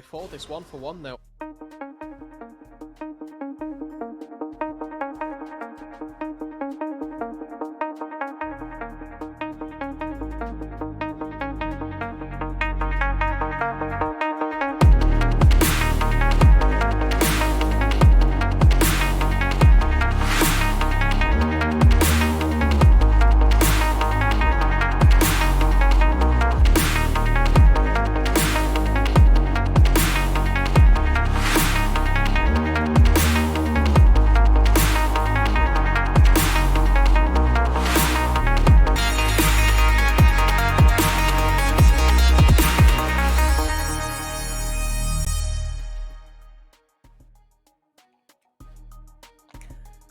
For this 1-for-1 though.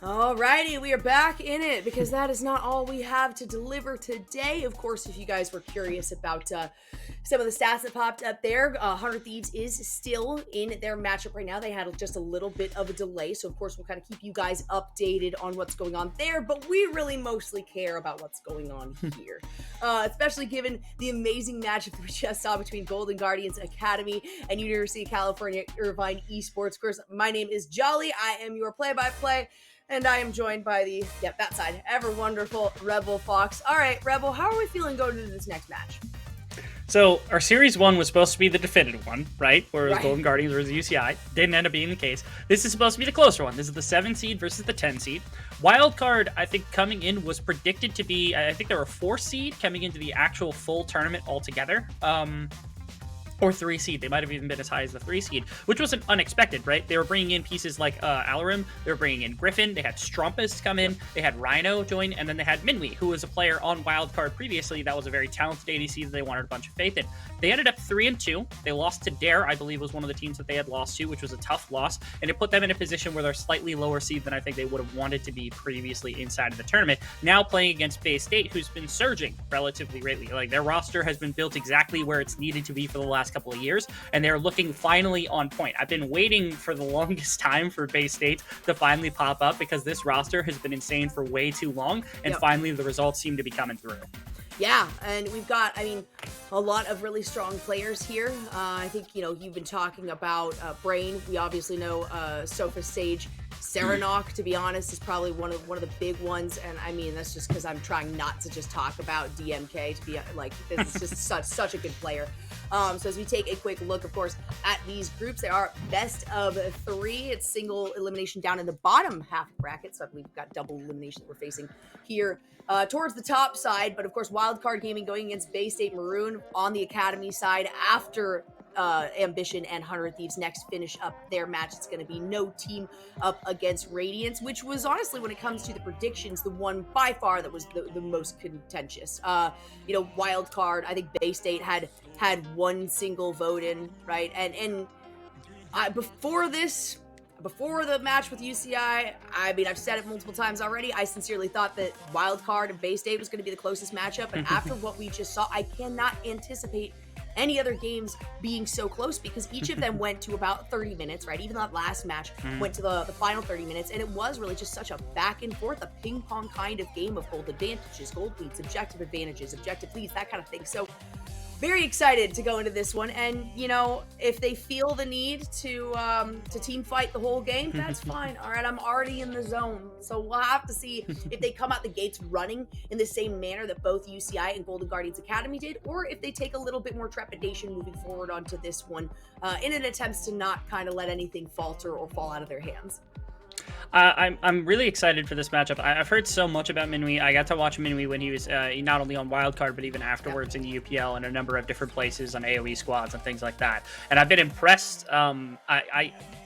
Alrighty, we are back in it because that is not all we have to deliver today. Of course, if you guys were curious about some of the stats that popped up there, 100 Thieves is still in their matchup right now. They had just a little bit of a delay, so of course we'll kind of keep you guys updated on what's going on there, but we really mostly care about what's going on here, especially given the amazing matchup that we just saw between Golden Guardians Academy and University of California Irvine Esports. Of course, my name is Jolly. I am your play-by-play. And I am joined by the, that side, ever wonderful Rebel Fox. All right, Rebel, how are we feeling going into this next match? So our Series 1 was supposed to be the definitive one, right? Where it was Golden Guardians versus UCI. Didn't end up being the case. This is supposed to be the closer one. This is the 7 seed versus the 10 seed. Wildcard, I think, coming in was predicted to be, I think there were 4 seed coming into the actual full tournament altogether. Or 3 seed. They might have even been as high as the 3 seed, which wasn't unexpected, right? They were bringing in pieces like Alarim, they were bringing in Griffin, they had Strumpus come in, they had Rhino join, and then they had Minwi, who was a player on Wildcard previously that was a very talented ADC that they wanted a bunch of faith in. They ended up 3-2. They lost to Dare, I believe was one of the teams that they had lost to, which was a tough loss, and it put them in a position where they're slightly lower seed than I think they would have wanted to be previously inside of the tournament. Now playing against Bay State, who's been surging relatively greatly. Like, their roster has been built exactly where it's needed to be for the last couple of years, and they're looking finally on point. I've been waiting for the longest time for Bay State to finally pop up because this roster has been insane for way too long, and finally the results seem to be coming through. Yeah, and we've got, a lot of really strong players here. I think, you've been talking about Brain. We obviously know Sofa Sage. Serenok, to be honest, is probably one of the big ones, and that's just because I'm trying not to just talk about DMK, to be like, this is just such a good player. So as we take a quick look, of course, at these groups, they are best of 3. It's single elimination down in the bottom half bracket, so I believe we've got double elimination that we're facing here towards the top side. But of course, Wildcard Gaming going against Bay State Maroon on the Academy side after Ambition and 100 Thieves next finish up their match. It's going to be no team up against Radiance, which was honestly, when it comes to the predictions, the one by far that was the most contentious. Wildcard, I think Bay State had one single vote in, right? And before the match with UCI, I've said it multiple times already, I sincerely thought that Wildcard and Bay State was going to be the closest matchup, and after what we just saw, I cannot anticipate any other games being so close, because each of them went to about 30 minutes, right? Even that last match went to the final 30 minutes, and it was really just such a back and forth, a ping pong kind of game of gold advantages, gold leads, objective advantages, objective leads, that kind of thing. So very excited to go into this one, and if they feel the need to team fight the whole game, that's fine. All right, I'm already in the zone, so we'll have to see if they come out the gates running in the same manner that both UCI and Golden Guardians Academy did, or if they take a little bit more trepidation moving forward onto this one in an attempt to not kind of let anything falter or fall out of their hands. I'm really excited for this matchup. I've heard so much about Minwi. I got to watch Minwi when he was not only on Wildcard, but even afterwards in the UPL and a number of different places on AoE squads and things like that. And I've been impressed.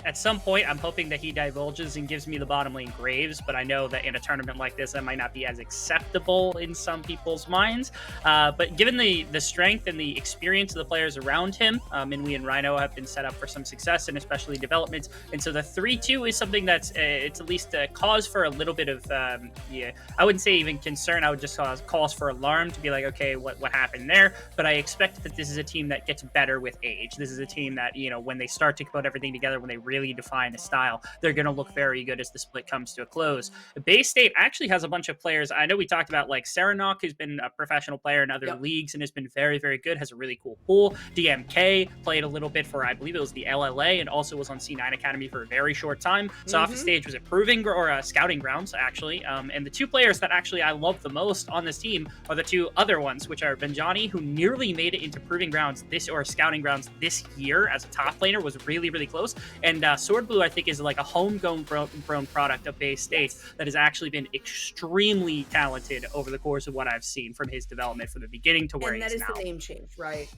At some point, I'm hoping that he divulges and gives me the bottom lane Graves, but I know that in a tournament like this, that might not be as acceptable in some people's minds. But given the strength and the experience of the players around him, Minwi and Rhino have been set up for some success and especially development. And so the 3-2 is something that's it's at least a cause for a little bit of, I wouldn't say even concern. I would just cause for alarm to be like, okay, what happened there? But I expect that this is a team that gets better with age. This is a team that, when they start to put everything together, when they really define a style, they're going to look very good as the split comes to a close. Bay State actually has a bunch of players. I know we talked about like Serenok, who's been a professional player in other leagues and has been very, very good, has a really cool pool. DMK played a little bit for, I believe it was the LLA, and also was on C9 Academy for a very short time. So off the stage was improving, or scouting grounds, actually. And the two players that actually I love the most on this team are the two other ones, which are Benjani, who nearly made it into proving grounds scouting grounds this year as a top laner, was really, really close. And Sword Blue, I think, is like a homegrown product of Bay State that has actually been extremely talented over the course of what I've seen from his development from the beginning to where he is now. And that is the name change, right?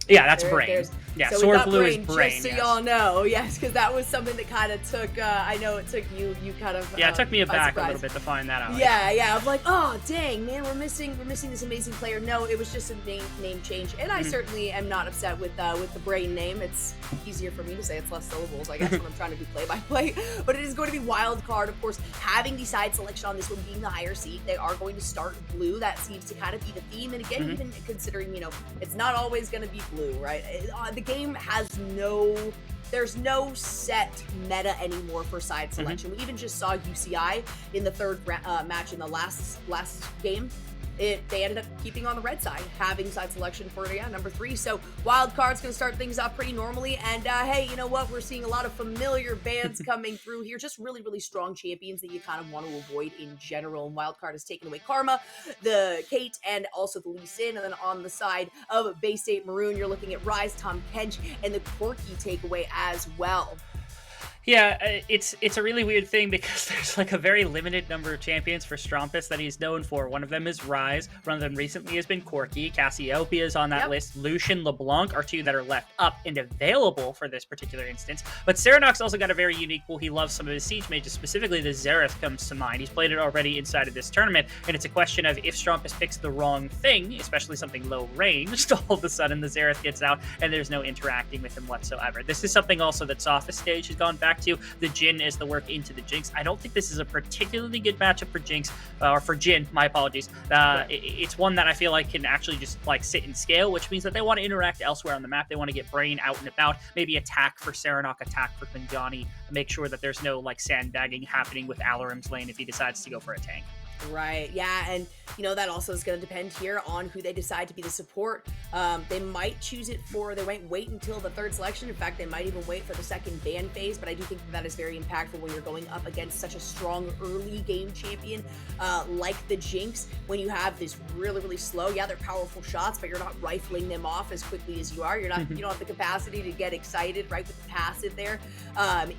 Yeah, that's Brain. Yeah, so Sword Blue is Brain. Just so y'all know, yes, because that was something that kind of took, I know it took you kind of. Yeah, it took me aback a little bit to find that out. Yeah, I'm like, oh dang, man, we're missing this amazing player. No, it was just a name change, and I certainly am not upset with the Brain name. It's easier for me to say, it's less syllables, I guess, when I'm trying to do play-by-play. But it is going to be Wildcard, of course, having the side selection on this one being the higher seed. They are going to start blue. That seems to kind of be the theme, and again, even considering, it's not always going to be blue, right? The game has there's no set meta anymore for side selection. We even just saw UCI in the third match in the last game. They ended up keeping on the red side, having side selection for number 3. So Wildcard's going to start things off pretty normally. And hey, you know what? We're seeing a lot of familiar bands coming through here. Just really, really strong champions that you kind of want to avoid in general. And Wildcard has taken away Karma, the Kate, and also the Lee Sin. And then on the side of Bay State Maroon, you're looking at Rise, Tom Kench, and the Quirky takeaway as well. Yeah, it's a really weird thing because there's like a very limited number of champions for Strumpus that he's known for. One of them is Rise. One of them recently has been Corki. Cassiopeia is on that list. Lucian, LeBlanc are two that are left up and available for this particular instance. But Serenok's also got a very unique pool. He loves some of his siege mages, specifically the Xerath comes to mind. He's played it already inside of this tournament, and it's a question of if Strumpus picks the wrong thing, especially something low ranged, all of a sudden the Xerath gets out and there's no interacting with him whatsoever. This is something also that Sophist Stage has gone back to. The Jhin is the work into the Jinx. I don't think this is a particularly good matchup for Jinx, or for Jhin, my apologies. It's one that I feel like can actually just like sit and scale, which means that they want to interact elsewhere on the map. They want to get Brain out and about, maybe attack for Serenok, attack for Benjani, make sure that there's no like sandbagging happening with Alarim's lane if he decides to go for a tank. Right, yeah, and that also is going to depend here on who they decide to be the support. They might choose it they might wait until the third selection. In fact, they might even wait for the second ban phase, but I do think that is very impactful when you're going up against such a strong early game champion like the Jinx, when you have this really, really slow, they're powerful shots, but you're not rifling them off as quickly as you are. You don't have the capacity to get excited, right, with the passive there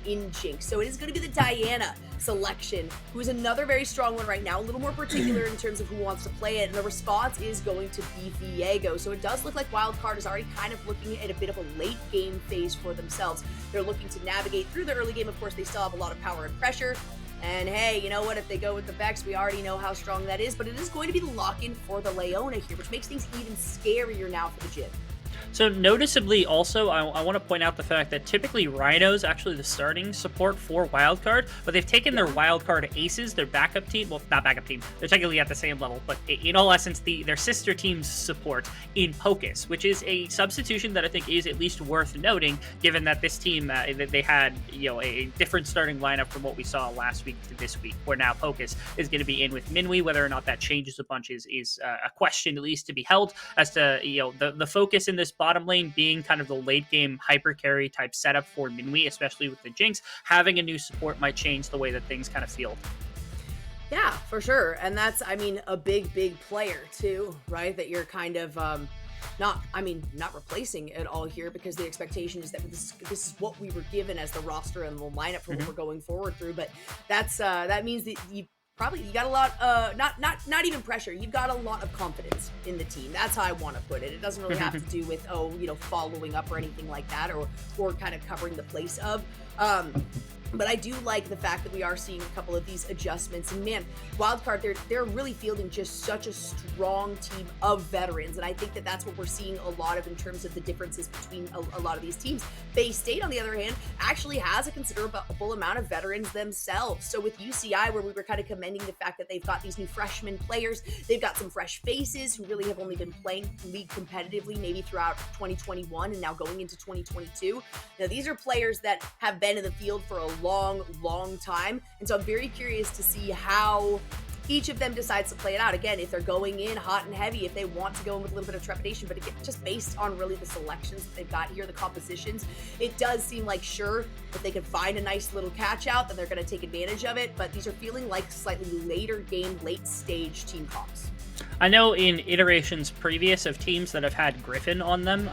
in Jinx. So it is going to be the Diana selection, who's another very strong one right now, a little more particular in terms of who wants to play it, and the response is going to be Viego. So it does look like Wildcard is already kind of looking at a bit of a late game phase for themselves. They're looking to navigate through the early game. Of course, they still have a lot of power and pressure. And hey, you know what? If they go with the Vex, we already know how strong that is, but it is going to be the lock-in for the Leona here, which makes things even scarier now for the Jhin. So noticeably also, I want to point out the fact that typically Rhino's actually the starting support for Wildcard, but they've taken their Wildcard aces, their backup team, well, not backup team, they're technically at the same level, but in all essence, their sister team's support in Pocus, which is a substitution that I think is at least worth noting, given that this team, they had, a different starting lineup from what we saw last week to this week, where now Pocus is going to be in with Minwi. Whether or not that changes a bunch is a question at least to be held, as to, the focus in this bottom lane being kind of the late game hyper carry type setup for Minwi, especially with the Jinx. Having a new support might change the way that things kind of feel. Yeah, for sure. And that's, a big player too, right? That you're kind of not replacing at all here, because the expectation is that this is what we were given as the roster and the lineup for what we're going forward through. But that means that you got a lot, not even pressure. You've got a lot of confidence in the team. That's how I want to put it. It doesn't really have to do with, following up or anything like that, or kind of covering the place of. But I do like the fact that we are seeing a couple of these adjustments. And man, Wildcard, they're really fielding just such a strong team of veterans. And I think that that's what we're seeing a lot of in terms of the differences between a lot of these teams. Bay State, on the other hand, actually has a considerable amount of veterans themselves. So with UCI, where we were kind of commending the fact that they've got these new freshman players, they've got some fresh faces who really have only been playing league competitively maybe throughout 2021 and now going into 2022. Now, these are players that have been in the field for a long time, and so I'm very curious to see how each of them decides to play it out. Again, if they're going in hot and heavy, if they want to go in with a little bit of trepidation, but again, just based on really the selections that they've got here, the compositions, it does seem like, sure, if they can find a nice little catch out, then they're going to take advantage of it, but these are feeling like slightly later game, late stage team comps. I know in iterations previous of teams that have had Griffin on them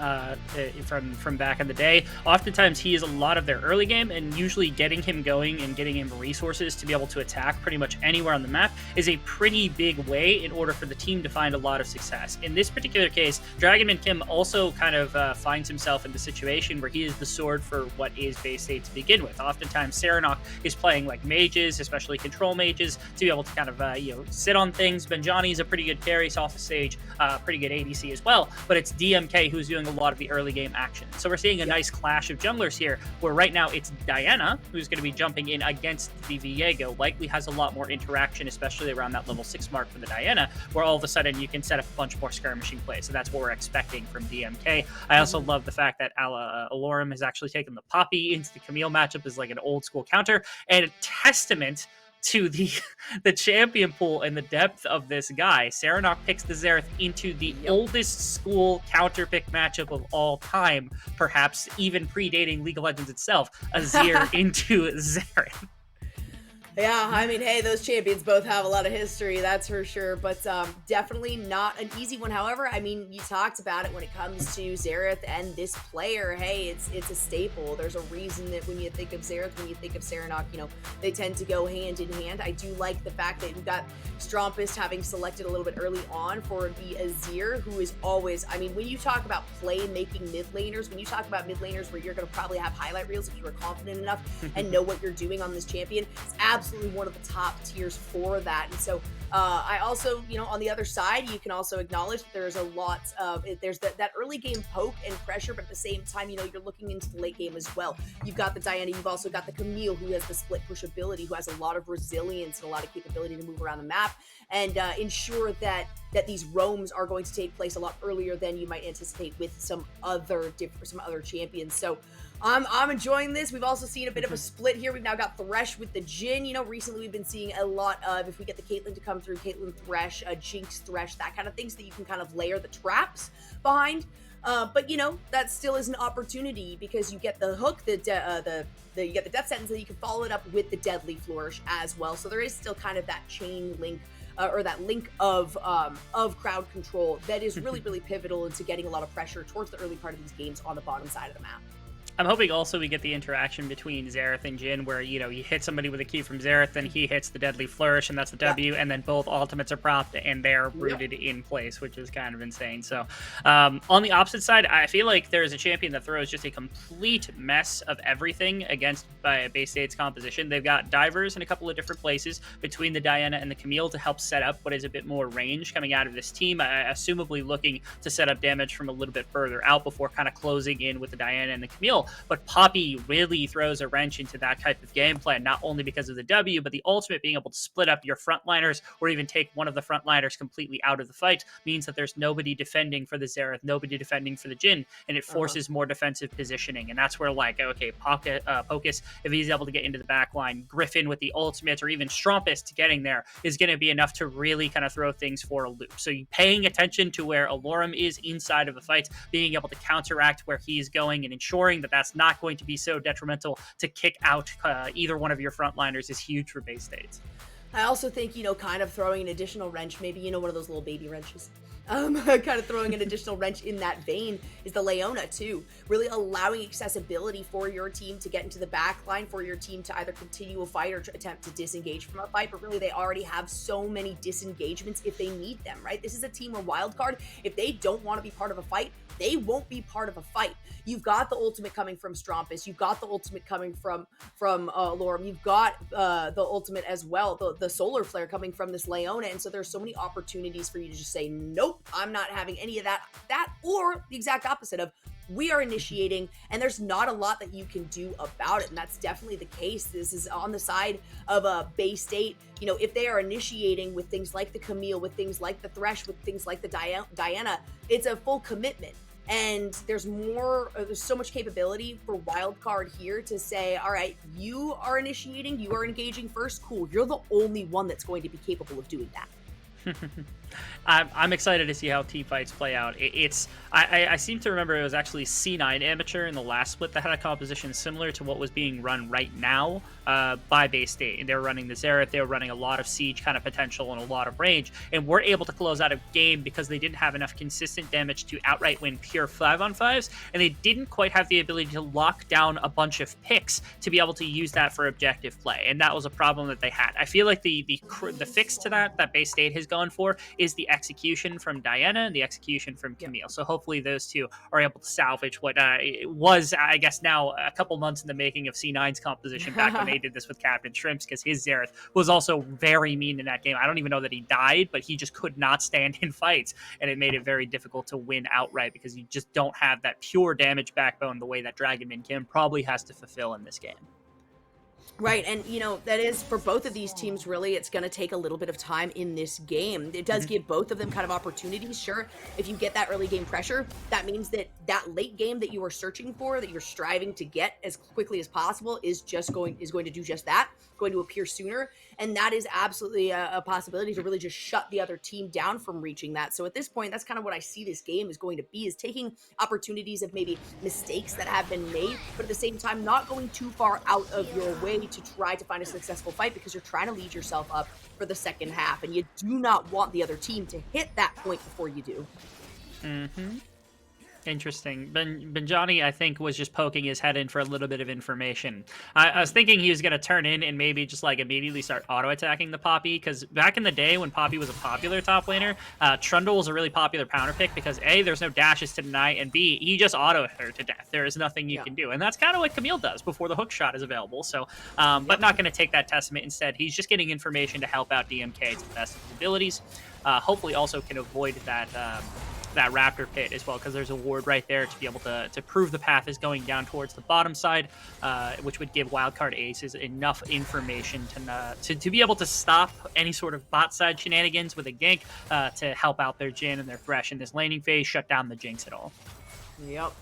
from back in the day, oftentimes he is a lot of their early game, and usually getting him going and getting him resources to be able to attack pretty much anywhere on the map is a pretty big way in order for the team to find a lot of success. In this particular case, Dragonman Kim also kind of finds himself in the situation where he is the sword for what is Bay State to begin with. Oftentimes, Serenok is playing like mages, especially control mages, to be able to kind of sit on things. Benjani is a pretty good carry off the stage, pretty good ADC as well, but it's DMK who's doing a lot of the early game action. So we're seeing a nice clash of junglers here, where right now it's Diana who's going to be jumping in against the Viego, likely has a lot more interaction, especially around that level 6 mark for the Diana, where all of a sudden you can set up a bunch more skirmishing plays. So that's what we're expecting from DMK. I also love the fact that Alorum has actually taken the Poppy into the Camille matchup as like an old school counter, and a testament to the champion pool and the depth of this guy. Serenok picks the Xerath into the oldest school counter pick matchup of all time, perhaps even predating League of Legends itself, Azir into Xerath. Yeah, I mean, hey, those champions both have a lot of history, that's for sure, but definitely not an easy one. However, I mean, you talked about it when it comes to Xerath and this player. Hey, it's a staple. There's a reason that when you think of Xerath, when you think of Serenok, they tend to go hand in hand. I do like the fact that we've got Strompist having selected a little bit early on for the Azir, who is always, I mean, when you talk about play-making mid laners, when you talk about mid laners where you're going to probably have highlight reels if you are confident enough and know what you're doing on this champion, it's absolutely one of the top tiers for that. And so I also, on the other side, you can also acknowledge that there's a lot of, there's that early game poke and pressure, but at the same time, you're looking into the late game as well. You've got the Diana, you've also got the Camille, who has the split push ability, who has a lot of resilience and a lot of capability to move around the map and ensure that these roams are going to take place a lot earlier than you might anticipate with some other champions. So I'm enjoying this. We've also seen a bit of a split here. We've now got Thresh with the Jhin. Recently we've been seeing a lot of, if we get the Caitlyn to come through, Caitlyn Thresh, Jinx Thresh, that kind of thing, so that you can kind of layer the traps behind. But that still is an opportunity because you get the hook, you get the death sentence, and you can follow it up with the deadly flourish as well. So there is still kind of that chain link. Or that link of crowd control that is really, really pivotal into getting a lot of pressure towards the early part of these games on the bottom side of the map. I'm hoping also we get the interaction between Xerath and Jhin where, you hit somebody with a key from Xerath, then he hits the Deadly Flourish, and that's the W, and then both ultimates are propped, and they're rooted in place, which is kind of insane. So, on the opposite side, I feel like there's a champion that throws just a complete mess of everything against Bay State's composition. They've got divers in a couple of different places between the Diana and the Camille to help set up what is a bit more range coming out of this team, assumably looking to set up damage from a little bit further out before kind of closing in with the Diana and the Camille. But Poppy really throws a wrench into that type of game plan, not only because of the W, but the ultimate being able to split up your frontliners or even take one of the frontliners completely out of the fight means that there's nobody defending for the Xerath, nobody defending for the Jhin, and it forces more defensive positioning. And that's where, okay, Pocus, if he's able to get into the back line, Griffin with the ultimate, or even Strompist getting there is going to be enough to really kind of throw things for a loop. So you paying attention to where Alorum is inside of a fight, being able to counteract where he's going and ensuring that that's not going to be so detrimental to kick out either one of your frontliners is huge for Bay State. I also think, kind of throwing an additional wrench, maybe, one of those little baby wrenches. kind of throwing an additional wrench in that vein is the Leona too. Really allowing accessibility for your team to get into the back line, for your team to either continue a fight or attempt to disengage from a fight, but really they already have so many disengagements if they need them, right? This is a team where Wildcard, if they don't want to be part of a fight, they won't be part of a fight. You've got the ultimate coming from Strompus. You've got the ultimate coming from Lorem. You've got the ultimate as well, the solar flare coming from this Leona. And so there's so many opportunities for you to just say, nope, I'm not having any of that, or the exact opposite of, we are initiating, and there's not a lot that you can do about it. And that's definitely the case. This is on the side of Bay State. You know, if they are initiating with things like the Camille, with things like the Thresh, with things like the Diana, it's a full commitment. And there's so much capability for Wildcard here to say, all right, you are initiating, you are engaging first, cool. You're the only one that's going to be capable of doing that. I'm excited to see how team fights play out. I seem to remember it was actually C9 Amateur in the last split that had a composition similar to what was being run right now by Bay State. And they were running the Xerath, they were running a lot of siege kind of potential and a lot of range, and were able to close out a game because they didn't have enough consistent damage to outright win pure 5-on-5s, and they didn't quite have the ability to lock down a bunch of picks to be able to use that for objective play, and that was a problem that they had. I feel like the fix to that Bay State has gone for is the execution from Diana and the execution from Camille. So hopefully those two are able to salvage what was, I guess, now a couple months in the making of C9's composition back when they did this with Captain Shrimps, because his Xerath was also very mean in that game. I don't even know that he died, but he just could not stand in fights, and it made it very difficult to win outright because you just don't have that pure damage backbone the way that Dragonman Kim probably has to fulfill in this game. Right, and you know, that is for both of these teams, really, it's going to take a little bit of time in this game. It does give both of them kind of opportunities. Sure, if you get that early game pressure, that means that that late game that you are searching for, that you're striving to get as quickly as possible, is going to do just that, going to appear sooner. And that is absolutely a possibility to really just shut the other team down from reaching that. So at this point, that's kind of what I see this game is going to be, is taking opportunities of maybe mistakes that have been made, but at the same time, not going too far out of your way to try to find a successful fight, because you're trying to lead yourself up for the second half, and you do not want the other team to hit that point before you do. Interesting. Benjani, I think, was just poking his head in for a little bit of information. I was thinking he was going to turn in and maybe just like immediately start auto-attacking the Poppy, because back in the day when Poppy was a popular top laner, Trundle was a really popular counter pick because A, there's no dashes to deny, and B, he just auto her to death. There is nothing you can do. And that's kind of what Camille does before the hook shot is available. So, but not going to take that testament. Instead, he's just getting information to help out DMK to the best of his abilities. Hopefully also can avoid that raptor pit as well, because there's a ward right there to be able to prove the path is going down towards the bottom side, which would give wildcard aces enough information to be able to stop any sort of bot side shenanigans with a gank, to help out their Jhin and their Thresh in this laning phase, shut down the Jinx at all. Yep,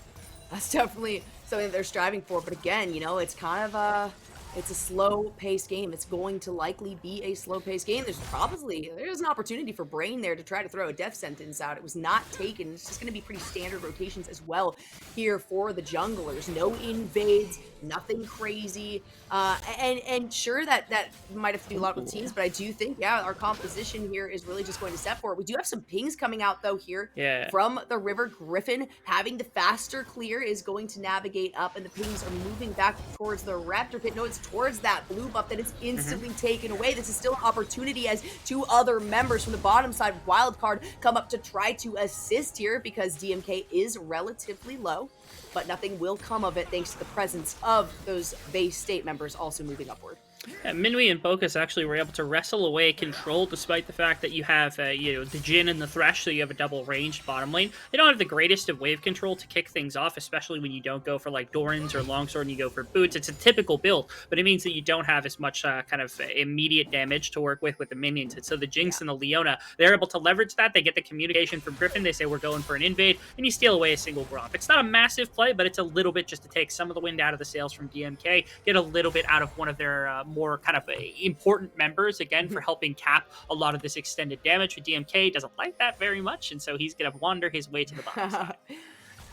that's definitely something they're striving for. But again, you know, it's kind of it's a slow-paced game. It's going to likely be a slow-paced game. There's an opportunity for Brain there to try to throw a death sentence out. It was not taken. It's just going to be pretty standard rotations as well here for the junglers. No invades, nothing crazy. And sure, that might have to do a lot with teams, but I do think, our composition here is really just going to set for it. We do have some pings coming out, though, here from the River Griffin. Having the faster clear is going to navigate up, and the pings are moving back towards the Raptor pit. No, it's towards that blue buff that is instantly taken away. This is still an opportunity as two other members from the bottom side, Wildcard, come up to try to assist here, because DMK is relatively low, but nothing will come of it thanks to the presence of those Bay State members also moving upward. Yeah, Minwi and Bokus actually were able to wrestle away control, despite the fact that you have the Jhin and the Thresh, so you have a double ranged bottom lane. They don't have the greatest of wave control to kick things off, especially when you don't go for like Doran's or Longsword and you go for boots. It's a typical build, but it means that you don't have as much kind of immediate damage to work with the minions. And so the Jinx and the Leona, they're able to leverage that. They get the communication from Griffin. They say, we're going for an invade, and you steal away a single Gromp. It's not a massive play, but it's a little bit just to take some of the wind out of the sails from DMK, get a little bit out of one of their more kind of important members, again, for helping cap a lot of this extended damage. But DMK doesn't like that very much, and so he's going to wander his way to the bottom side.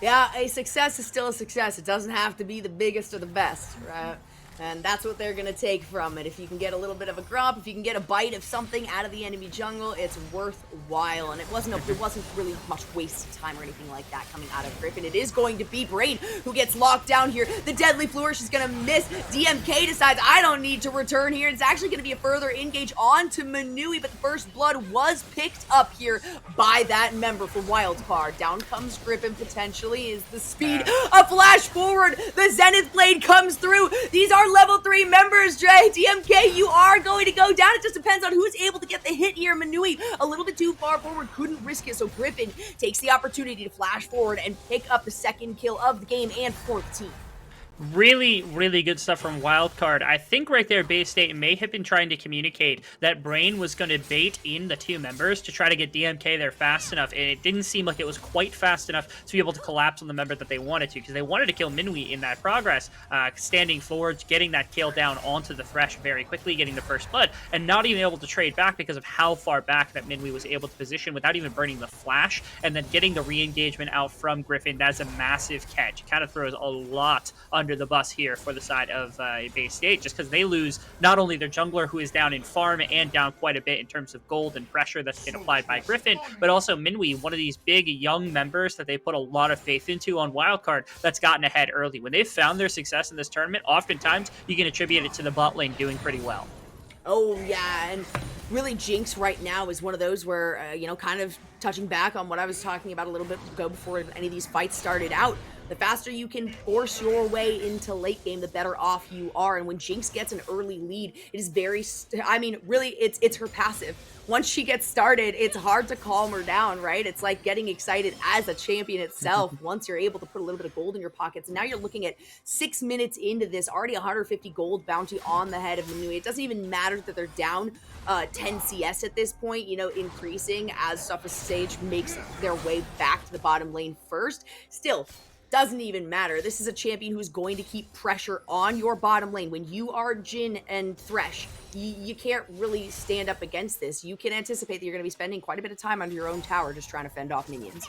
Yeah, a success is still a success. It doesn't have to be the biggest or the best, right? And that's what they're going to take from it. If you can get a little bit of a grump, if you can get a bite of something out of the enemy jungle, it's worthwhile. And it wasn't really much wasted time or anything like that coming out of Griffin. It is going to be Brain who gets locked down here. The Deadly Flourish is going to miss. DMK decides, I don't need to return here. It's actually going to be a further engage onto Manui, but the first blood was picked up here by that member for Wildcard. Down comes Griffin, potentially, is the speed. A flash forward. The Zenith Blade comes through. These are level 3 members, Dre. DMK, you are going to go down. It just depends on who's able to get the hit here. Manui, a little bit too far forward, couldn't risk it, so Griffin takes the opportunity to flash forward and pick up the second kill of the game and 4th team. Really, really good stuff from Wildcard. I think right there, Bay State may have been trying to communicate that Brain was going to bait in the 2 members to try to get DMK there fast enough, and it didn't seem like it was quite fast enough to be able to collapse on the member that they wanted to, because they wanted to kill Minwi in that progress, standing forwards, getting that kill down onto the Thresh very quickly, getting the first blood, and not even able to trade back because of how far back that Minwi was able to position without even burning the flash, and then getting the re-engagement out from Griffin. That's a massive catch. It kind of throws a lot under the bus here for the side of Bay State, just because they lose not only their jungler, who is down in farm and down quite a bit in terms of gold and pressure that's been applied by Griffin, but also Minwi, one of these big young members that they put a lot of faith into on Wildcard, that's gotten ahead early. When they've found their success in this tournament, oftentimes you can attribute it to the bot lane doing pretty well. Oh, yeah, and really Jinx right now is one of those where, kind of touching back on what I was talking about a little bit ago before any of these fights started out, the faster you can force your way into late game, the better off you are. And when Jinx gets an early lead, it is really, it's her passive. Once she gets started, it's hard to calm her down, right? It's like getting excited as a champion itself once you're able to put a little bit of gold in your pockets. And now you're looking at 6 minutes into this, already 150 gold bounty on the head of Manui. It doesn't even matter that they're down 10 CS at this point, increasing as Surface Sage makes their way back to the bottom lane first. Still, doesn't even matter. This is a champion who's going to keep pressure on your bottom lane. When you are Jhin and Thresh, you can't really stand up against this. You can anticipate that you're going to be spending quite a bit of time under your own tower just trying to fend off minions.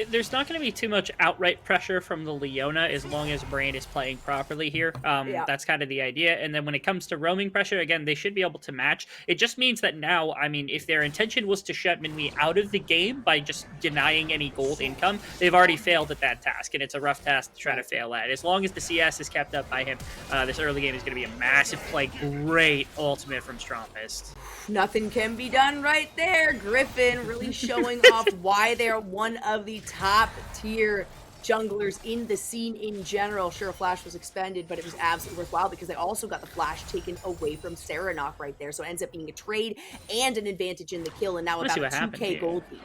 There's not going to be too much outright pressure from the Leona as long as Brain is playing properly here. That's kind of the idea. And then when it comes to roaming pressure, again, they should be able to match. It just means that now, if their intention was to shut Minwi out of the game by just denying any gold income, they've already failed at that task, and it's a rough task to try to fail at. As long as the CS is kept up by him, this early game is going to be a massive play. Great ultimate from Strongest. Nothing can be done right there. Griffin really showing off why they're one of the top tier junglers in the scene in general. Sure, Flash was expended, but it was absolutely worthwhile because they also got the Flash taken away from Serenok right there. So it ends up being a trade and an advantage in the kill, and now about a 2k gold lead.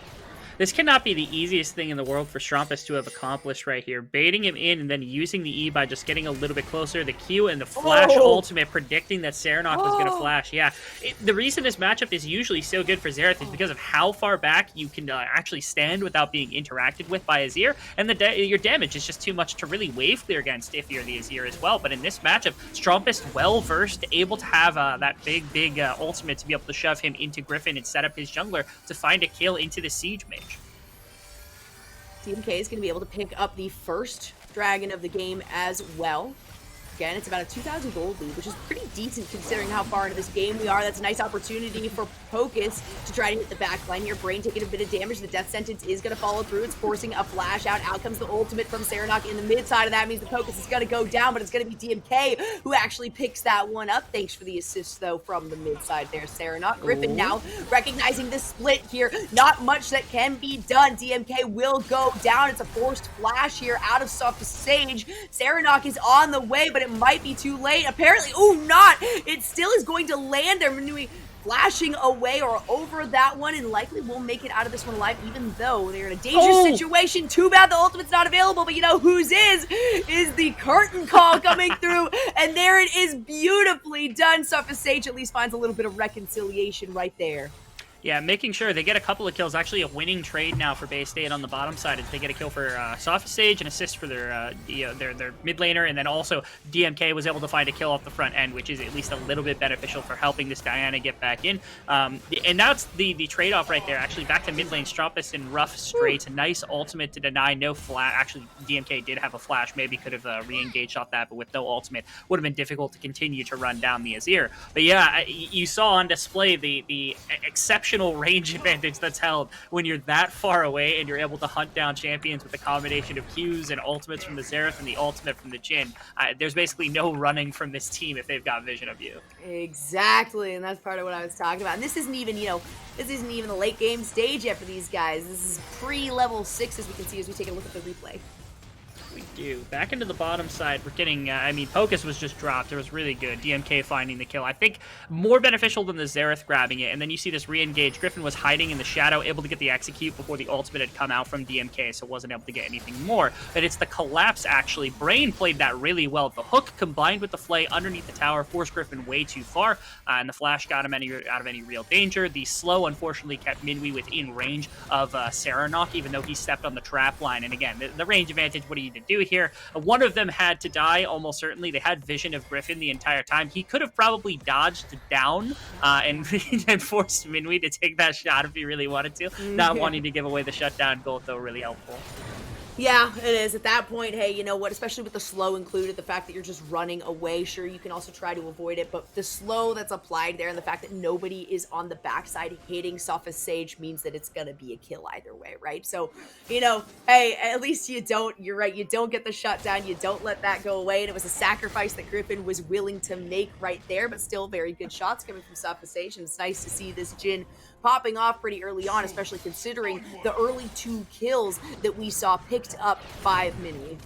This cannot be the easiest thing in the world for Strumpus to have accomplished right here. Baiting him in and then using the E by just getting a little bit closer. The Q and the flash ultimate, predicting that Serenok was going to flash. Yeah, the reason this matchup is usually so good for Xerath is because of how far back you can actually stand without being interacted with by Azir. And your damage is just too much to really wave clear against if you're the Azir as well. But in this matchup, Strumpus well-versed, able to have that big ultimate to be able to shove him into Griffin and set up his jungler to find a kill into the Siege Mage. DMK is going to be able to pick up the first dragon of the game as well. Again, it's about a 2,000 gold lead, which is pretty decent considering how far into this game we are. That's a nice opportunity for Pocus to try to hit the back line here. Brain taking a bit of damage. The death sentence is going to follow through. It's forcing a flash out. Out comes the ultimate from Serenok in the mid side of that. Means the Pocus is going to go down, but it's going to be DMK who actually picks that one up. Thanks for the assist, though, from the mid side there, Serenok. Griffin now recognizing the split here. Not much that can be done. DMK will go down. It's a forced flash here out of Surface Sage. Serenok is on the way, but it might be too late. Apparently, not. It still is going to land there. Manui flashing away or over that one and likely will make it out of this one alive, even though they're in a dangerous situation. Too bad the ultimate's not available, but you know whose is the curtain call coming through, and there it is, beautifully done. Surface Sage at least finds a little bit of reconciliation right there. Yeah, making sure they get a couple of kills. Actually, a winning trade now for Bay State on the bottom side is they get a kill for Soft Stage, an assist for their mid laner, and then also DMK was able to find a kill off the front end, which is at least a little bit beneficial for helping this Diana get back in. And that's the trade-off right there. Actually, back to mid lane, Strompus in rough straight. Nice ultimate to deny. No flash. Actually, DMK did have a flash. Maybe could have re-engaged off that, but with no ultimate, would have been difficult to continue to run down the Azir. But yeah, you saw on display the exceptional range advantage that's held when you're that far away and you're able to hunt down champions with a combination of Qs and ultimates from the Xerath and the ultimate from the Jhin. There's basically no running from this team if they've got vision of you. Exactly, and that's part of what I was talking about. And this isn't even, this isn't even the late game stage yet for these guys. This is pre-level 6, as we can see as we take a look at the replay. We do. Back into the bottom side, we're getting, I mean, Pocus was just dropped. It was really good. DMK finding the kill. I think more beneficial than the Xerath grabbing it. And then you see this re-engage. Griffin was hiding in the shadow, able to get the execute before the ultimate had come out from DMK, so wasn't able to get anything more. But it's the collapse, actually. Brain played that really well. The hook combined with the flay underneath the tower forced Griffin way too far, and the flash got him out of any real danger. The slow, unfortunately, kept Minwi within range of Serenok, even though he stepped on the trap line. And again, the range advantage, what do you do here? One of them had to die, almost certainly. They had vision of Griffin the entire time. He could have probably dodged down and forced Minwi to take that shot if he really wanted to. Not wanting to give away the shutdown gold, though, really helpful. Yeah, it is. At that point, hey, you know what? Especially with the slow included, the fact that you're just running away. Sure, you can also try to avoid it, but the slow that's applied there and the fact that nobody is on the backside hitting Sophist Sage means that it's going to be a kill either way, right? So, hey, at least you're right, you don't get the shutdown. You don't let that go away. And it was a sacrifice that Griffin was willing to make right there, but still very good shots coming from Sophist Sage. And it's nice to see this Jhin popping off pretty early on, especially considering the early 2 kills that we saw picked up by Minwi.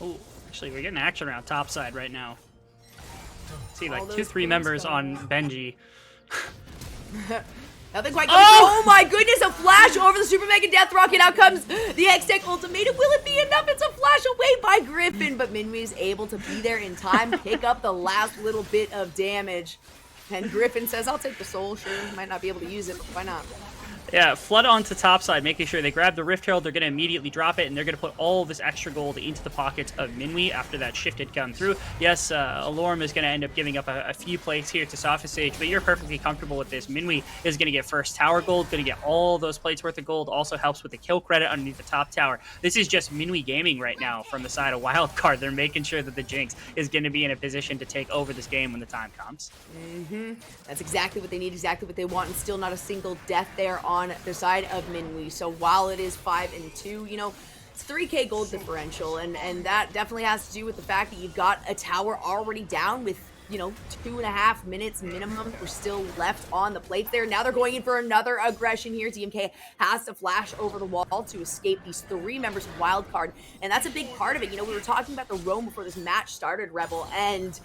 Oh, actually, we're getting action around top side right now. See, like 2-3 members on Benji. Nothing quite coming. Oh my goodness, a flash over the Super Mega Death Rocket. Out comes the X-Tech Ultimatum. Will it be enough? It's a flash away by Griffin, but Minwi is able to be there in time, pick up the last little bit of damage. And Griffin says, I'll take the soul, sure. Might not be able to use it, but why not? Yeah, flood onto top side, making sure they grab the Rift Herald. They're going to immediately drop it, and they're going to put all this extra gold into the pockets of Minwi after that shift had come through. Yes, Alorm is going to end up giving up a few plays here to Sophist Sage, but you're perfectly comfortable with this. Minwi is going to get first tower gold, going to get all those plates worth of gold. Also helps with the kill credit underneath the top tower. This is just Minwi gaming right now from the side of Wildcard. They're making sure that the Jinx is going to be in a position to take over this game when the time comes. That's exactly what they need, exactly what they want, and still not a single death there on the side of Minwi. So while it is 5-2, it's 3K gold differential, and that definitely has to do with the fact that you've got a tower already down with 2.5 minutes minimum were still left on the plates there. Now they're going in for another aggression here. DMK has to flash over the wall to escape these 3 members of Wildcard, and that's a big part of it. We were talking about the roam before this match started, Rebel, and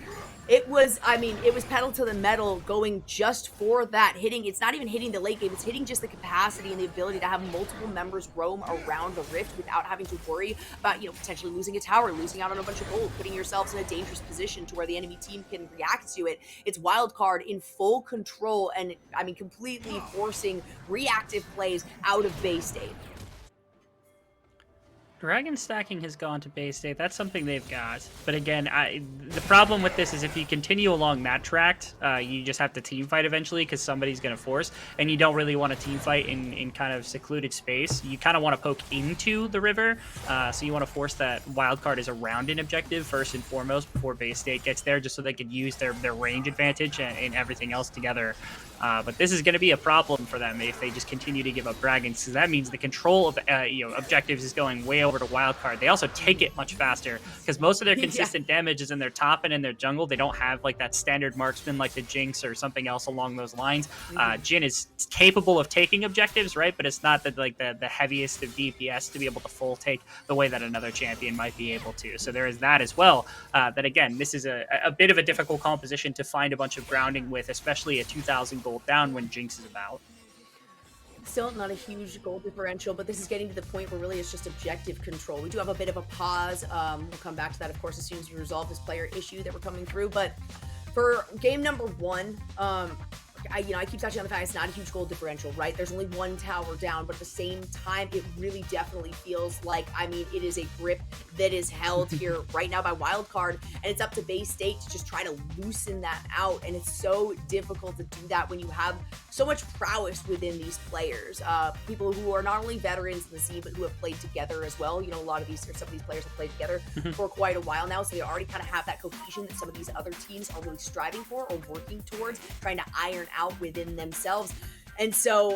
it was pedal to the metal going just for that hitting. It's not even hitting the late game. It's hitting just the capacity and the ability to have multiple members roam around the rift without having to worry about, potentially losing a tower, losing out on a bunch of gold, putting yourselves in a dangerous position to where the enemy team can react to it. It's Wildcard in full control and, completely forcing reactive plays out of Bay State. Dragon stacking has gone to Bay State. That's something they've got. But again, the problem with this is if you continue along that tract, you just have to team fight eventually because somebody's going to force, and you don't really want to team fight in kind of secluded space. You kind of want to poke into the river, so you want to force that Wildcard is around an objective first and foremost before Bay State gets there, just so they could use their range advantage and everything else together. But this is going to be a problem for them if they just continue to give up dragons, because that means the control of objectives is going way over to Wildcard. They also take it much faster because most of their consistent damage is in their top and in their jungle. They don't have like that standard marksman like the Jinx or something else along those lines. Jhin is capable of taking objectives, right? But it's not the heaviest of DPS to be able to full take the way that another champion might be able to. So there is that as well. That again, this is a bit of a difficult composition to find a bunch of grounding with, especially a 2,000 gold down when Jinx is about. Still not a huge goal differential, but this is getting to the point where really it's just objective control. We do have a bit of a pause. We'll come back to that, of course, as soon as we resolve this player issue that we're coming through. But for game number 1, I keep touching on the fact it's not a huge goal differential, right? There's only one tower down, but at the same time, it really definitely feels like, I mean, it is a grip that is held here right now by Wildcard, and it's up to Bay State to just try to loosen that out, and it's so difficult to do that when you have so much prowess within these players. People who are not only veterans in the scene, but who have played together as well. You know, a lot of these, or some of these players have played together for quite a while now, so they already kind of have that cohesion that some of these other teams are really striving for or working towards, trying to iron out within themselves. And so,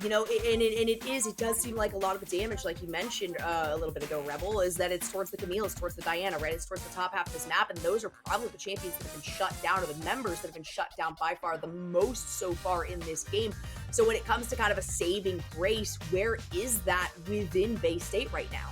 you know, it does seem like a lot of the damage, like you mentioned a little bit ago, Rebel, is that it's towards the Camille, it's towards the Diana, right? It's towards the top half of this map, and those are probably the champions that have been shut down, or the members that have been shut down by far the most so far in this game. So when it comes to kind of a saving grace, where is that within Bay State right now?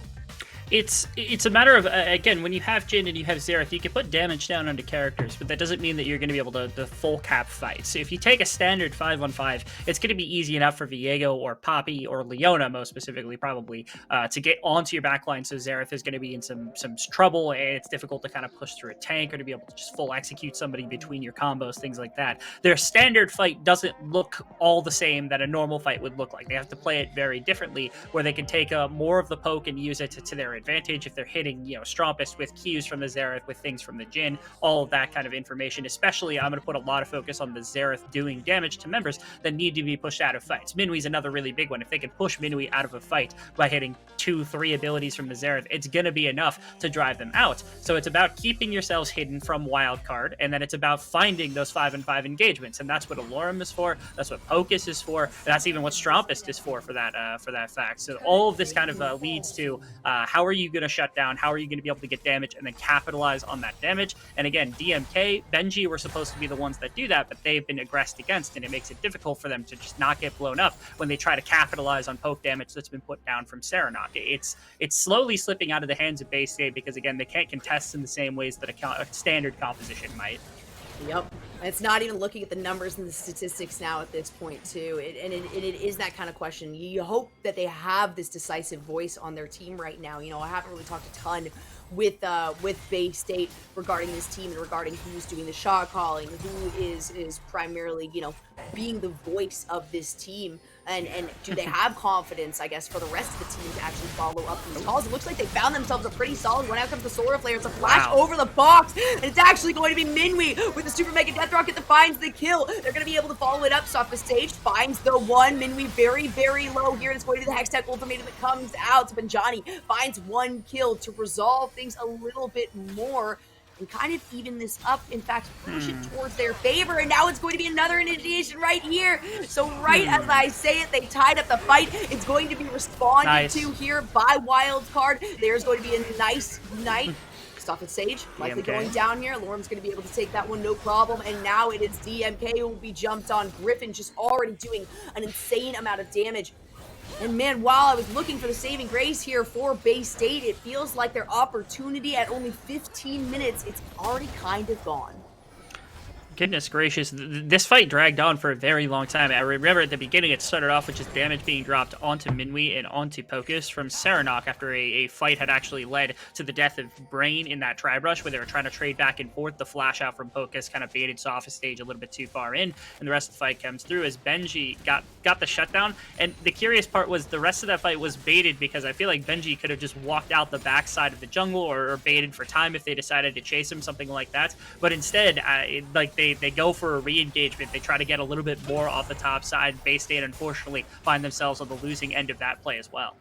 It's a matter of, again, when you have Jhin and you have Xerath, you can put damage down onto characters, but that doesn't mean that you're going to be able to full cap fight. So if you take a standard 5-on-5, it's going to be easy enough for Viego or Poppy or Leona, most specifically, probably, to get onto your backline. So Xerath is going to be in some trouble, and it's difficult to kind of push through a tank or to be able to just full execute somebody between your combos, things like that. Their standard fight doesn't look all the same that a normal fight would look like. They have to play it very differently, where they can take more of the poke and use it to their advantage if they're hitting, you know, Strompest with Qs from the Xerath, with things from the Jhin, all of that kind of information. Especially, I'm going to put a lot of focus on the Xerath doing damage to members that need to be pushed out of fights. Minwi's another really big one. If they can push Minwi out of a fight by hitting 2-3 abilities from the Xerath, it's going to be enough to drive them out. So it's about keeping yourselves hidden from Wildcard, and then it's about finding those 5-on-5 engagements, and that's what Alorum is for, that's what Pocus is for, and that's even what Strompest is for that fact. So all of this kind of leads to how are you going to shut down? How are you going to be able to get damage and then capitalize on that damage? And again, DMK, Benji were supposed to be the ones that do that, but they've been aggressed against, and it makes it difficult for them to just not get blown up when they try to capitalize on poke damage that's been put down from Serenok. It's slowly slipping out of the hands of Bay State because, again, they can't contest in the same ways that a standard composition might. Yep. It's not even looking at the numbers and the statistics now at this point, too. It is that kind of question. You hope that they have this decisive voice on their team right now. You know, I haven't really talked a ton with Bay State regarding this team and regarding who's doing the shot calling, who is primarily, you know, being the voice of this team. And do they have confidence, I guess, for the rest of the team to actually follow up these calls? It looks like they found themselves a pretty solid one. Out comes the Solar Flare. It's a flash over the box, and it's actually going to be Minwi with the Super Mega Death Rocket that finds the kill. They're going to be able to follow it up. Sophist Sage finds the one. Minwi very, very low here. It's going to be the Hextech Ultimatum that comes out. Benjani finds one kill to resolve things a little bit more and kind of even this up, in fact, push it towards their favor, and now it's going to be another initiation right here. So right as I say it, they tied up the fight. It's going to be responded to here by Wildcard. There's going to be a nice night. Stop it, Sage. Likely going down here. Lorm's going to be able to take that one, no problem. And now it is DMK who will be jumped on. Griffin just already doing an insane amount of damage. And man, while I was looking for the saving grace here for Bay State, it feels like their opportunity at only 15 minutes, it's already kind of gone. Goodness gracious, this fight dragged on for a very long time. I remember at the beginning it started off with just damage being dropped onto Minwi and onto Pocus from Serenok after a fight had actually led to the death of Brain in that Tribe Rush where they were trying to trade back and forth. The flash out from Pocus kind of baited Sophist Stage a little bit too far in, and the rest of the fight comes through as Benji got the shutdown. And the curious part was the rest of that fight was baited because I feel like Benji could have just walked out the backside of the jungle or baited for time if they decided to chase him, something like that. But instead, they go for a re-engagement. They try to get a little bit more off the top side. Bay State, unfortunately, find themselves on the losing end of that play as well.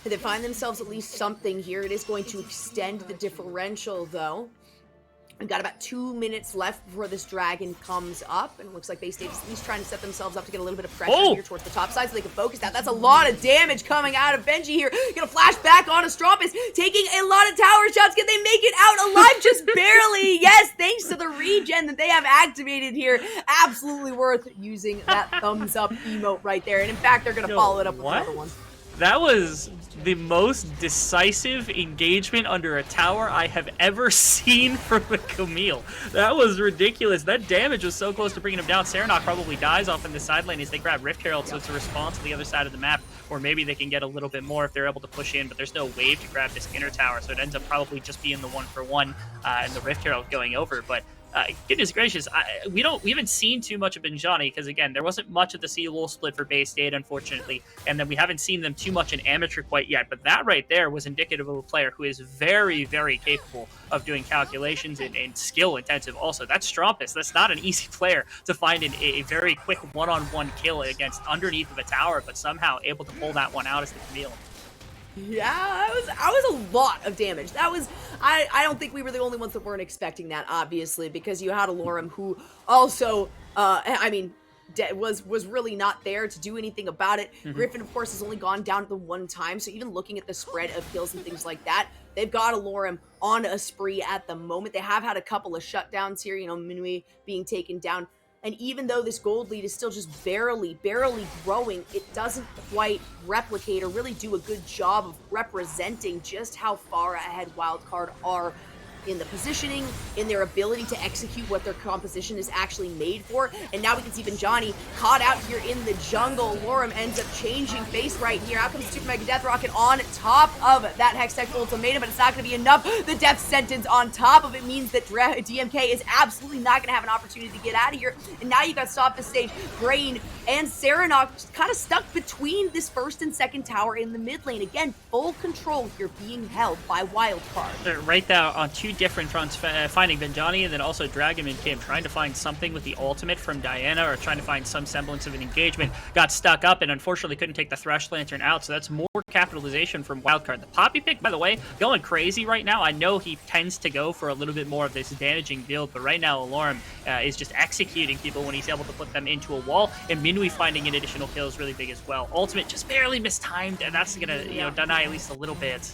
They find themselves at least something here. It is going to extend the differential, though. We've got about 2 minutes left before this dragon comes up, and it looks like Bay State is at least trying to set themselves up to get a little bit of pressure here towards the top side so they can focus that. That's a lot of damage coming out of Benji here. Gonna flash back on Strompest, taking a lot of tower shots. Can they make it out alive? Just barely. Yes, thanks to the regen that they have activated here. Absolutely worth using that thumbs up emote right there. And in fact, they're gonna follow it up with another one. That was the most decisive engagement under a tower I have ever seen from a Camille. That was ridiculous. That damage was so close to bringing him down. Serenok probably dies off in the side lane as they grab Rift Herald, so it's a response to the other side of the map, or maybe they can get a little bit more if they're able to push in, but there's no wave to grab this inner tower, so it ends up probably just being the 1-for-1 and the Rift Herald going over. But goodness gracious, we haven't seen too much of Benjani because again, there wasn't much of the C-Lul split for Bay State, unfortunately, and then we haven't seen them too much in amateur quite yet. But that right there was indicative of a player who is very, very capable of doing calculations and skill intensive. Also, that's Strumpus. That's not an easy player to find a very quick one-on-one kill against underneath of a tower, but somehow able to pull that one out as the Camille. Yeah, that was a lot of damage. That was, I don't think we were the only ones that weren't expecting that, obviously, because you had a Lorem who also, I mean, was really not there to do anything about it. Griffin, of course, has only gone down the one time, so even looking at the spread of kills and things like that, they've got a Lorem on a spree at the moment. They have had a couple of shutdowns here, you know, Minui being taken down. And even though this gold lead is still just barely growing, it doesn't quite replicate or really do a good job of representing just how far ahead Wildcard are in the positioning, in their ability to execute what their composition is actually made for. And now we can see Benjani caught out here in the jungle. Lorem ends up changing face right here. Out comes Super Mega Death Rocket on top of that Hextech ultimatum, but it's not going to be enough. The death sentence on top of it means that DMK is absolutely not going to have an opportunity to get out of here. And now you got Stop the Stage, Brain, and Serenok kind of stuck between this first and second tower in the mid lane. Again, full control here being held by Wildcard. Right there on two different fronts, finding Benjani and then also Dragon and Kim, trying to find something with the ultimate from Diana or trying to find some semblance of an engagement. Got stuck up and unfortunately couldn't take the Thresh Lantern out, so that's more capitalization from Wildcard. The Poppy pick, by the way, going crazy right now. I know he tends to go for a little bit more of this damaging build, but right now Lorem is just executing people when he's able to put them into a wall, and Minui finding an additional kill is really big as well. Ultimate just barely mistimed, and that's gonna deny at least a little bit.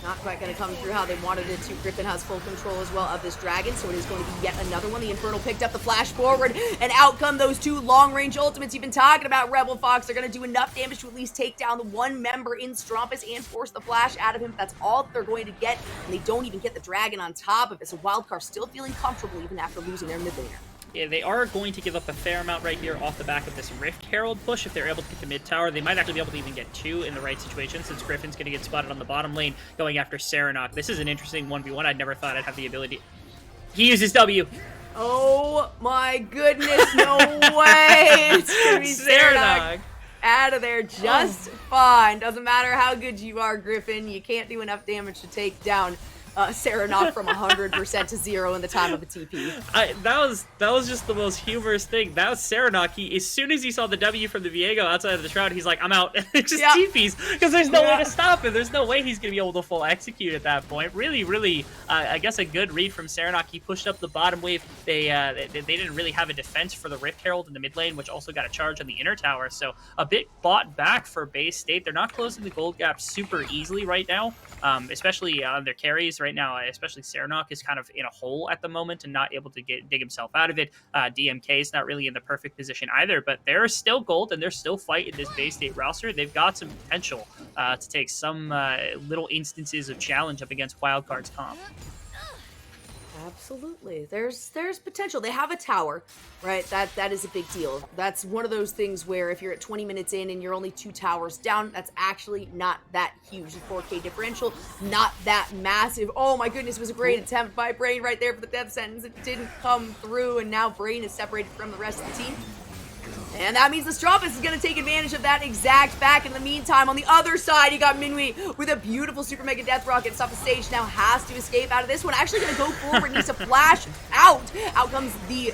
Not quite going to come through how they wanted it to. Griffin has full control as well of this dragon, so it is going to be yet another one. The Infernal picked up the flash forward, and out come those two long-range ultimates you've been talking about, Rebel Fox. They're going to do enough damage to at least take down the one member in Strumpus and force the flash out of him. That's all that they're going to get, and they don't even get the dragon on top of it. So Wildcard still feeling comfortable even after losing their mid laner. Yeah, they are going to give up a fair amount right here off the back of this Rift Herald push. If they're able to get the mid tower, they might actually be able to even get two in the right situation, since Griffin's going to get spotted on the bottom lane going after Serenok. This is an interesting 1v1. I never thought I'd have the ability. He uses W. Oh my goodness, no way! It's going to be Serenok out of there just fine. Doesn't matter how good you are, Griffin. You can't do enough damage to take down Serenok from 100% to 0 in the time of a TP. That was just the most humorous thing. That was Serenok. He, as soon as he saw the W from the Viego outside of the Shroud, he's like, I'm out. And it just TPs, because there's no way to stop him. There's no way he's going to be able to full execute at that point. Really, I guess a good read from Serenok. He pushed up the bottom wave. They didn't really have a defense for the Rift Herald in the mid lane, which also got a charge on the inner tower. So a bit bought back for Bay State. They're not closing the gold gap super easily right now, especially on their carries right now, especially Serenok is kind of in a hole at the moment and not able to dig himself out of it. DMK is not really in the perfect position either, but they're still gold and they're still fighting this Bay State roster. They've got some potential to take some little instances of challenge up against Wildcard's comp. Absolutely. There's potential. They have a tower, right? That is a big deal. That's one of those things where if you're at 20 minutes in and you're only 2 towers down, that's actually not that huge. The 4K differential, not that massive. Oh my goodness, it was a great attempt by Brain right there for the death sentence. It didn't come through, and now Brain is separated from the rest of the team. And that means the Strumpus is going to take advantage of that exact fact. In the meantime, on the other side, you got Minui with a beautiful Super Mega Death Rocket. Stop the stage now, has to escape out of this one. Actually going to go forward, needs to flash out. Out comes the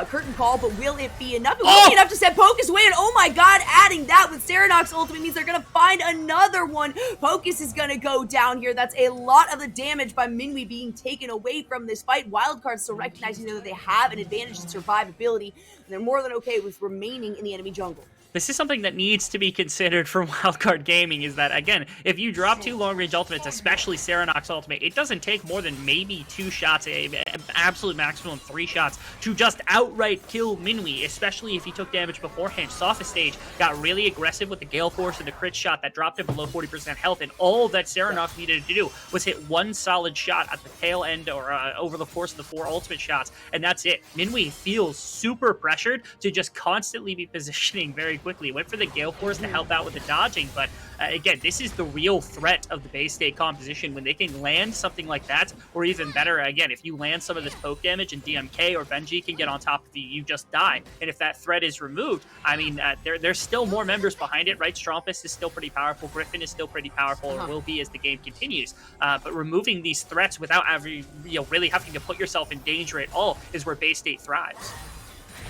curtain call, but will it be enough? It will be enough to set Pocus away, and oh my god, adding that with Serenok's ultimate means they're going to find another one. Pocus is going to go down here. That's a lot of the damage by Minui being taken away from this fight. Wildcard still recognizing that they have an advantage in survivability, and they're more than okay with remaining in the enemy jungle. This is something that needs to be considered from Wildcard Gaming, is that, again, if you drop 2 long-range ultimates, especially Serenok's ultimate, it doesn't take more than maybe 2 shots, an absolute maximum 3 shots, to just outright kill Minui, especially if he took damage beforehand. Sophist Stage got really aggressive with the Gale Force and the crit shot that dropped him below 40% health, and all that Serenok needed to do was hit 1 solid shot at the tail end or over the course of the 4 ultimate shots, and that's it. Minui feels super pressured to just constantly be positioning very quickly. Went for the Gale Force to help out with the dodging, but again, this is the real threat of the Bay State composition when they can land something like that, or even better, again, if you land some of this poke damage and DMK or Benji can get on top of you, you just die. And if that threat is removed, I mean, there's still more members behind it, right? Strumpus is still pretty powerful, Griffin is still pretty powerful, or will be as the game continues. But removing these threats without really having to put yourself in danger at all is where Bay State thrives.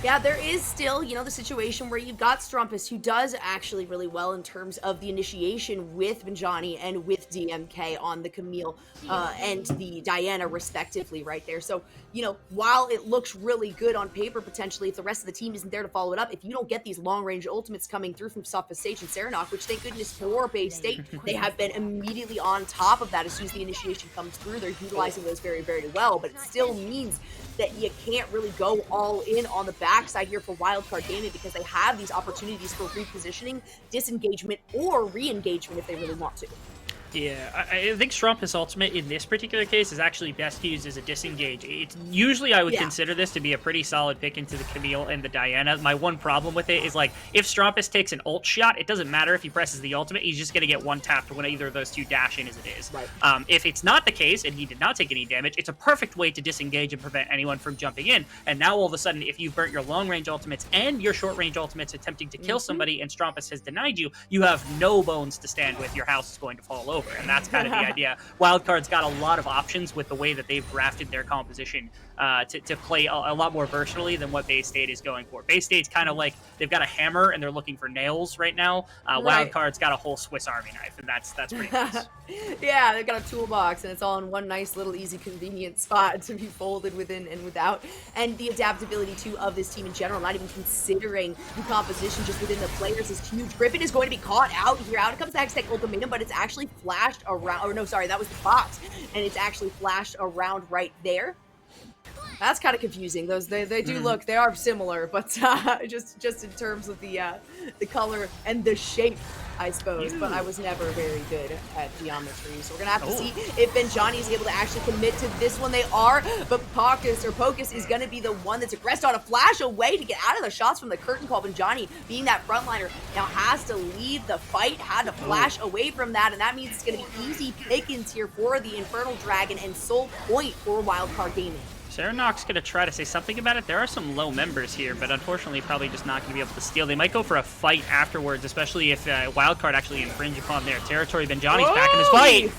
Yeah, there is still, the situation where you've got Strumpus, who does actually really well in terms of the initiation with Benjani and with DMK on the Camille and the Diana, respectively, right there. So, while it looks really good on paper, potentially, if the rest of the team isn't there to follow it up, if you don't get these long-range ultimates coming through from Sophos Sage and Serenok, which, thank goodness for Bay State, they have been immediately on top of that as soon as the initiation comes through. They're utilizing those very, very well, but it still means that you can't really go all in on the backside here for Wildcard Gaming because they have these opportunities for repositioning, disengagement, or re-engagement if they really want to. Yeah, I think Strumpus ultimate in this particular case is actually best used as a disengage. It's usually I would consider this to be a pretty solid pick into the Camille and the Diana. My one problem with it is, like, if Strumpus takes an ult shot, it doesn't matter if he presses the ultimate, he's just going to get one tapped when either of those two dash in as it is. Right. If it's not the case, and he did not take any damage, it's a perfect way to disengage and prevent anyone from jumping in. And now all of a sudden, if you've burnt your long-range ultimates and your short-range ultimates attempting to kill somebody and Strumpus has denied you, you have no bones to stand with. Your house is going to fall over. And that's kind of the idea. Wildcard's got a lot of options with the way that they've drafted their composition to play a lot more versatily than what Bay State is going for. Bay State's kind of like, they've got a hammer and they're looking for nails right now. Wildcard's got a whole Swiss Army knife, and that's pretty nice. Yeah, they've got a toolbox, and it's all in one nice little easy convenient spot to be folded within and without. And the adaptability, too, of this team in general, not even considering the composition just within the players, is huge. Griffin is going to be caught out here. Out comes the Hextech Ultimatum, but it's actually flashed around, or no, sorry, that was the box, and it's actually flashed around right there. That's kind of confusing. Those they do look, they are similar, but just in terms of the color and the shape, I suppose. But I was never very good at geometry, so we're gonna have to see if Benjani is able to actually commit to this one. They are, but Pocus is gonna be the one that's aggressed on a flash away to get out of the shots from the curtain call. Benjani, being that frontliner, now has to leave the fight, had to flash away from that, and that means it's gonna be easy pickings here for the Infernal Dragon and Soul Point for Wildcard Gaming. Serenok's going to try to say something about it. There are some low members here, but unfortunately probably just not going to be able to steal. They might go for a fight afterwards, especially if Wildcard actually infringe upon their territory. Benjani's back in this fight.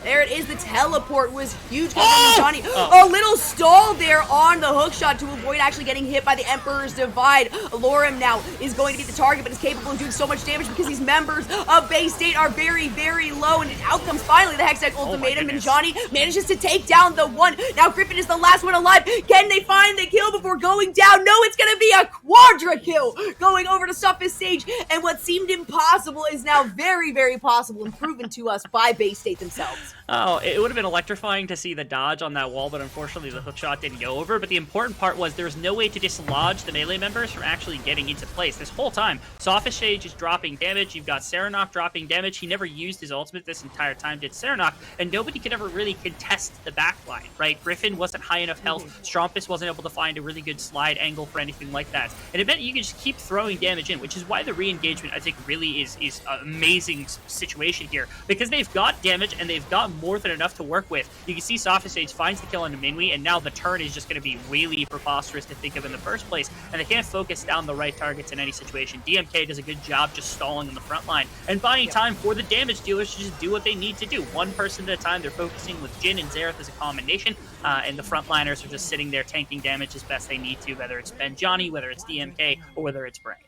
There it is. The teleport was huge. A little stall there on the hook shot to avoid actually getting hit by the Emperor's Divide. Lorem now is going to be the target, but is capable of doing so much damage because these members of Bay State are very, very low. And out comes finally the Hextech Ultimatum, and Johnny manages to take down the one. Now Griffin is the last one alive. Can they find the kill before going down? No, it's going to be a quadra kill going over to Sophos Sage. And what seemed impossible is now very, very possible and proven to us by Bay State themselves. Oh, it would have been electrifying to see the dodge on that wall, but unfortunately the hookshot didn't go over. But the important part was there was no way to dislodge the melee members from actually getting into place. This whole time, Sophos Sage is dropping damage. You've got Serenok dropping damage. He never used his ultimate this entire time, did Serenok, and nobody could ever really contest the backline, right? Griffin wasn't high enough health. Strumpus wasn't able to find a really good slide angle for anything like that. And it meant you could just keep throwing damage in, which is why the re-engagement, I think, really is an amazing situation here, because they've got damage and they've got more than enough to work with. You can see Sophos Sage finds the kill on Minwi, and now the turn is just going to be really preposterous to think of in the first place, and they can't focus down the right targets in any situation. DMK does a good job just stalling in the front line and buying time for the damage dealers to just do what they need to do. One person at a time. They're focusing with Jin and Xerath as a combination, and the frontliners are just sitting there tanking damage as best they need to, whether it's Benjani, whether it's DMK, or whether it's Brain.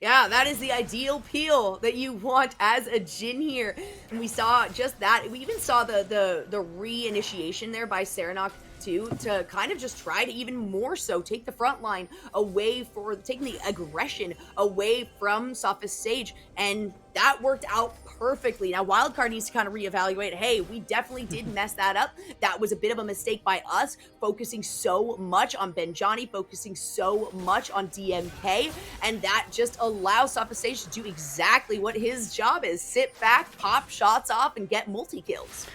Yeah, that is the ideal peel that you want as a Jin here. And we saw just that. We even saw the re-initiation there by Serenok too, to kind of just try to even more so take the front line away for taking the aggression away from Sophos Sage, and that worked out perfectly. Now Wildcard needs to kind of reevaluate, hey, we definitely did mess that up. That was a bit of a mistake by us, focusing so much on Benjani, focusing so much on DMK, and that just allows Sophos Sage to do exactly what his job is: sit back, pop shots off, and get multi-kills.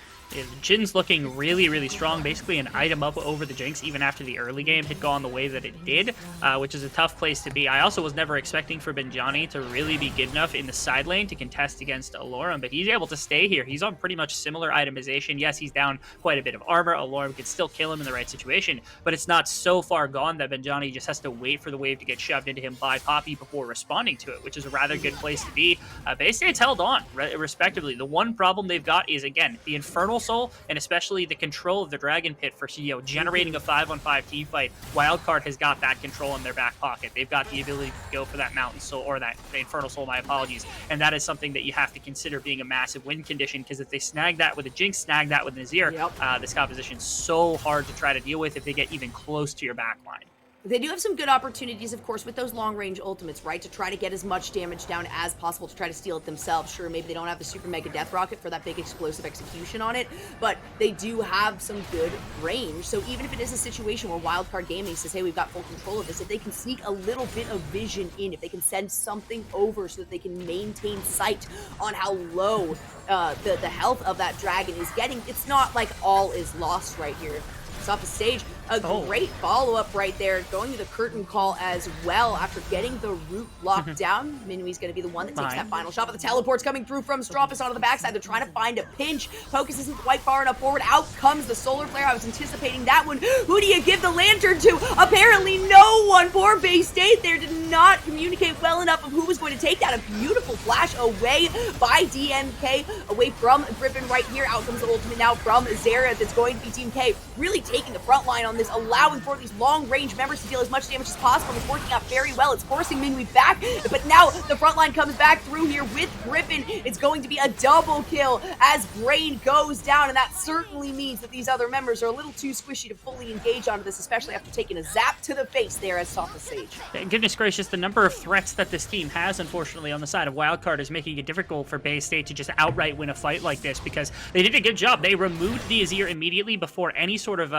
Jin's looking really, really strong. Basically an item up over the Jinx even after the early game had gone the way that it did, which is a tough place to be. I also was never expecting for Benjani to really be good enough in the side lane to contest against Alorum, but he's able to stay here. He's on pretty much similar itemization. Yes, he's down quite a bit of armor. Alorum could still kill him in the right situation, but it's not so far gone that Benjani just has to wait for the wave to get shoved into him by Poppy before responding to it, which is a rather good place to be. Bay State's held on, respectively. The one problem they've got is, again, the Infernal Soul, and especially the control of the Dragon Pit for generating a 5-on-5 team fight. Wildcard has got that control in their back pocket. They've got the ability to go for that Mountain Soul, or that Infernal Soul, my apologies, and that is something that you have to consider being a massive win condition, because if they snag that with a Jinx, snag that with an Azir, this composition's so hard to try to deal with if they get even close to your backline. They do have some good opportunities, of course, with those long-range ultimates, right? To try to get as much damage down as possible, to try to steal it themselves. Sure, maybe they don't have the Super Mega Death Rocket for that big explosive execution on it, but they do have some good range. So even if it is a situation where Wildcard Gaming says, hey, we've got full control of this, if they can sneak a little bit of vision in, if they can send something over so that they can maintain sight on how low the health of that dragon is getting, it's not like all is lost right here. It's off the stage. A great follow-up right there, going to the curtain call as well after getting the root locked down. Minui's going to be the one that takes that final shot, but the teleport's coming through from Strompus onto the backside. They're trying to find a pinch. Focus isn't quite far enough forward. Out comes the Solar Flare. I was anticipating that one. Who do you give the lantern to? Apparently no one. Poor Bay State there did not communicate well enough of who was going to take that. A beautiful flash away by DMK, away from Griffin right here. Out comes the ultimate now from Zera. That's going to be Team K, really taking the front line on this, allowing for these long-range members to deal as much damage as possible. It's working out very well. It's forcing Minwi back, but now the front line comes back through here with Griffin. It's going to be a double kill as Brain goes down, and that certainly means that these other members are a little too squishy to fully engage onto this, especially after taking a zap to the face there as off the stage. Goodness gracious, the number of threats that this team has, unfortunately, on the side of Wildcard is making it difficult for Bay State to just outright win a fight like this, because they did a good job. They removed the Azir immediately before any sort of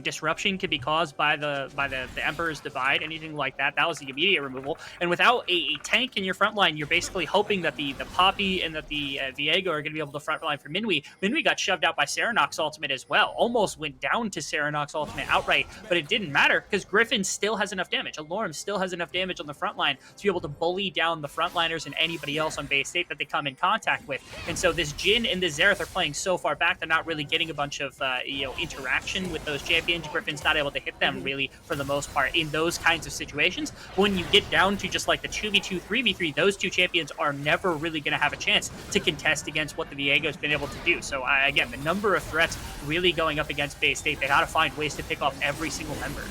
disruption could be caused by the Emperor's Divide, anything like that. That was the immediate removal. And without a tank in your front line, you're basically hoping that the Poppy and that the Viego are going to be able to front line for Minwi. Minwi got shoved out by Serenok's ultimate as well. Almost went down to Serenok's ultimate outright, but it didn't matter because Griffin still has enough damage. Alorum still has enough damage on the front line to be able to bully down the frontliners and anybody else on Bay State that they come in contact with. And so this Jhin and this Xerath are playing so far back, they're not really getting a bunch of interaction with those champions. Griffin's not able to hit them really for the most part in those kinds of situations. When you get down to just like the 2v2, 3v3, those two champions are never really going to have a chance to contest against what the Viego's been able to do. So again, the number of threats really going up against Bay State, they got to find ways to pick off every single member.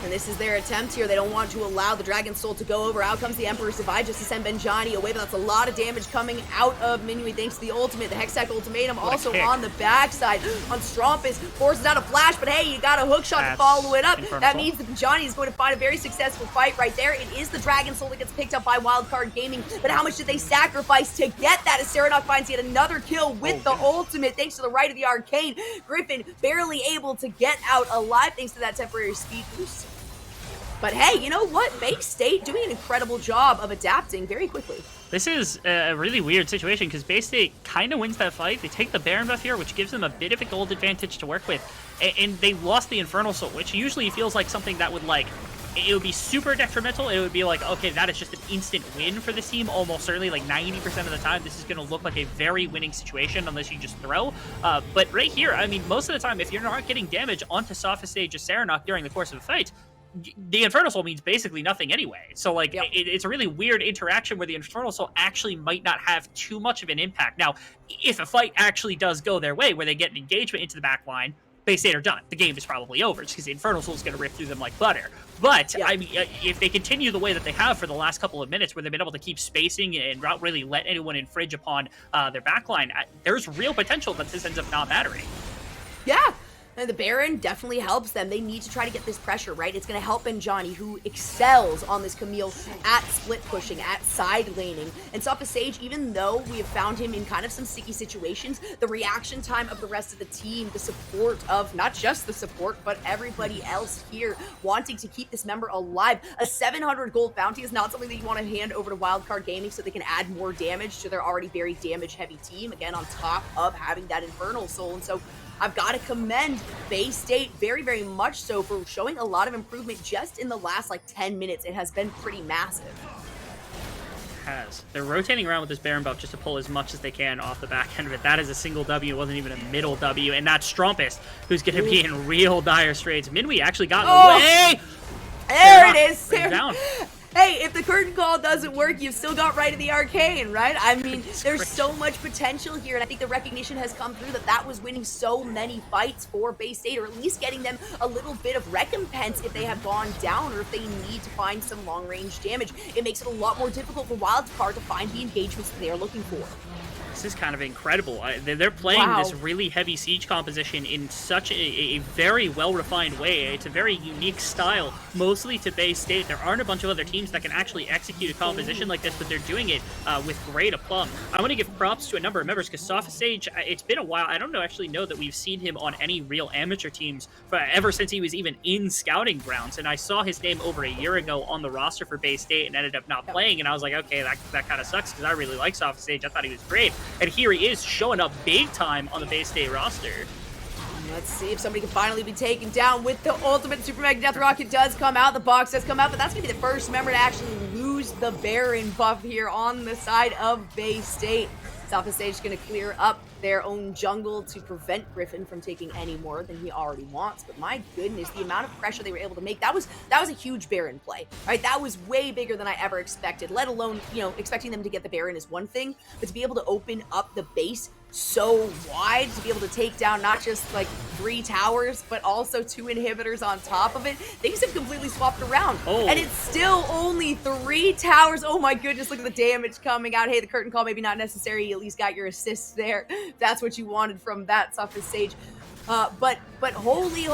And this is their attempt here. They don't want to allow the Dragon Soul to go over. Out comes the Emperor's Divide just to send Benjani away, but that's a lot of damage coming out of Minwi thanks to the ultimate. The Hextech Ultimatum also on the backside on Strompus. Forces out a flash, but hey, you got a hook shot to follow it up. That means that Benjani is going to find a very successful fight right there. It is the Dragon Soul that gets picked up by Wildcard Gaming, but how much did they sacrifice to get that as Serenok finds yet another kill with the ultimate thanks to the right of the Arcane. Griffin barely able to get out alive thanks to that temporary speed boost. But hey, you know what? Bay State doing an incredible job of adapting very quickly. This is a really weird situation because Bay State kind of wins that fight. They take the Baron buff here, which gives them a bit of a gold advantage to work with. And they lost the Infernal Soul, which usually feels like something that would it would be super detrimental. It would be like, okay, that is just an instant win for this team. Almost certainly, like 90% of the time, this is going to look like a very winning situation unless you just throw. But right here, I mean, most of the time, if you're not getting damage onto soft stage of Serenok during the course of a fight, the Infernal Soul means basically nothing anyway. So, like, it's a really weird interaction where the Infernal Soul actually might not have too much of an impact. Now, if a fight actually does go their way, where they get an engagement into the back line, Bay State are done. The game is probably over because the Infernal Soul is going to rip through them like butter. But, I mean, if they continue the way that they have for the last couple of minutes where they've been able to keep spacing and not really let anyone infringe upon their backline, there's real potential that this ends up not mattering. Yeah. And the Baron definitely helps them. They need to try to get this pressure, right? It's going to help Benjani, who excels on this Camille at split pushing, at side laning. And Sopha Sage, even though we have found him in kind of some sticky situations, the reaction time of the rest of the team, the support of not just the support, but everybody else here wanting to keep this member alive. A 700 gold bounty is not something that you want to hand over to Wildcard Gaming so they can add more damage to their already very damage-heavy team, again, on top of having that Infernal Soul. And so I've got to commend Bay State very, very much so for showing a lot of improvement just in the last, like, 10 minutes. It has been pretty massive. They're rotating around with this Baron buff just to pull as much as they can off the back end of it. That is a single W. It wasn't even a middle W. And that's Strumpus, who's going to be in real dire straits. Minwi actually got in the way. There it is. Down. Hey, if the curtain call doesn't work, you've still got Right of the Arcane, right? I mean, there's so much potential here, and I think the recognition has come through that that was winning so many fights for Bay State, or at least getting them a little bit of recompense if they have gone down or if they need to find some long-range damage. It makes it a lot more difficult for Wildcard to find the engagements that they are looking for. This is kind of incredible. They're playing this really heavy siege composition in such a very well-refined way. It's a very unique style, mostly to Bay State. There aren't a bunch of other teams that can actually execute a composition like this, but they're doing it with great aplomb. I want to give props to a number of members, because Sopha Sage, it's been a while. I don't actually know that we've seen him on any real amateur teams ever since he was even in scouting grounds, and I saw his name over a year ago on the roster for Bay State and ended up not playing, and I was like, okay, that kind of sucks, because I really like Sopha Sage. I thought he was great. And here he is showing up big time on the Bay State roster. Let's see if somebody can finally be taken down with the ultimate Super Mega Death Rocket does come out. The box does come out, but that's going to be the first member to actually lose the Baron buff here on the side of Bay State. Sopha Sage is going to clear up their own jungle to prevent Griffin from taking any more than he already wants. But my goodness, the amount of pressure they were able to make, that was a huge Baron play, right? That was way bigger than I ever expected, let alone, you know, expecting them to get the Baron is one thing, but to be able to open up the base so wide, to be able to take down not just like 3 towers, but also 2 inhibitors on top of it. Things have completely swapped around. And it's still only 3 towers. Oh my goodness, look at the damage coming out. Hey, the curtain call maybe not necessary. You at least got your assists there. That's what you wanted from that Sopha Sage. But holy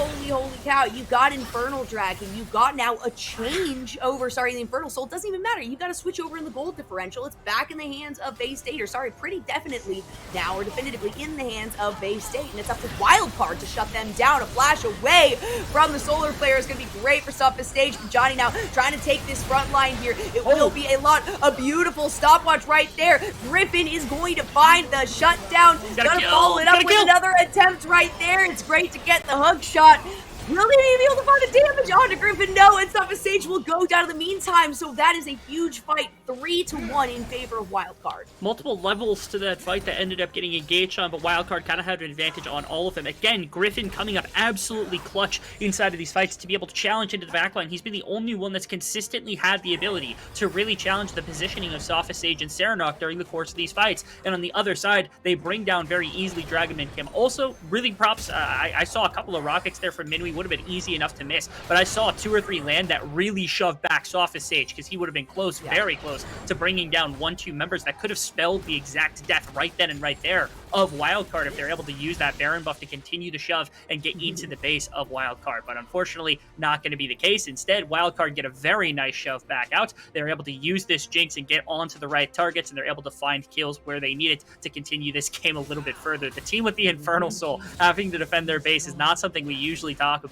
cow, you got Infernal Dragon. You got now a change over, the Infernal Soul. It doesn't even matter. You got to switch over in the gold differential. It's back in the hands of Bay State, or pretty definitely now, or definitively in the hands of Bay State. And it's up to Wildcard to shut them down. A flash away from the Solar player is going to be great for Sopha Sage. Johnny now trying to take this front line here. It will be a lot of beautiful stopwatch right there. Griffin is going to find the shutdown. Gonna follow it up with another attempt right there. It's great to get the hook shot. Will they be able to find the damage onto Griffin? No, and Sopha Sage will go down in the meantime. So that is a huge fight, 3-1 in favor of Wildcard. Multiple levels to that fight that ended up getting engaged on, but Wildcard kind of had an advantage on all of them. Again, Griffin coming up absolutely clutch inside of these fights to be able to challenge into the backline. He's been the only one that's consistently had the ability to really challenge the positioning of Sopha Sage and Serenok during the course of these fights. And on the other side, they bring down very easily Dragonman Kim. Also, really props, I saw a couple of rockets there from Minwi. Would have been easy enough to miss, but I saw 2 or 3 land that really shoved back Sopha Sage, because he would have been close, very close, to bringing down 1-2 members that could have spelled the exact death right then and right there of Wildcard if they're able to use that Baron buff to continue to shove and get into the base of Wildcard. But unfortunately, not going to be the case. Instead, Wildcard get a very nice shove back out. They're able to use this Jinx and get onto the right targets, and they're able to find kills where they need it to continue this game a little bit further. The team with the Infernal Soul having to defend their base is not something we usually talk about.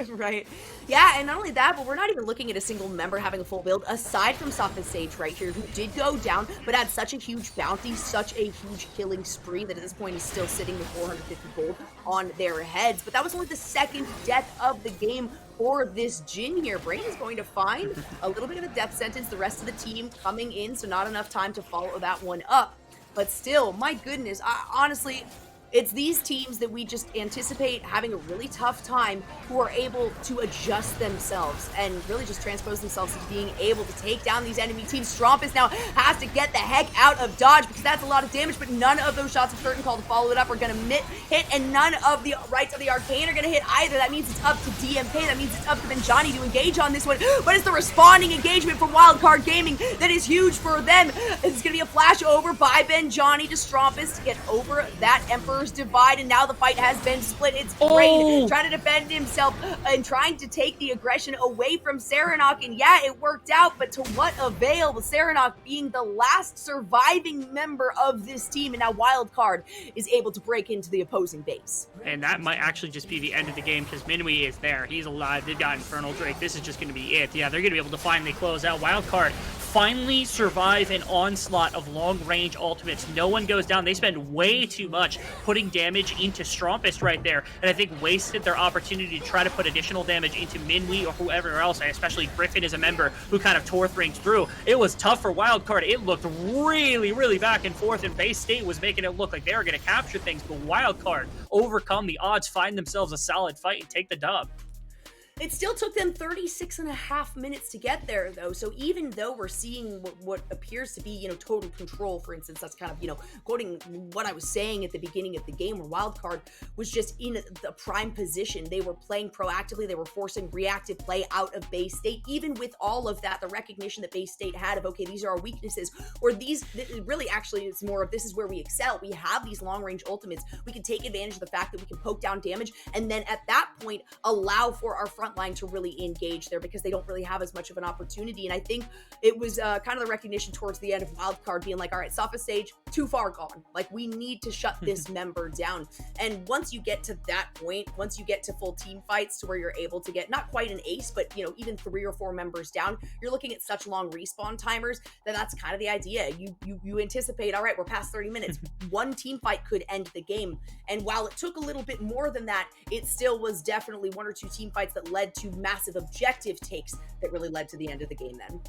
Right. Yeah, and not only that, but we're not even looking at a single member having a full build, aside from Sopha Sage right here, who did go down, but had such a huge bounty, such a huge killing spree that at this point is still sitting with 450 gold on their heads. But that was only the 2nd death of the game for this Jin here. Brain is going to find a little bit of a death sentence. The rest of the team coming in, so not enough time to follow that one up. But still, my goodness, honestly, it's these teams that we just anticipate having a really tough time, who are able to adjust themselves and really just transpose themselves into being able to take down these enemy teams. Strumpus now has to get the heck out of dodge, because that's a lot of damage, but none of those shots of Curtain Call to follow it up are going to hit, and none of the rights of the Arcane are going to hit either. That means it's up to DMK. That means it's up to Benjani to engage on this one, but it's the responding engagement from Wildcard Gaming that is huge for them. It's going to be a flash over by Benjani to Strumpus to get over that Emperor members divide, and now the fight has been split. It's Brain trying to defend himself and trying to take the aggression away from Serenok, and yeah, it worked out, but to what avail, with Serenok being the last surviving member of this team, and now Wildcard is able to break into the opposing base. And that might actually just be the end of the game, because Minwee is there. He's alive. They've got Infernal Drake. This is just going to be it. Yeah, they're going to be able to finally close out. Wildcard finally survive an onslaught of long-range ultimates. No one goes down. They spend way too much putting damage into Strompist right there, and I think wasted their opportunity to try to put additional damage into Minwee or whoever else, especially Griffin is a member who kind of tore things through. It was tough for Wildcard. It looked really, really back and forth, and Bay State was making it look like they were going to capture things, but Wildcard overcome the odds, find themselves a solid fight, and take the dub. It still took them 36 and a half minutes to get there, though. So even though we're seeing what appears to be, total control, for instance, that's kind of, quoting what I was saying at the beginning of the game, where Wildcard was just in the prime position. They were playing proactively. They were forcing reactive play out of Bay State. Even with all of that, the recognition that Bay State had of, okay, these are our weaknesses, or these really actually it's more of this is where we excel. We have these long-range ultimates. We can take advantage of the fact that we can poke down damage, and then at that point, allow for our front line to really engage there, because they don't really have as much of an opportunity. And I think it was kind of the recognition towards the end of Wildcard being like, all right, Sopha Stage, too far gone. Like, we need to shut this member down. And once you get to that point, once you get to full team fights to where you're able to get not quite an ace, but even 3 or 4 members down, you're looking at such long respawn timers that's kind of the idea. You anticipate, all right, we're past 30 minutes. One team fight could end the game. And while it took a little bit more than that, it still was definitely 1 or 2 team fights that led to massive objective takes that really led to the end of the game then.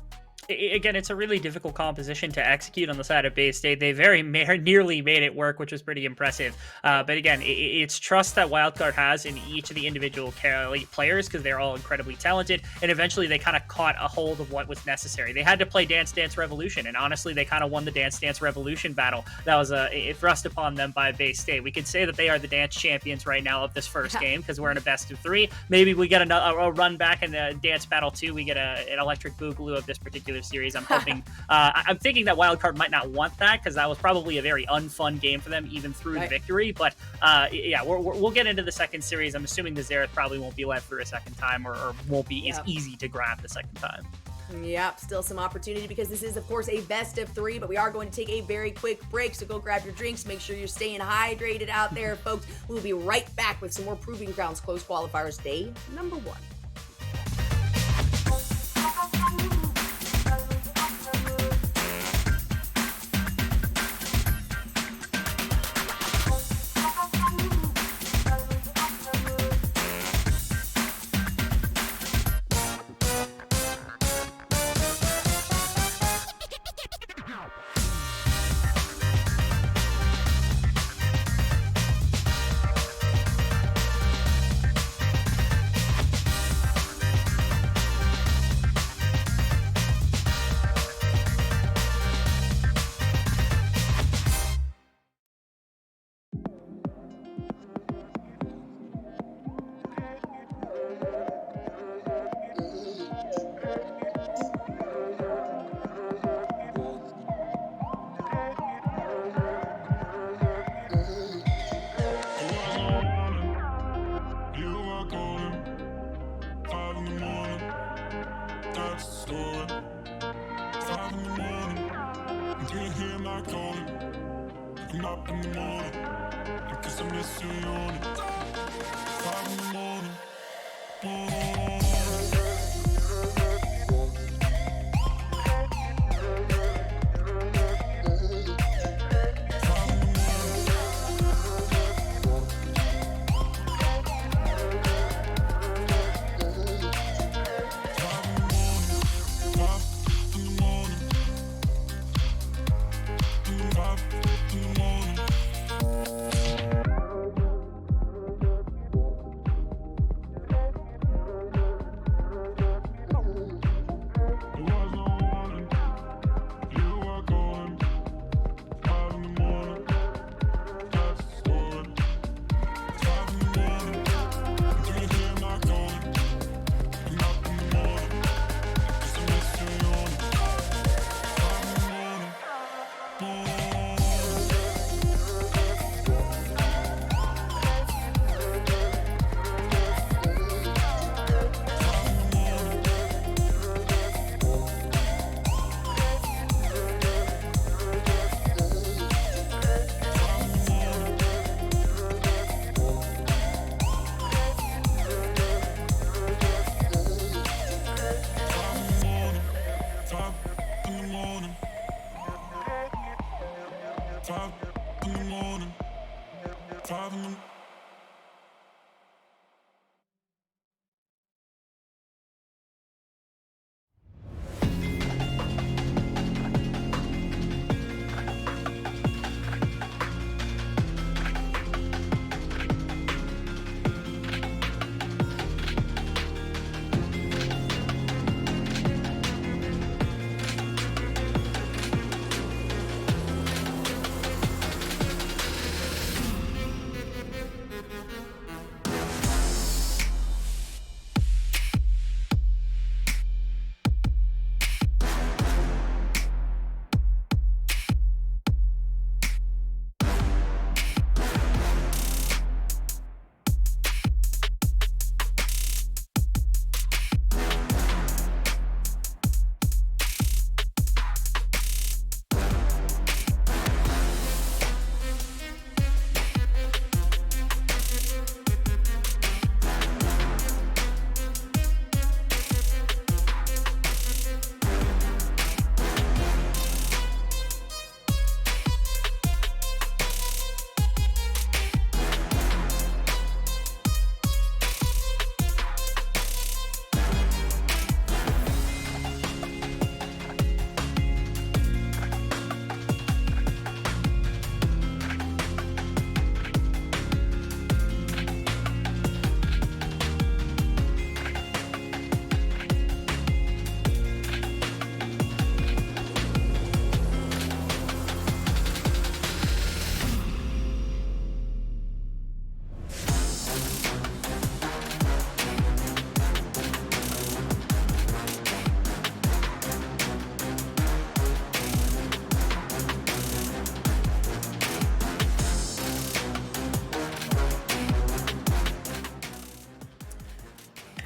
Again, it's a really difficult composition to execute on the side of Bay State. They very nearly made it work, which was pretty impressive. But again, it's trust that Wildcard has in each of the individual players, because they're all incredibly talented. And eventually they kind of caught a hold of what was necessary. They had to play Dance Dance Revolution. And honestly, they kind of won the Dance Dance Revolution battle. That was thrust upon them by Bay State. We could say that they are the dance champions right now of this first game, because we're in a best of 3. Maybe we get a run back in the dance battle 2. We get an electric boogaloo of this particular series. I'm hoping I'm thinking that Wildcard might not want that, because that was probably a very unfun game for them even through the victory. But yeah, we'll get into the second series. I'm assuming the Xerath probably won't be led through a second time, or won't be as easy to grab the second time. Yep, still some opportunity, because this is, of course, a best of 3, but we are going to take a very quick break, so go grab your drinks. Make sure you're staying hydrated out there, folks. We'll be right back with some more Proving Grounds Close Qualifiers Day number 1.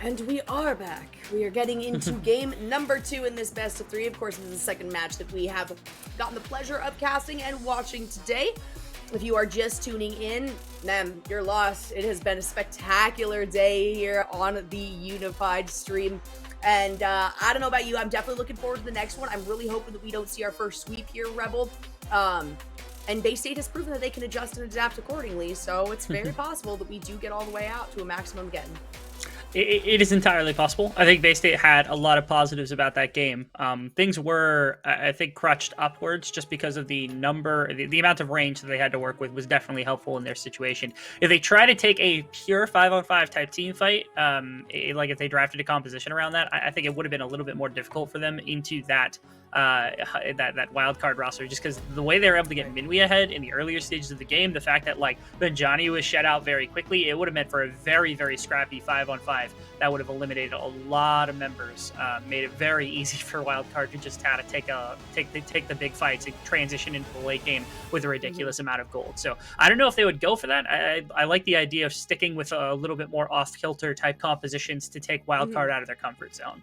And we are back. We are getting into game number 2 in this best of 3. Of course, this is the second match that we have gotten the pleasure of casting and watching today. If you are just tuning in, man, you're lost. It has been a spectacular day here on the Unified stream. And I don't know about you, I'm definitely looking forward to the next one. I'm really hoping that we don't see our first sweep here, Rebel. And Bay State has proven that they can adjust and adapt accordingly, so it's very possible that we do get all the way out to a maximum getting. It is entirely possible. I think Bay State had a lot of positives about that game. Things were, I think, crutched upwards just because of the number, the amount of range that they had to work with was definitely helpful in their situation. If they try to take a pure 5-on-5 type team fight, like if they drafted a composition around that, I think it would have been a little bit more difficult for them into that wildcard roster, just because the way they were able to get Minwi ahead in the earlier stages of the game, the fact that like Benjani was shed out very quickly, it would have meant for a very, very scrappy 5-on-5 that would have eliminated a lot of members, made it very easy for wildcard to just kind of take the big fights and transition into the late game with a ridiculous amount of gold. So I don't know if they would go for that. I like the idea of sticking with a little bit more off-kilter type compositions to take wildcard out of their comfort zone.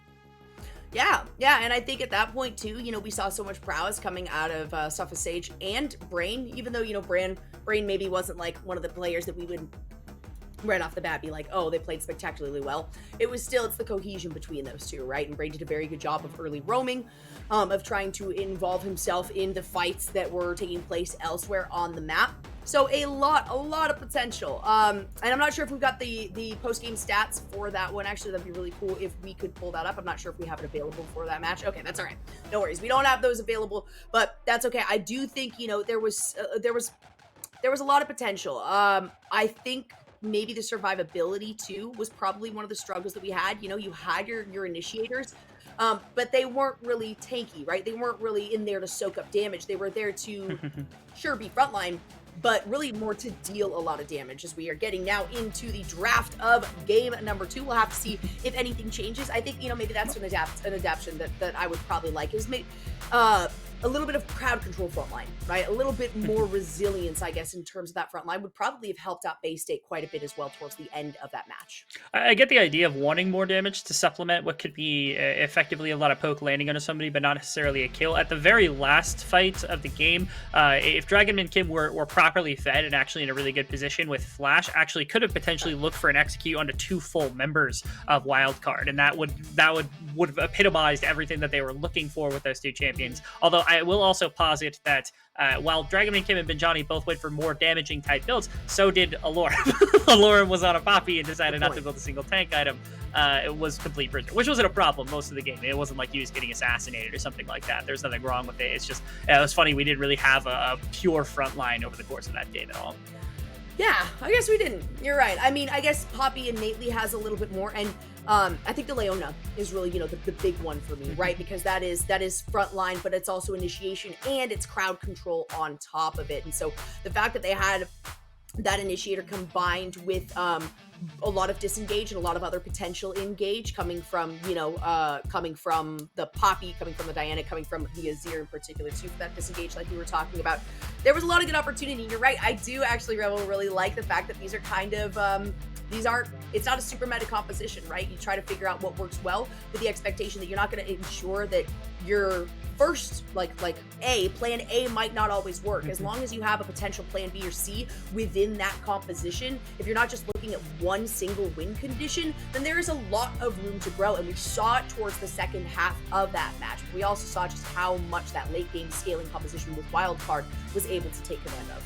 Yeah, and I think at that point too, we saw so much prowess coming out of Suffolk Sage and Brain, even though, Brain maybe wasn't like one of the players that we would right off the bat be like, oh, they played spectacularly well. It's the cohesion between those two, right? And Brain did a very good job of early roaming, of trying to involve himself in the fights that were taking place elsewhere on the map. So a lot of potential. And I'm not sure if we've got the post-game stats for that one. Actually, that'd be really cool if we could pull that up. I'm not sure if we have it available for that match. Okay, that's all right. No worries. We don't have those available, but that's okay. I do think, there was a lot of potential. I think maybe the survivability too was probably one of the struggles that we had. You had your initiators, but they weren't really tanky, right? They weren't really in there to soak up damage. They were there to sure be frontline, but really more to deal a lot of damage. As we are getting now into the draft of game number 2, we'll have to see if anything changes. I think, maybe that's an adaptation that I would probably like, is maybe a little bit of crowd control frontline, right? A little bit more resilience, I guess, in terms of that frontline would probably have helped out Bay State quite a bit as well towards the end of that match. I get the idea of wanting more damage to supplement what could be effectively a lot of poke landing onto somebody, but not necessarily a kill. At the very last fight of the game, if Dragon and Kim were properly fed and actually in a really good position with Flash, actually could have potentially looked for an execute onto 2 full members of Wildcard, and that would have epitomized everything that they were looking for with those 2 champions. Although I will also posit that while Dragon Kim and Benjani both went for more damaging type builds, so did Allura. Allura was on a Poppy and decided not to build a single tank item. It was complete prisoner, which wasn't a problem most of the game. It wasn't like he was getting assassinated or something like that. There's nothing wrong with it. It's just, it was funny, we didn't really have a pure front line over the course of that game at all. Yeah, I guess we didn't. You're right. I mean, I guess Poppy innately has a little bit more, and I think the Leona is really, the big one for me, right? Because that is frontline, but it's also initiation and it's crowd control on top of it. And so the fact that they had that initiator combined with a lot of disengage and a lot of other potential engage coming from, coming from the Poppy, coming from the Diana, coming from the Azir in particular too, for that disengage like we were talking about. There was a lot of good opportunity. You're right. I do actually, Rebel, really like the fact that these are kind of, it's not a super meta composition, right? You try to figure out what works well with the expectation that you're not going to ensure that your first, plan A might not always work. As long as you have a potential plan B or C within that composition, if you're not just looking at one single win condition, then there is a lot of room to grow. And we saw it towards the second half of that match. We also saw just how much that late game scaling composition with Wildcard was able to take command of.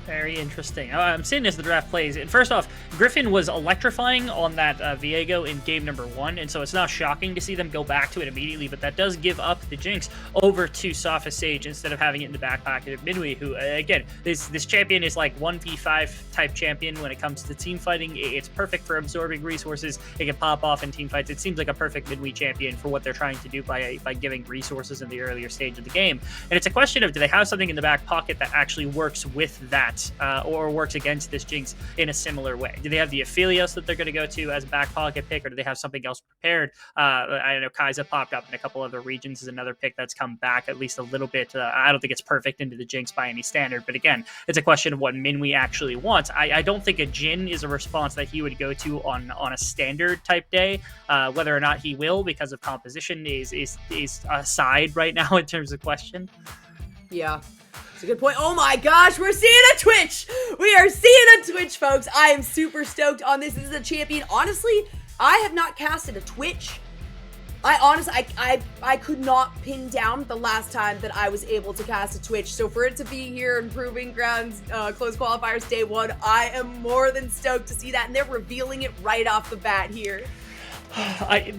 Very interesting. I'm seeing as the draft plays. And first off, Griffin was electrifying on that Viego in game number 1, and so it's not shocking to see them go back to it immediately, but that does give up the Jinx over to Sophist Sage instead of having it in the back pocket of Minwi, who, again, this champion is like 1v5 type champion when it comes to team fighting. It's perfect for absorbing resources. It can pop off in team fights. It seems like a perfect Minwi champion for what they're trying to do by giving resources in the earlier stage of the game. And it's a question of, do they have something in the back pocket that actually works with that? not or works against this Jinx in a similar way? Do they have the Aphelios that they're going to go to as a back pocket pick, or do they have something else prepared? I know Kai'Sa popped up in a couple other regions as another pick that's come back at least a little bit. I don't think it's perfect into the Jinx by any standard, but again, it's a question of what Minwi actually wants. I don't think a Jhin is a response that he would go to on a standard type day. Whether or not he will because of composition is aside right now in terms of question. Yeah. It's a good point. Oh my gosh, we're seeing a Twitch! We are seeing a Twitch, folks. I am super stoked on this. This is a champion. Honestly, I have not casted a Twitch. I could not pin down the last time that I was able to cast a Twitch. So for it to be here in Proving Grounds, close qualifiers day 1, I am more than stoked to see that. And they're revealing it right off the bat here.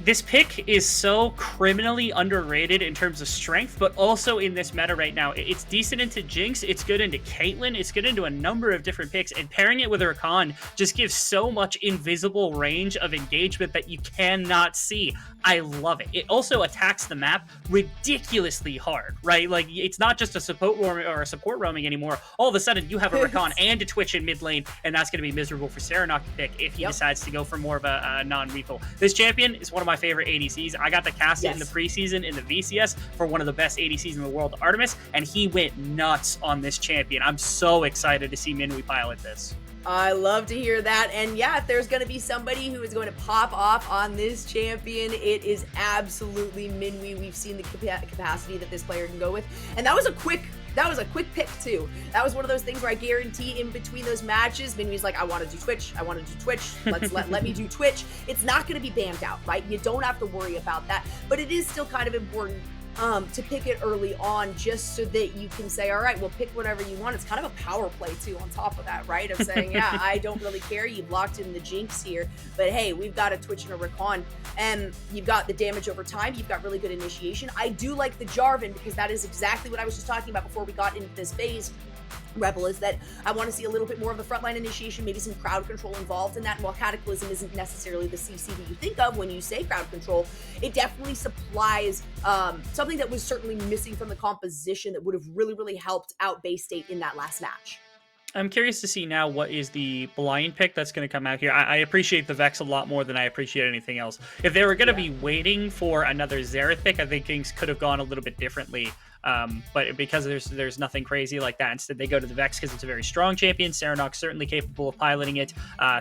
This pick is so criminally underrated in terms of strength, but also in this meta right now. It's decent into Jinx, it's good into Caitlyn, it's good into a number of different picks, and pairing it with Rakan just gives so much invisible range of engagement that you cannot see. I love it. It also attacks the map ridiculously hard, right? Like, it's not just a support roaming anymore. All of a sudden, you have a Rakan and a Twitch in mid lane, and that's going to be miserable for Serenok to pick if he decides to go for more of a non-lethal. This champion is one of my favorite ADCs. I got to cast it in the preseason in the VCS for one of the best ADCs in the world, Artemis, and he went nuts on this champion. I'm so excited to see Minwi pilot this. I love to hear that. And yeah, if there's going to be somebody who is going to pop off on this champion, it is absolutely Minwi. We've seen the capacity that this player can go with. And that was a quick pick too. That was one of those things where I guarantee in between those matches, Minwi's like, I want to do Twitch. Let me do Twitch. It's not going to be banned out, right? You don't have to worry about that. But it is still kind of important to pick it early on, just so that you can say, all right, well, pick whatever you want. It's kind of a power play too on top of that, right? Of saying, yeah, I don't really care. You've locked in the Jinx here, but hey, we've got a Twitch and a Rakan, and you've got the damage over time. You've got really good initiation. I do like the Jarvan because that is exactly what I was just talking about before we got into this phase. Rebel, is that I want to see a little bit more of the frontline initiation, maybe some crowd control involved in that. And while Cataclysm isn't necessarily the CC that you think of when you say crowd control, it definitely supplies something that was certainly missing from the composition that would have really, really helped out Bay State in that last match. I'm curious to see now what is the blind pick that's going to come out here. I appreciate the Vex a lot more than I appreciate anything else. If they were going to be waiting for another Xerath pick, I think things could have gone a little bit differently. But because there's nothing crazy like that, instead they go to the Vex because it's a very strong champion. Serenok's certainly capable of piloting it.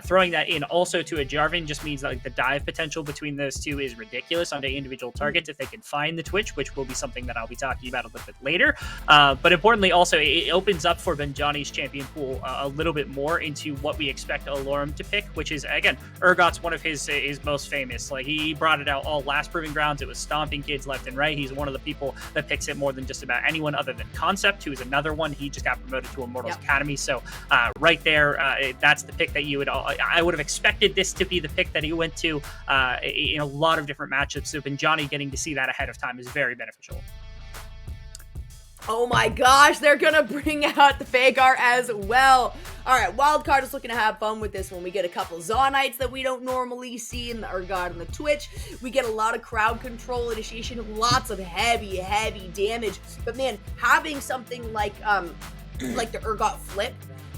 Throwing that in also to a Jarvan just means that, like, the dive potential between those two is ridiculous onto individual targets if they can find the Twitch, which will be something that I'll be talking about a little bit later. But importantly, also, it opens up for Benjani's champion pool a little bit more into what we expect Alorum to pick, which is, again, Urgot's one of his most famous. Like, he brought it out all last Proving Grounds. It was stomping kids left and right. He's one of the people that picks it more than just about anyone other than Concept, who is another one. He just got promoted to Immortals Academy. So right there, that's the pick that I would have expected this to be the pick that he went to in a lot of different matchups. So Benjani getting to see that ahead of time is very beneficial. Oh my gosh, they're gonna bring out the Vhagar as well. All right, Wildcard is looking to have fun with this one. We get a couple Zonites that we don't normally see in the Urgot and the Twitch. We get a lot of crowd control, initiation, lots of heavy damage. But man, having something like the Urgot flip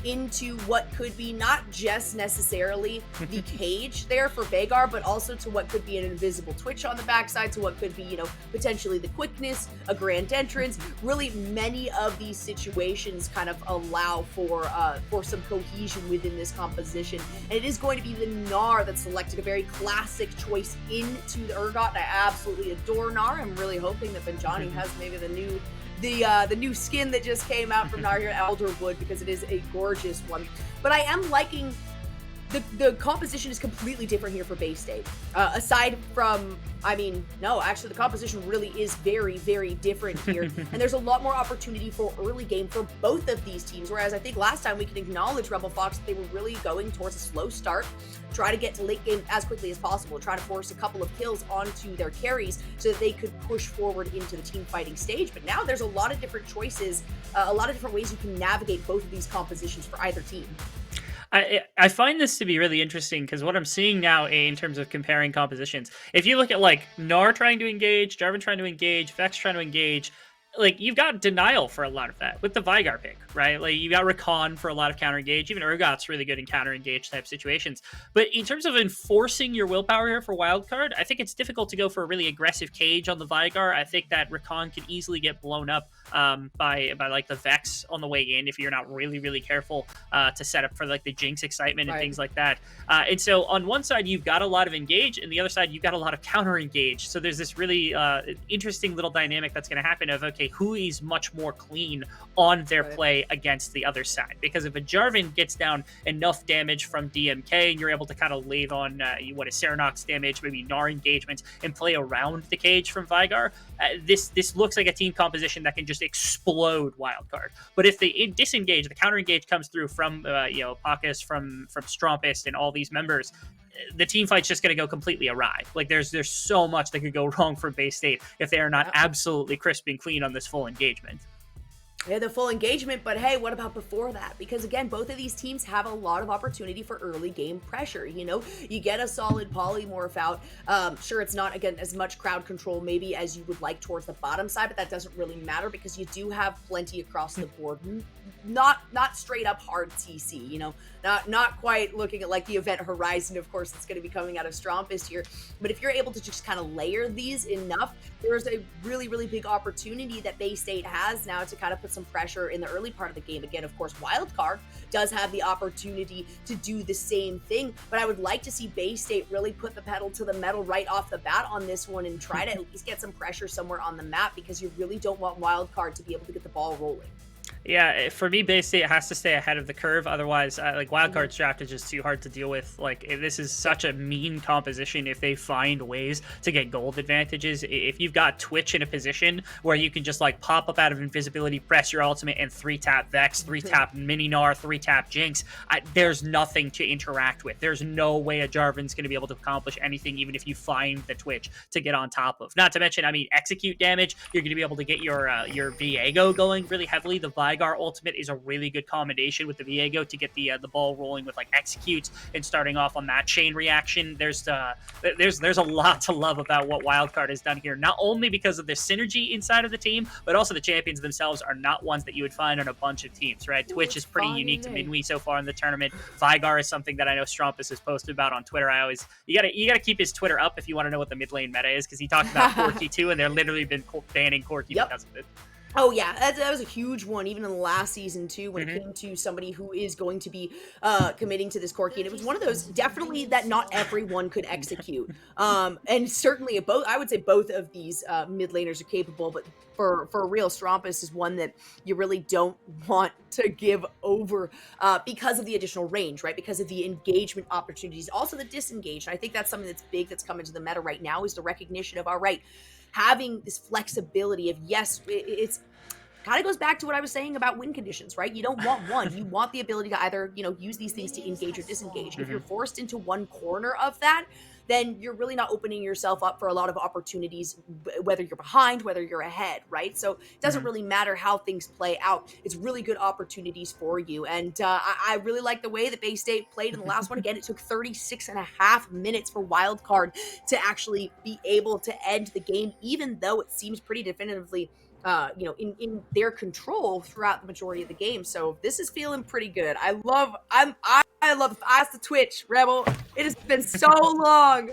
into what could be not just necessarily the cage there for Vhagar, but also to what could be an invisible Twitch on the backside, to what could be, potentially the quickness, a grand entrance. Really, many of these situations kind of allow for some cohesion within this composition. And it is going to be the Gnar that selected a very classic choice into the Urgot. I absolutely adore Gnar. I'm really hoping that Benjani has maybe the new skin that just came out from Gnar here, Elderwood, because it is a gorgeous one. But I am liking the composition is completely different here for Bay State. Aside from, the composition really is very, very different here. And there's a lot more opportunity for early game for both of these teams. Whereas I think last time we can acknowledge Rebel Fox that they were really going towards a slow start, try to get to late game as quickly as possible, try to force a couple of kills onto their carries so that they could push forward into the team fighting stage. But now there's a lot of different choices, a lot of different ways you can navigate both of these compositions for either team. I find this to be really interesting because what I'm seeing now in terms of comparing compositions, if you look at like Gnar trying to engage, Jarvan trying to engage, Vex trying to engage, like you've got denial for a lot of that with the Vigar pick, right? Like you got Rakan for a lot of counter engage. Even Urgot's really good in counter engage type situations. But in terms of enforcing your willpower here for Wildcard, I think it's difficult to go for a really aggressive cage on the Vigar. I think that Rakan can easily get blown up by like the Vex on the way in if you're not really careful to set up for like the Jinx excitement and things like that. And so on one side you've got a lot of engage, and the other side you've got a lot of counter engage. So there's this really interesting little dynamic that's going to happen of, okay, who is much more clean on their play against the other side? Because if a Jarvan gets down enough damage from DMK and you're able to kind of lay on what is Serenok's damage, maybe Gnar engagements, and play around the cage from Vigar, this looks like a team composition that can just explode Wildcard. But if they disengage, the counter engage comes through from Pakis, from Strumpist, and all these members, the team fight's just going to go completely awry. Like there's so much that could go wrong for Bay State if they are not absolutely crisp and clean on this full engagement. Yeah, the full engagement, but hey, what about before that? Because again, both of these teams have a lot of opportunity for early game pressure. You know, you get a solid polymorph out. Sure, it's not, again, as much crowd control maybe as you would like towards the bottom side, but that doesn't really matter because you do have plenty across the board. Not straight up hard CC, you know, not quite looking at like the event horizon, of course, that's going to be coming out of Strumpist here. But if you're able to just kind of layer these enough, there's a really big opportunity that Bay State has now to kind of put some pressure in the early part of the game. Again, of course, Wildcard does have the opportunity to do the same thing, but I would like to see Bay State really put the pedal to the metal right off the bat on this one and try to at least get some pressure somewhere on the map, because you really don't want Wildcard to be able to get the ball rolling. Yeah, for me, Bay State has to stay ahead of the curve. Otherwise, like Wildcard's draft is just too hard to deal with. Like this is such a mean composition. If they find ways to get gold advantages, if you've got Twitch in a position where you can just like pop up out of invisibility, press your ultimate, and 3-tap Vex, 3-tap Mini Gnar, 3-tap Jinx, there's nothing to interact with. There's no way a Jarvan's going to be able to accomplish anything, even if you find the Twitch to get on top of. Not to mention, I mean, execute damage. You're going to be able to get your Viego going really heavily. The Vigar ultimate is a really good combination with the Viego to get the ball rolling with like executes and starting off on that chain reaction. There's a lot to love about what Wildcard has done here, not only because of their synergy inside of the team, but also the champions themselves are not ones that you would find on a bunch of teams, right? Twitch is pretty unique to Minwi so far in the tournament. Vigar is something that I know Strumpus has posted about on Twitter. You gotta keep his Twitter up if you want to know what the mid lane meta is, because he talked about Corki too, and they're literally been banning Corki because of it. Oh yeah, that was a huge one, even in the last season too, when it came to somebody who is going to be committing to this Corki. And it was one of those definitely that not everyone could execute. And certainly I would say both of these mid laners are capable, but for real, Strumpus is one that you really don't want to give over because of the additional range, right? Because of the engagement opportunities, also the disengage. And I think that's something that's big that's come into the meta right now, is the recognition of, all right, having this flexibility of, yes, it's kind of goes back to what I was saying about win conditions, right? You don't want one. You want the ability to either, use these things to engage or disengage. If you're forced into one corner of that, then you're really not opening yourself up for a lot of opportunities, whether you're behind, whether you're ahead, right? So it doesn't really matter how things play out. It's really good opportunities for you. And I really like the way that Bay State played in the last one. Again, it took 36.5 minutes for Wildcard to actually be able to end the game, even though it seems pretty definitively in their control throughout the majority of the game. So this is feeling pretty good. I love the Twitch, Rebel. It has been so long.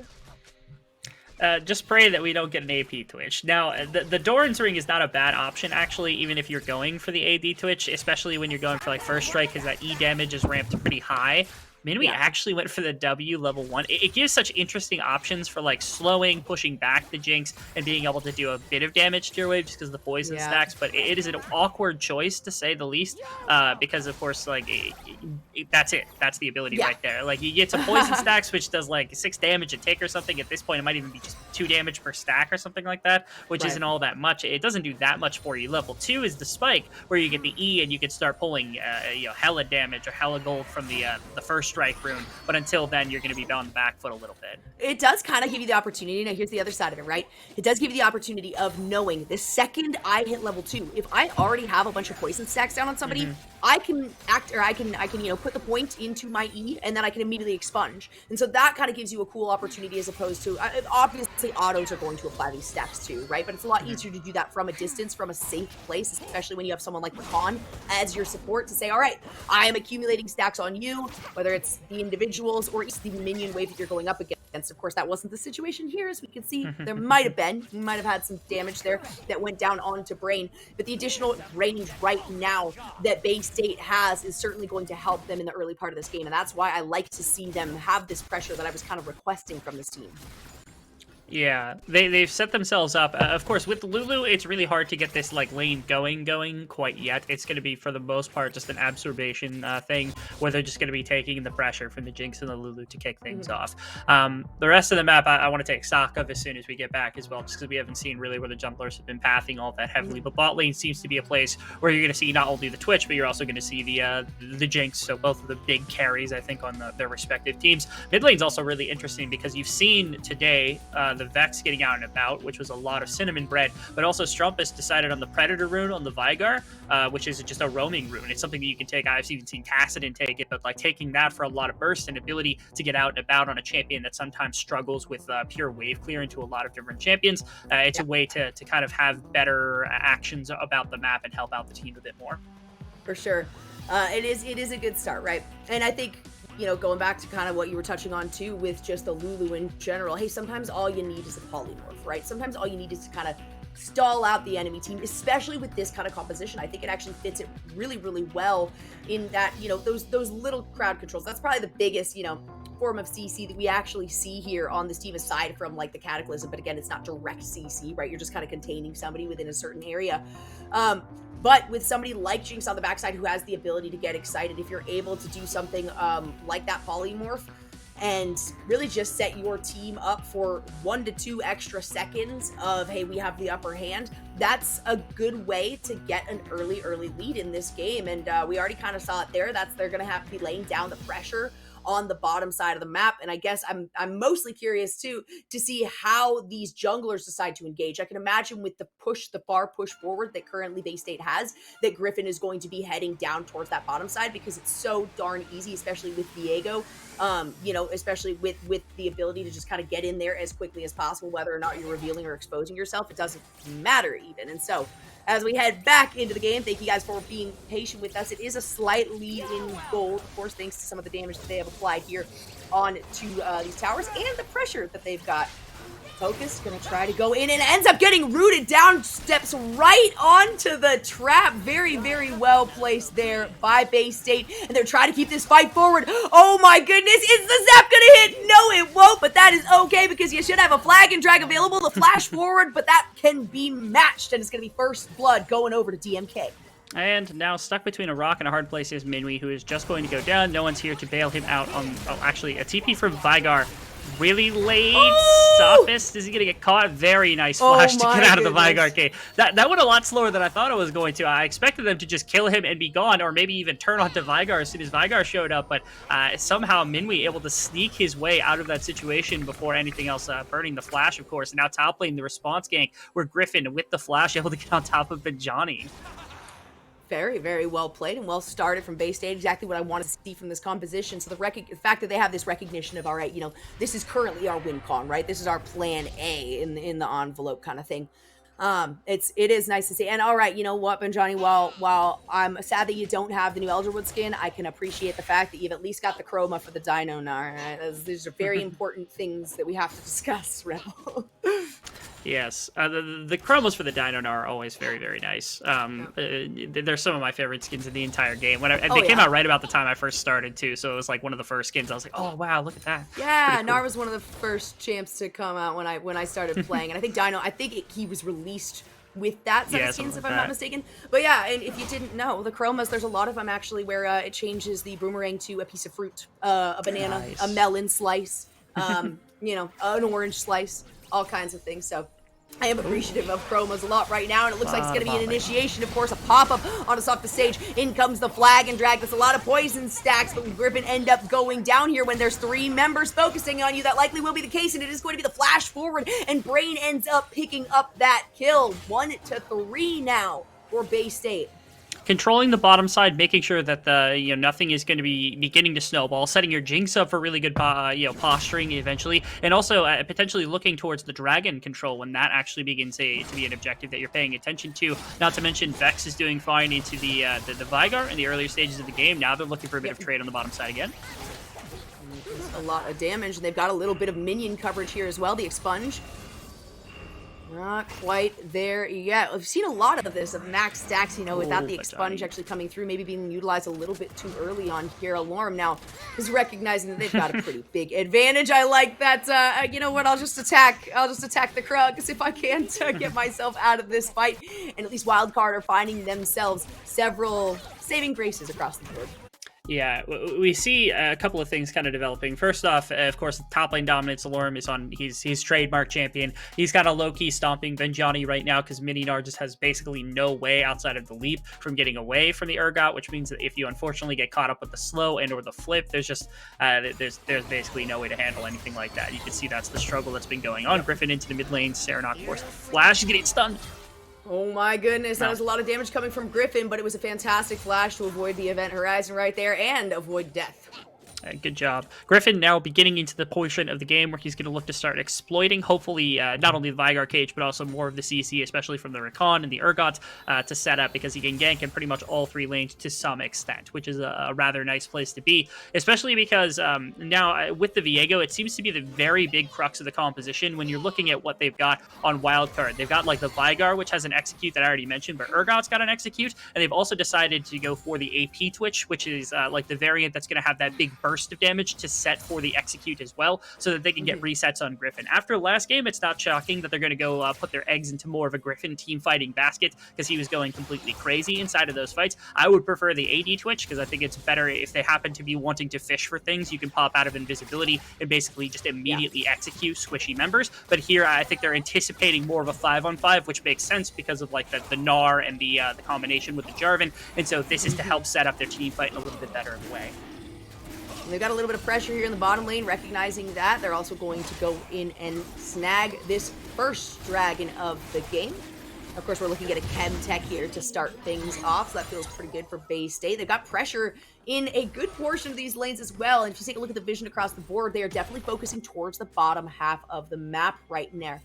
Just pray that we don't get an AP Twitch. Now, the Doran's Ring is not a bad option, actually, even if you're going for the AD Twitch, especially when you're going for like first strike, because that E damage is ramped pretty high. Minwi actually went for the W level 1. It gives such interesting options for like slowing, pushing back the Jinx, and being able to do a bit of damage to your wave just because of the poison stacks. But it is an awkward choice, to say the least, because of course, like that's it. That's the ability right there. Like you get some poison stacks, which does like 6 damage a tick or something. At this point, it might even be just 2 damage per stack or something like that, which isn't all that much. It doesn't do that much for you. Level 2 is the spike, where you get the E and you can start pulling hella damage or hella gold from the first strike rune, but until then you're going to be on the back foot a little bit. It does kind of give you the opportunity. Now here's the other side of it, right? It does give you the opportunity of knowing the second I hit level 2, if I already have a bunch of poison stacks down on somebody, I can act, or I can, put the point into my E, and then I can immediately expunge. And so that kind of gives you a cool opportunity as opposed to, obviously autos are going to apply these stacks too, right? But it's a lot easier to do that from a distance, from a safe place, especially when you have someone like Rakan as your support to say, all right, I am accumulating stacks on you, whether it's the individuals or it's the minion wave that you're going up against. Of course, that wasn't the situation here, as we can see. There might have been. We might have had some damage there that went down onto Brain. But the additional range right now that Bay State has is certainly going to help them in the early part of this game. And that's why I like to see them have this pressure that I was kind of requesting from this team. Yeah, they've set themselves up. Of course, with Lulu, it's really hard to get this like lane going quite yet. It's going to be, for the most part, just an absorption thing, where they're just going to be taking the pressure from the Jinx and the Lulu to kick things off. The rest of the map, I want to take stock of as soon as we get back as well, just because we haven't seen really where the junglers have been pathing all that heavily. But bot lane seems to be a place where you're going to see not only the Twitch, but you're also going to see the Jinx. So both of the big carries, I think, on their respective teams. Mid lane's also really interesting because you've seen today the Vex getting out and about, which was a lot of cinnamon bread, but also Strumpus decided on the Predator rune on the Veigar, which is just a roaming rune. It's something that you can take. I've even seen Kassadin take it, but like taking that for a lot of burst and ability to get out and about on a champion that sometimes struggles with pure wave clear into a lot of different champions. It's a way to kind of have better actions about the map and help out the team a bit more. For sure. It is a good start, right? And I think, going back to kind of what you were touching on too with just the Lulu in general, hey, sometimes all you need is a polymorph, right? Sometimes all you need is to kind of stall out the enemy team, especially with this kind of composition. I think it actually fits it really, really well in that, those little crowd controls. That's probably the biggest, form of CC that we actually see here on this team, aside from like the Cataclysm. But again, it's not direct CC, right? You're just kind of containing somebody within a certain area. But with somebody like Jinx on the backside who has the ability to get excited, if you're able to do something like that polymorph and really just set your team up for 1 to 2 extra seconds of, hey, we have the upper hand, that's a good way to get an early lead in this game. And we already kind of saw it there. They're going to have to be laying down the pressure on the bottom side of the map. And I guess I'm mostly curious too to see how these junglers decide to engage. I can imagine with the far push forward that currently Bay State has, that Griffin is going to be heading down towards that bottom side because it's so darn easy, especially with Viego, especially with the ability to just kind of get in there as quickly as possible, whether or not you're revealing or exposing yourself, it doesn't matter even. And so as we head back into the game, thank you guys for being patient with us. It is a slight lead in gold, of course, thanks to some of the damage that they have applied here on to these towers and the pressure that they've got. Focus, gonna try to go in and ends up getting rooted down, steps right onto the trap. Very, very well placed there by Bay State. And they're trying to keep this fight forward. Oh my goodness, is the zap gonna hit? No, it won't, but that is okay because you should have a flag and drag available to flash forward, but that can be matched, and it's gonna be first blood going over to DMK. And now stuck between a rock and a hard place is Minwi, who is just going to go down. No one's here to bail him out on, actually, a TP from Veigar. Really late. Sophist, is he going to get caught? Very nice flash to get out of the Veigar cave. That went a lot slower than I thought it was going to. I expected them to just kill him and be gone, or maybe even turn onto Veigar as soon as Veigar showed up, but somehow Minwi able to sneak his way out of that situation before anything else, burning the flash, of course. And now top lane, the response gank, where Griffin, with the flash, able to get on top of Benjani. Very, very well played and well started from Bay State. Exactly what I wanted to see from this composition. So the fact that they have this recognition of, all right, this is currently our win con, right? This is our plan A in the envelope kind of thing. It is nice to see. And all right, you know what, Benjani, while I'm sad that you don't have the new Elderwood skin, I can appreciate the fact that you've at least got the chroma for the Dino Gnar. Right? These are very important things that we have to discuss, Rebel. Yes, the chromos for the Dino Gnar are always very, very nice. They're some of my favorite skins in the entire game. They came out right about the time I first started too, so it was like one of the first skins. I was like, oh wow, look at that. Yeah, cool. Gnar was one of the first champs to come out when I started playing, and I think he was released with that set of skins, if I'm not mistaken. But yeah, and if you didn't know, the chromas, there's a lot of them actually where it changes the boomerang to a piece of fruit, a banana, a melon slice, an orange slice, all kinds of things. So I am appreciative of chromas a lot right now, and it looks like it's going to be an initiation, of course, a pop-up on us off the stage. In comes the flag and drag. That's a lot of poison stacks, but Griffin end up going down here when there's 3 members focusing on you. That likely will be the case, and it is going to be the flash forward, and Brain ends up picking up that kill. 1 to 3 now for Bay State. controlling the bottom side, making sure that the nothing is going to be beginning to snowball, setting your Jinx up for really good posturing eventually, and also potentially looking towards the dragon control when that actually begins to be an objective that you're paying attention to. Not to mention Vex is doing fine into the Veigar in the earlier stages of the game. Now they're looking for a bit of trade on the bottom side again. A lot of damage, and they've got a little bit of minion coverage here as well. The expunge, not quite there yet. We've seen a lot of this, of max stacks, without the expunge actually coming through, maybe being utilized a little bit too early on here. Alarm now is recognizing that they've got a pretty big advantage. I like that. You know what? I'll just attack the Krugs if I can to get myself out of this fight. And at least Wildcard are finding themselves several saving graces across the board. Yeah, we see a couple of things kind of developing. First off, of course, top lane dominance. Alarm is on. He's trademark champion. He's kind of low-key stomping Benjani right now because Mininar just has basically no way outside of the leap from getting away from the Urgot, which means that if you unfortunately get caught up with the slow and or the flip, there's just there's basically no way to handle anything like that. You can see that's the struggle that's been going on. Griffin into the mid lane. Serenok forced the flash. He's getting stunned. Oh my goodness, that was a lot of damage coming from Griffin, but it was a fantastic flash to avoid the event horizon right there and avoid death. Good job. Griffin now beginning into the portion of the game where he's going to look to start exploiting, hopefully, not only the Veigar cage, but also more of the CC, especially from the Rakan and the Urgot, to set up, because he can gank in pretty much all three lanes to some extent, which is a rather nice place to be, especially because now with the Viego, it seems to be the very big crux of the composition when you're looking at what they've got on Wildcard. They've got like the Veigar, which has an execute that I already mentioned, but Urgot's got an execute, and they've also decided to go for the AP Twitch, which is like the variant that's going to have that big burst of damage to set for the execute as well, so that they can get resets on Griffin. After last game, it's not shocking that they're going to go put their eggs into more of a Griffin team fighting basket, because he was going completely crazy inside of those fights. I would prefer the AD Twitch, because I think it's better if they happen to be wanting to fish for things. You can pop out of invisibility and basically just immediately execute squishy members. But here, I think they're anticipating more of a 5-on-5, which makes sense because of like the Gnar and the combination with the Jarvan. And so this is to help set up their team fight in a little bit better of a way. And they've got a little bit of pressure here in the bottom lane, recognizing that. They're also going to go in and snag this first dragon of the game. Of course, we're looking at a chem tech here to start things off, so that feels pretty good for Bay State. They've got pressure in a good portion of these lanes as well, and if you take a look at the vision across the board, they are definitely focusing towards the bottom half of the map right now.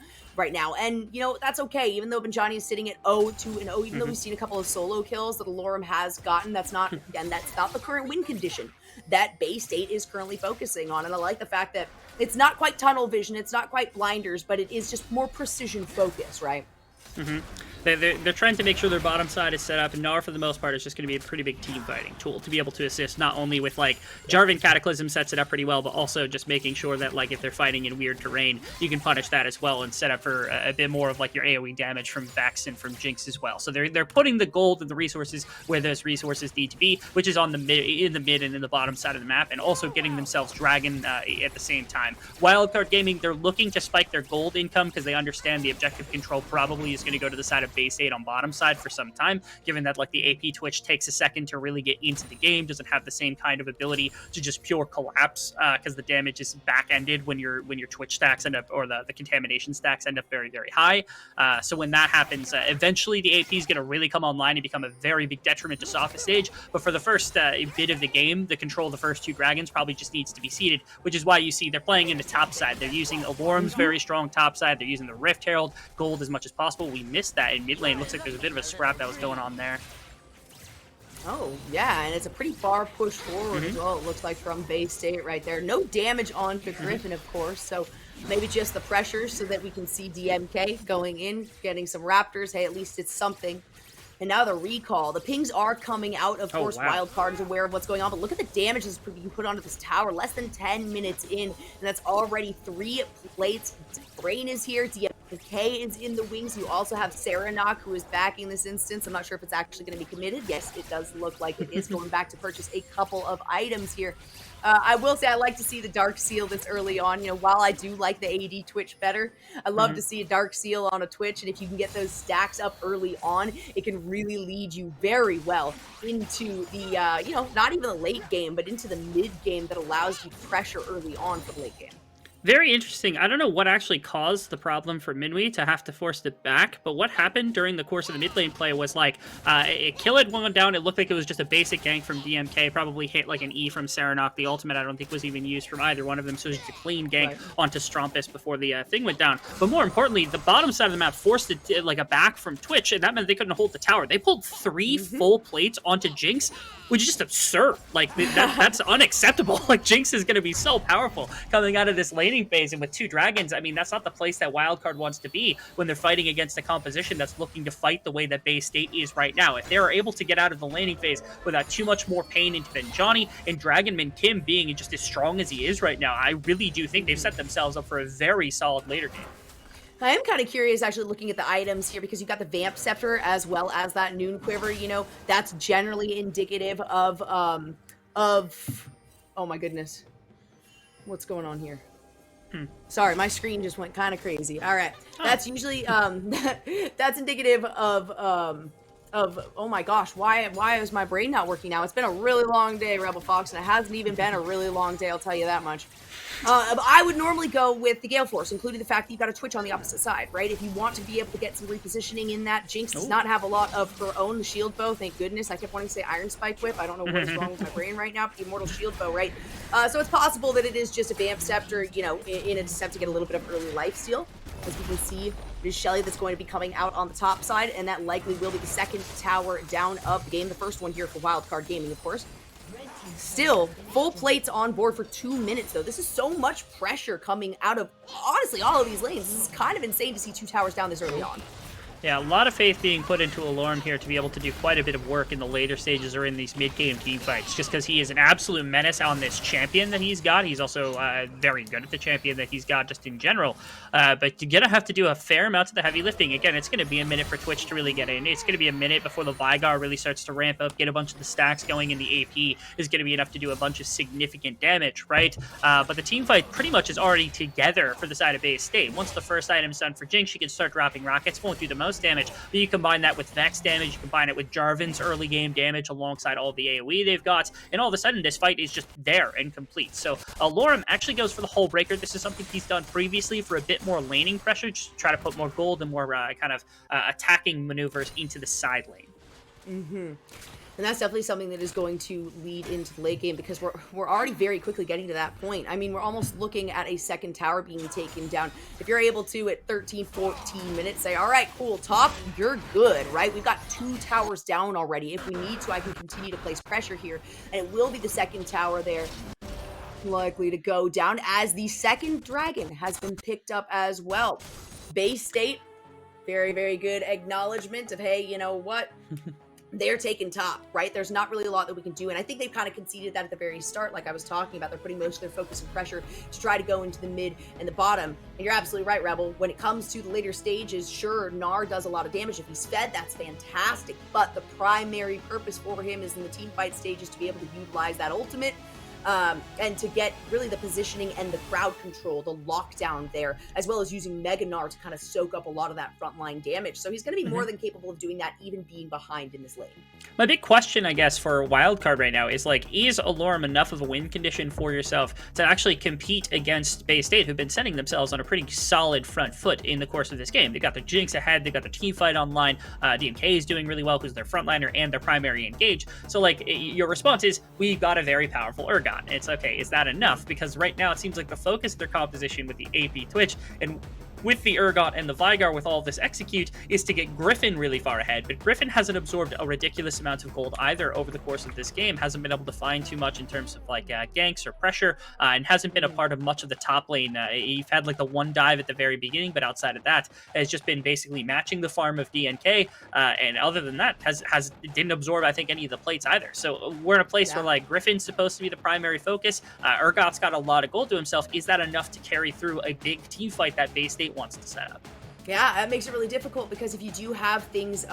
And, that's okay, even though Benjani is sitting at 0-2-0, even though we've seen a couple of solo kills that Alorum has gotten, that's not the current win condition that Bay State is currently focusing on. And I like the fact that it's not quite tunnel vision, it's not quite blinders, but it is just more precision focus, right? They're trying to make sure their bottom side is set up, and Gnar, for the most part, is just going to be a pretty big team fighting tool to be able to assist, not only with, like, Jarvan Cataclysm sets it up pretty well, but also just making sure that, like, if they're fighting in weird terrain, you can punish that as well and set up for a bit more of, like, your AoE damage from Vex and from Jinx as well. So they're putting the gold and the resources where those resources need to be, which is on the mid and in the bottom side of the map, and also getting themselves Dragon at the same time. Wildcard Gaming, they're looking to spike their gold income because they understand the objective control probably is going to go to the side of Bay State on bottom side for some time, given that like the AP Twitch takes a second to really get into the game, doesn't have the same kind of ability to just pure collapse because the damage is back-ended when your Twitch stacks end up, or the contamination stacks end up very, very high. So when that happens, eventually the AP is going to really come online and become a very big detriment to Sophist Stage. But for the first bit of the game, the control of the first two dragons probably just needs to be seeded, which is why you see they're playing in the top side. They're using Alorum's very strong top side. They're using the Rift Herald gold as much as possible. We missed that in mid lane. Looks like there's a bit of a scrap that was going on there. Oh, yeah, and it's a pretty far push forward as well, it looks like, from Bay State right there. No damage on to Griffin, of course, so maybe just the pressure so that we can see DMK going in, getting some Raptors. Hey, at least it's something. And now the recall. The pings are coming out. Of course, wow. Wildcard is aware of what's going on. But look at the damage that's being put onto this tower. Less than 10 minutes in. And that's already 3 plates. Brain is here. DMK is in the wings. You also have Serenok, who is backing this instance. I'm not sure if it's actually going to be committed. Yes, it does look like it is going back to purchase a couple of items here. I will say I like to see the Dark Seal this early on. While I do like the AD Twitch better, I love to see a Dark Seal on a Twitch, and if you can get those stacks up early on, it can really lead you very well into the, not even the late game, but into the mid game that allows you pressure early on for the late game. Very interesting. I don't know what actually caused the problem for Minwi to have to force it back, but what happened during the course of the mid lane play was like, it killed one went down. It looked like it was just a basic gank from DMK, probably hit like an E from Serenok. The ultimate I don't think was even used from either one of them, so it was just a clean gank onto Strumpus before the thing went down. But more importantly, the bottom side of the map forced it like a back from Twitch, and that meant they couldn't hold the tower. They pulled 3 full plates onto Jinx, which is just absurd. Like, that's unacceptable. Like, Jinx is going to be so powerful coming out of this laning phase, and with 2 dragons, I mean, that's not the place that Wildcard wants to be when they're fighting against a composition that's looking to fight the way that Bay State is right now. If they are able to get out of the laning phase without too much more pain into Benjani and Dragonman Kim being just as strong as he is right now, I really do think they've set themselves up for a very solid later game. I am kind of curious, actually, looking at the items here, because you've got the Vamp Scepter as well as that Noon Quiver. You know, that's generally indicative of oh my goodness, what's going on here? Sorry, my screen just went kind of crazy. All right, that's usually that's indicative of oh my gosh, why is my brain not working now? It's been a really long day, Rebel Fox, and it hasn't even been a really long day, I'll tell you that much. I would normally go with the Gale Force, including the fact that you've got a Twitch on the opposite side, right? If you want to be able to get some repositioning in that, Jinx does not have a lot of her own shield bow, thank goodness. I kept wanting to say Iron Spike Whip. I don't know what is wrong with my brain right now, but the Immortal Shield Bow, right? So it's possible that it is just a Vamp Scepter, you know, in a attempt to get a little bit of early life steal. As we can see, it is Shelly that's going to be coming out on the top side, and that likely will be the second tower down of the game. The first one here for Wildcard Gaming, of course. Still, full plates on board for 2 minutes, though. This is so much pressure coming out of, honestly, all of these lanes. This is kind of insane to see 2 towers down this early on. Yeah, a lot of faith being put into Alorm here to be able to do quite a bit of work in the later stages or in these mid-game team fights, just because he is an absolute menace on this champion that he's got. He's also very good at the champion that he's got just in general. But you're going to have to do a fair amount of the heavy lifting. Again, it's going to be a minute for Twitch to really get in. It's going to be a minute before the Vigar really starts to ramp up, get a bunch of the stacks going, and the AP is going to be enough to do a bunch of significant damage, right? But the team fight pretty much is already together for the side of Bay State. Once the first item's done for Jinx, she can start dropping rockets. Won't do the most damage, but you combine that with Vex damage, you combine it with Jarvan's early game damage alongside all the AoE they've got, and all of a sudden this fight is just there and complete. So Lorem actually goes for the Hull Breaker. This is something he's done previously for a bit more laning pressure, just to try to put more gold and more kind of attacking maneuvers into the side lane. And that's definitely something that is going to lead into the late game, because we're already very quickly getting to that point. I mean, we're almost looking at a second tower being taken down. If you're able to, at 13, 14 minutes, say, all right, cool, top, you're good, right? We've got 2 towers down already. If we need to, I can continue to place pressure here, and it will be the second tower there likely to go down, as the second dragon has been picked up as well. Bay State, very, very good acknowledgement of, hey, you know what? They're taking top, right? There's not really a lot that we can do, and I think they've kind of conceded that at the very start, like I was talking about. They're putting most of their focus and pressure to try to go into the mid and the bottom, and you're absolutely right, Rebel. When it comes to the later stages, sure, Gnar does a lot of damage. If he's fed, that's fantastic, but the primary purpose for him is in the team fight stages to be able to utilize that ultimate, and to get really the positioning and the crowd control, the lockdown there, as well as using Mega Gnar to kind of soak up a lot of that frontline damage. So he's going to be more than capable of doing that, even being behind in this lane. My big question, I guess, for Wildcard right now is, like, is Alorm enough of a win condition for yourself to actually compete against Bay State, who've been setting themselves on a pretty solid front foot in the course of this game? They've got their Jinx ahead, they've got their team fight online, DMK is doing really well because their frontliner and their primary engage. So, like, your response is, we've got a very powerful Urgot. It's okay, is that enough? Because right now it seems like the focus of their composition with the AP Twitch and with the Urgot and the Vigar with all of this execute is to get Griffin really far ahead, but Griffin hasn't absorbed a ridiculous amount of gold either over the course of this game, hasn't been able to find too much in terms of like ganks or pressure, and hasn't been a part of much of the top lane. You've had like the one dive at the very beginning, but outside of that, has just been basically matching the farm of DNK, and other than that, didn't absorb, I think, any of the plates either. So we're in a place where like Griffin's supposed to be the primary focus, Urgot's got a lot of gold to himself. Is that enough to carry through a big team fight that Bay State wants to set up? Yeah, that makes it really difficult because if you do have things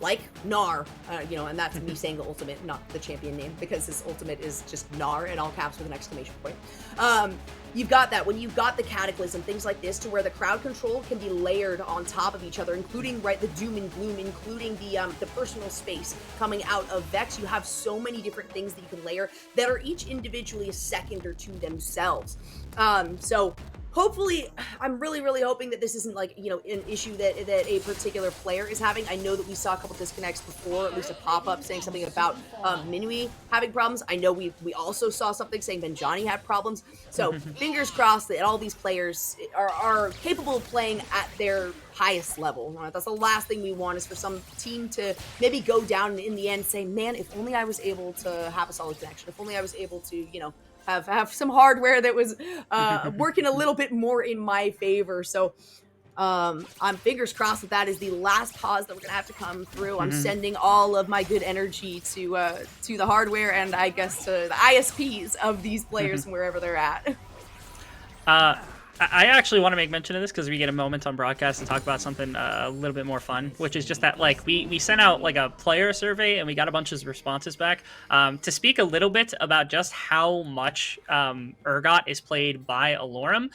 like Gnar, and that's me saying the ultimate, not the champion name, because his ultimate is just Gnar in all caps with an exclamation point. You've got that. When you've got the Cataclysm, things like this, to where the crowd control can be layered on top of each other, including, right, the doom and gloom, including the personal space coming out of Vex. You have so many different things that you can layer that are each individually a second or two themselves. So hopefully, I'm really, really hoping that this isn't like, an issue that a particular player is having. I know that we saw a couple disconnects before, at least a pop-up saying something about Minui having problems. I know we also saw something saying Benjani had problems. So fingers crossed that all these players are capable of playing at their highest level. That's the last thing we want, is for some team to maybe go down and in the end say, man, if only I was able to have a solid connection. If only I was able to, have some hardware that was working a little bit more in my favor. So I'm fingers crossed that is the last pause that we're gonna have to come through. I'm sending all of my good energy to the hardware and I guess to the ISPs of these players from wherever they're at. I actually want to make mention of this because we get a moment on broadcast to talk about something a little bit more fun, which is just that, like, we sent out like a player survey and we got a bunch of responses back to speak a little bit about just how much Urgot is played by Alorum.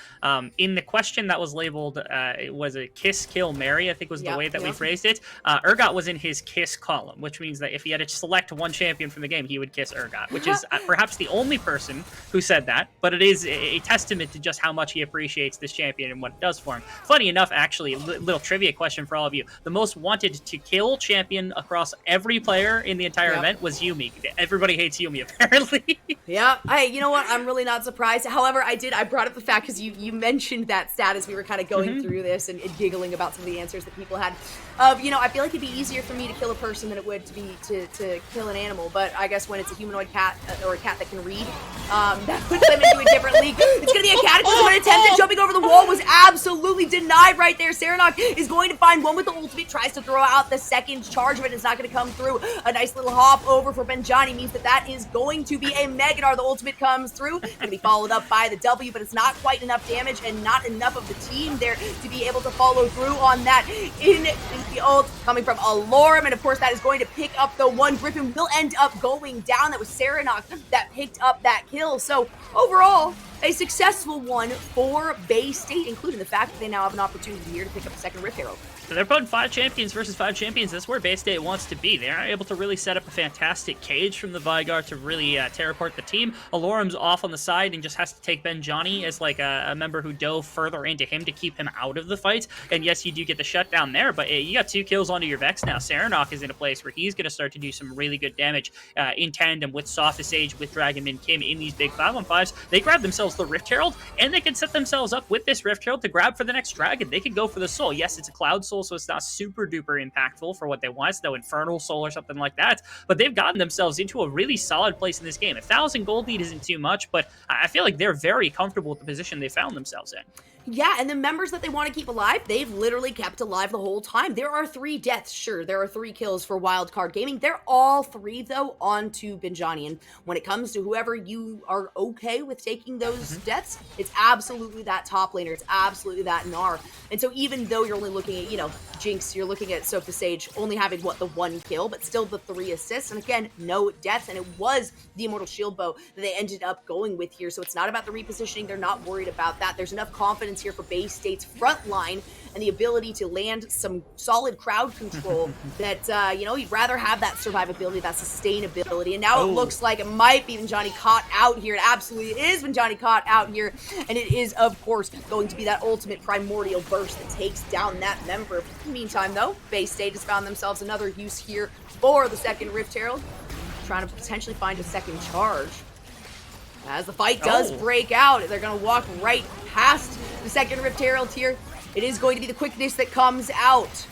In the question that was labeled, it was a kiss, kill, marry, I think was the way that we phrased it. Urgot was in his kiss column, which means that if he had to select one champion from the game, he would kiss Urgot, which is perhaps the only person who said that, but it is a testament to just how much he appreciates this champion and what it does for him. Funny enough, actually, little trivia question for all of you. The most wanted to kill champion across every player in the entire event was Yuumi. Everybody hates Yuumi, apparently. Yeah. Hey, you know what? I'm really not surprised. However, I brought up the fact because you mentioned that stat as we were kind of going through this and giggling about some of the answers that people had. I feel like it'd be easier for me to kill a person than it would to be to kill an animal. But I guess when it's a humanoid cat or a cat that can read, that puts them into a different league. It's going to be a Cataclysm. An attempt at jumping over the wall was absolutely denied right there. Serenok is going to find one with the ultimate, tries to throw out the second charge of it. It's not going to come through. A nice little hop over for Benjani means that is going to be a Megadar. The ultimate comes through. Going to be followed up by the W, but it's not quite enough damage and not enough of the team there to be able to follow through on that. In the ult coming from Alorum, and of course that is going to pick up the one. Griffin will end up going down. That was Serenok that picked up that kill. So overall, a successful one for Bay State, including the fact that they now have an opportunity here to pick up a second Rift Herald. So they're putting 5 champions versus 5 champions. That's where Bay State wants to be. They aren't able to really set up a fantastic cage from the Veigar to really tear apart the team. Alorum's off on the side and just has to take Benjani as like a member who dove further into him to keep him out of the fight. And yes, you do get the shutdown there, but you got 2 kills onto your Vex now. Serenok is in a place where he's going to start to do some really good damage in tandem with Sophist Sage, with Dragonman Kim in these big 5-on-5s. They grab themselves the Rift Herald, and they can set themselves up with this Rift Herald to grab for the next dragon. They can go for the soul. Yes, it's a Cloud Soul, so it's not super duper impactful for what they want. It's no Infernal Soul or something like that, but they've gotten themselves into a really solid place in this game. 1,000 gold lead isn't too much, but I feel like they're very comfortable with the position they found themselves in. Yeah, and the members that they want to keep alive, they've literally kept alive the whole time. There are 3 deaths, sure. There are 3 kills for Wildcard Gaming. They're all 3, though, onto Benjani. And when it comes to whoever you are okay with taking those deaths, it's absolutely that top laner. It's absolutely that Gnar. And so even though you're only looking at, Jinx, you're looking at Sophist Sage only having, the 1 kill, but still the 3 assists. And again, no deaths. And it was the Immortal Shield Bow that they ended up going with here. So it's not about the repositioning. They're not worried about that. There's enough confidence here for Bay State's front line and the ability to land some solid crowd control that, you'd rather have that survivability, that sustainability. And now it looks like it might be Benjani caught out here. It absolutely is Benjani caught out here. And it is, of course, going to be that ultimate primordial burst that takes down that member. In the meantime, though, Bay State has found themselves another use here for the second Rift Herald, trying to potentially find a second charge. As the fight does break out, they're going to walk right past the second Rift Herald here. It is going to be the quickness that comes out.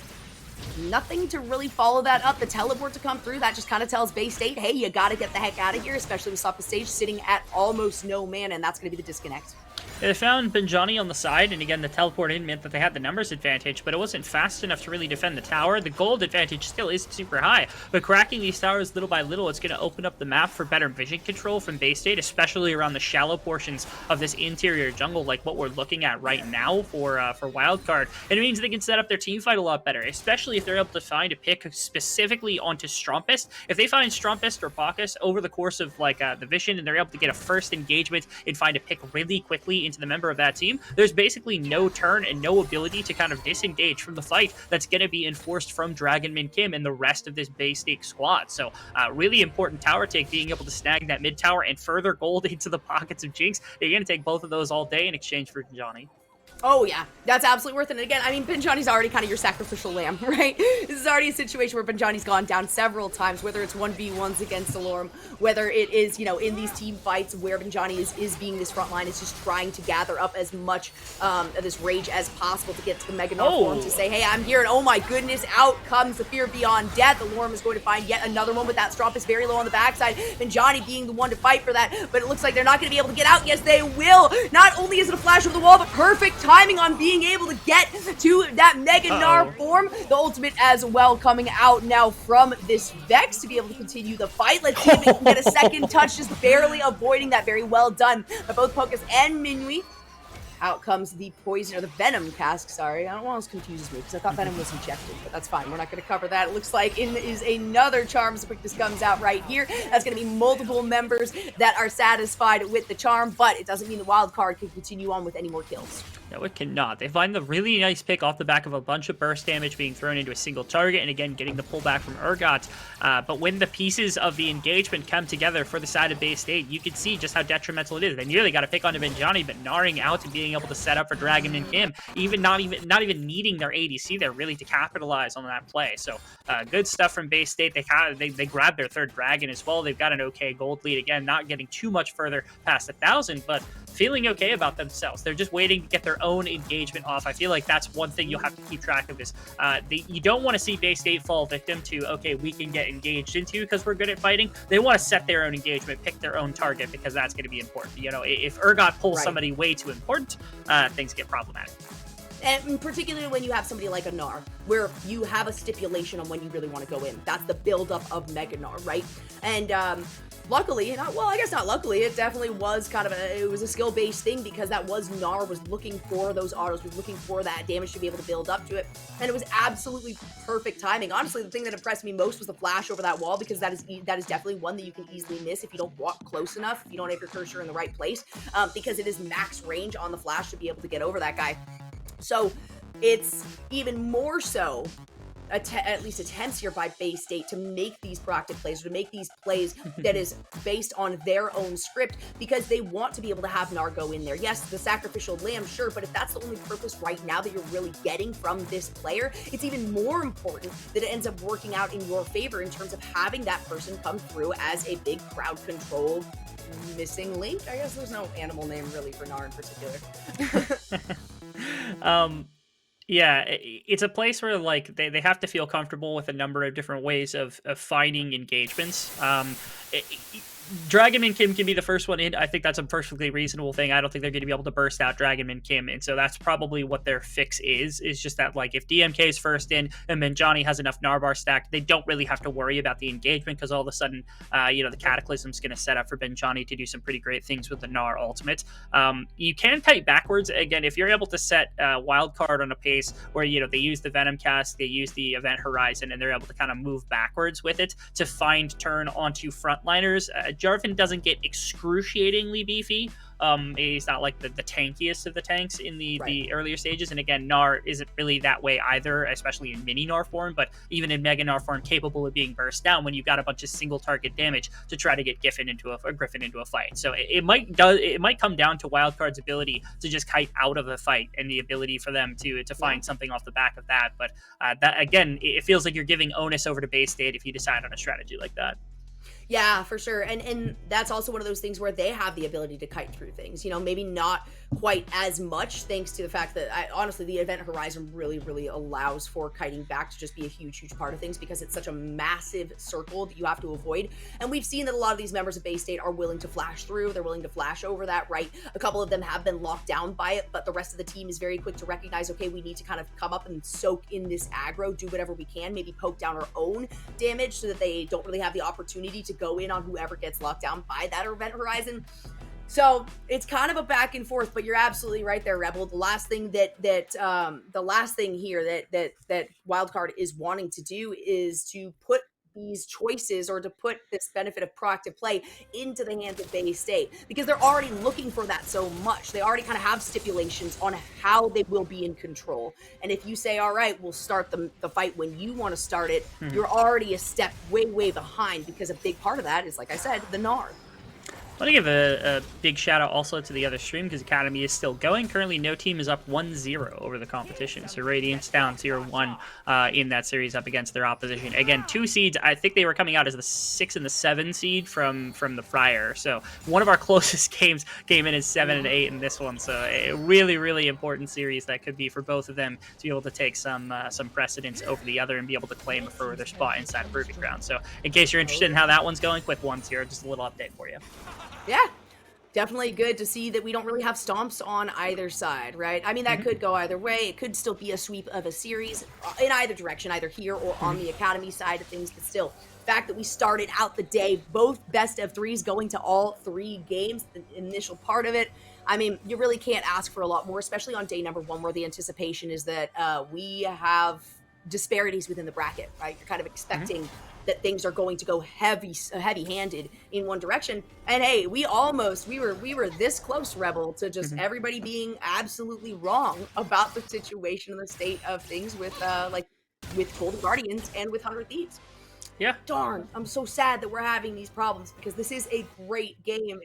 Nothing to really follow that up. The teleport to come through, that just kind of tells Bay State, hey, you got to get the heck out of here, especially with Sophist Sage sitting at almost no mana, and that's going to be the disconnect. They found Benjani on the side, and again, the teleport in meant that they had the numbers advantage, but it wasn't fast enough to really defend the tower. The gold advantage still is super high, but cracking these towers little by little, it's going to open up the map for better vision control from Bay State, especially around the shallow portions of this interior jungle, like what we're looking at right now for Wildcard. And it means they can set up their team fight a lot better, especially if they're able to find a pick specifically onto Strumpist. If they find Strumpist or Bacchus over the course of like the vision, and they're able to get a first engagement and find a pick really quickly into the member of that team, there's basically no turn and no ability to kind of disengage from the fight that's going to be enforced from Dragonman Kim and the rest of this Bay State squad. So really important tower take, being able to snag that mid tower and further gold into the pockets of Jinx. You're going to take both of those all day in exchange for Johnny. Oh, yeah, that's absolutely worth it. And again, I mean, Benjani's already kind of your sacrificial lamb, right? This is already a situation where Benjani's gone down several times, whether it's 1v1s against Alorm, whether it is, you know, in these team fights where Benjani is being this front line, is just trying to gather up as much of this rage as possible to get to the Mega Gnar form to say, hey, I'm here, and oh my goodness, out comes the Fear Beyond Death. Alorm is going to find yet another one with that Strumpist very low on the backside. Benjani being the one to fight for that, but it looks like they're not going to be able to get out. Yes, they will. Not only is it a flash over the wall, but perfect timing on being able to get to that Mega Gnar form. The ultimate as well coming out now from this Vex to be able to continue the fight. Let's see if we can get a second touch, just barely avoiding that. Very well done by both Pocus and Minui. Out comes the poison, or the venom cask, sorry. I don't know what else confuses me, because I thought venom was injected, but that's fine. We're not going to cover that. It looks like it is another charm. So quick, this comes out right here. That's going to be multiple members that are satisfied with the charm, but it doesn't mean the wild card can continue on with any more kills. No, it cannot. They find the really nice pick off the back of a bunch of burst damage being thrown into a single target, and again, getting the pullback from Urgot. But when the pieces of the engagement come together for the side of Bay State, you can see just how detrimental it is. They nearly got a pick onto Benjani, but Gnaring out and being able to set up for Dragon and Kim, not even needing their ADC there really to capitalize on that play. So good stuff from Bay State. They grabbed their third Dragon as well. They've got an okay gold lead. Again, not getting too much further past 1,000, but feeling okay about themselves. They're just waiting to get their own engagement off. I feel like that's one thing you'll have to keep track of is you don't want to see Bay State fall victim to, okay, we can get engaged into because we're good at fighting. They want to set their own engagement, pick their own target, because that's going to be important. You know, if Urgot pulls somebody way too important, things get problematic. And particularly when you have somebody like a Gnar, where you have a stipulation on when you really want to go in. That's the buildup of Mega Gnar, right? And luckily, well, I guess not luckily, it definitely was kind of it was a skill-based thing, because that was Gnar was looking for those autos, was looking for that damage to be able to build up to it. And it was absolutely perfect timing. Honestly, the thing that impressed me most was the flash over that wall, because that is definitely one that you can easily miss if you don't walk close enough, if you don't have your cursor in the right place, because it is max range on the flash to be able to get over that guy. So it's even more so at least attempts here by Bay State to make these proactive plays, or to make these plays that is based on their own script, because they want to be able to have Gnar go in there. Yes, the sacrificial lamb, sure, but if that's the only purpose right now that you're really getting from this player, it's even more important that it ends up working out in your favor in terms of having that person come through as a big crowd control missing link. I guess there's no animal name really for Gnar in particular. Yeah, it's a place where like they have to feel comfortable with a number of different ways of finding engagements. Dragonman Kim can be the first one in. I think that's a perfectly reasonable thing. I don't think they're going to be able to burst out Dragonman Kim, and so that's probably what their fix is just that, like, if DMK is first in and then Johnny has enough Narbar stacked, they don't really have to worry about the engagement, because all of a sudden, the Cataclysm's going to set up for Benjani to do some pretty great things with the Gnar ultimate. You can kite backwards. Again, if you're able to set Wildcard on a pace where, they use the Venom cast, they use the Event Horizon, and they're able to kind of move backwards with it to find turn onto frontliners. Jarvan doesn't get excruciatingly beefy. He's not like the tankiest of the tanks in the earlier stages. And again, Gnar isn't really that way either, especially in mini Gnar form, but even in Mega Gnar form, capable of being burst down when you've got a bunch of single target damage to try to get Griffin into a fight. So it might come down to Wildcard's ability to just kite out of the fight, and the ability for them to find something off the back of that. But that, again, it feels like you're giving onus over to Bay State if you decide on a strategy like that. Yeah, for sure. And that's also one of those things where they have the ability to kite through things. Maybe not quite as much, thanks to the fact that honestly, the event horizon really allows for kiting back to just be a huge part of things, because it's such a massive circle that you have to avoid. And we've seen that a lot of these members of Bay State are willing to flash through. They're willing to flash over that, right? A couple of them have been locked down by it, but the rest of the team is very quick to recognize, okay, we need to kind of come up and soak in this aggro, do whatever we can, maybe poke down our own damage so that they don't really have the opportunity to go in on whoever gets locked down by that event horizon. So it's kind of a back and forth, but you're absolutely right there, Rebel. The last thing here that Wildcard is wanting to do is to put these choices, or to put this benefit of proactive play into the hands of Bay State, because they're already looking for that so much. They already kind of have stipulations on how they will be in control. And if you say, all right, we'll start the fight when you want to start it, you're already a step way behind, because a big part of that is, like I said, the NAR. I want to give a big shout out also to the other stream, because Academy is still going. Currently, no team is up 1-0 over the competition. So Radiant's down 0-1 in that series up against their opposition. Again, 2 seeds. I think they were coming out as the 6 and the 7 seed from the prior. So one of our closest games came in as 7 and 8 in this one. So a really important series that could be for both of them to be able to take some precedence over the other and be able to claim a further spot inside Proving Ground. So in case you're interested in how that one's going, quick ones here, just a little update for you. Yeah, definitely good to see that we don't really have stomps on either side, right? I mean, that could go either way. It could still be a sweep of a series in either direction, either here or on the Academy side of things. But still, the fact that we started out the day, both best of threes going to all 3 games, the initial part of it, I mean, you really can't ask for a lot more, especially on day number 1, where the anticipation is that we have disparities within the bracket, right? You're kind of expecting that things are going to go heavy-handed in one direction. And hey, we were this close, Rebel, to just everybody being absolutely wrong about the situation and the state of things with Golden Guardians and with 100 Thieves. Yeah. Darn, I'm so sad that we're having these problems, because this is a great game.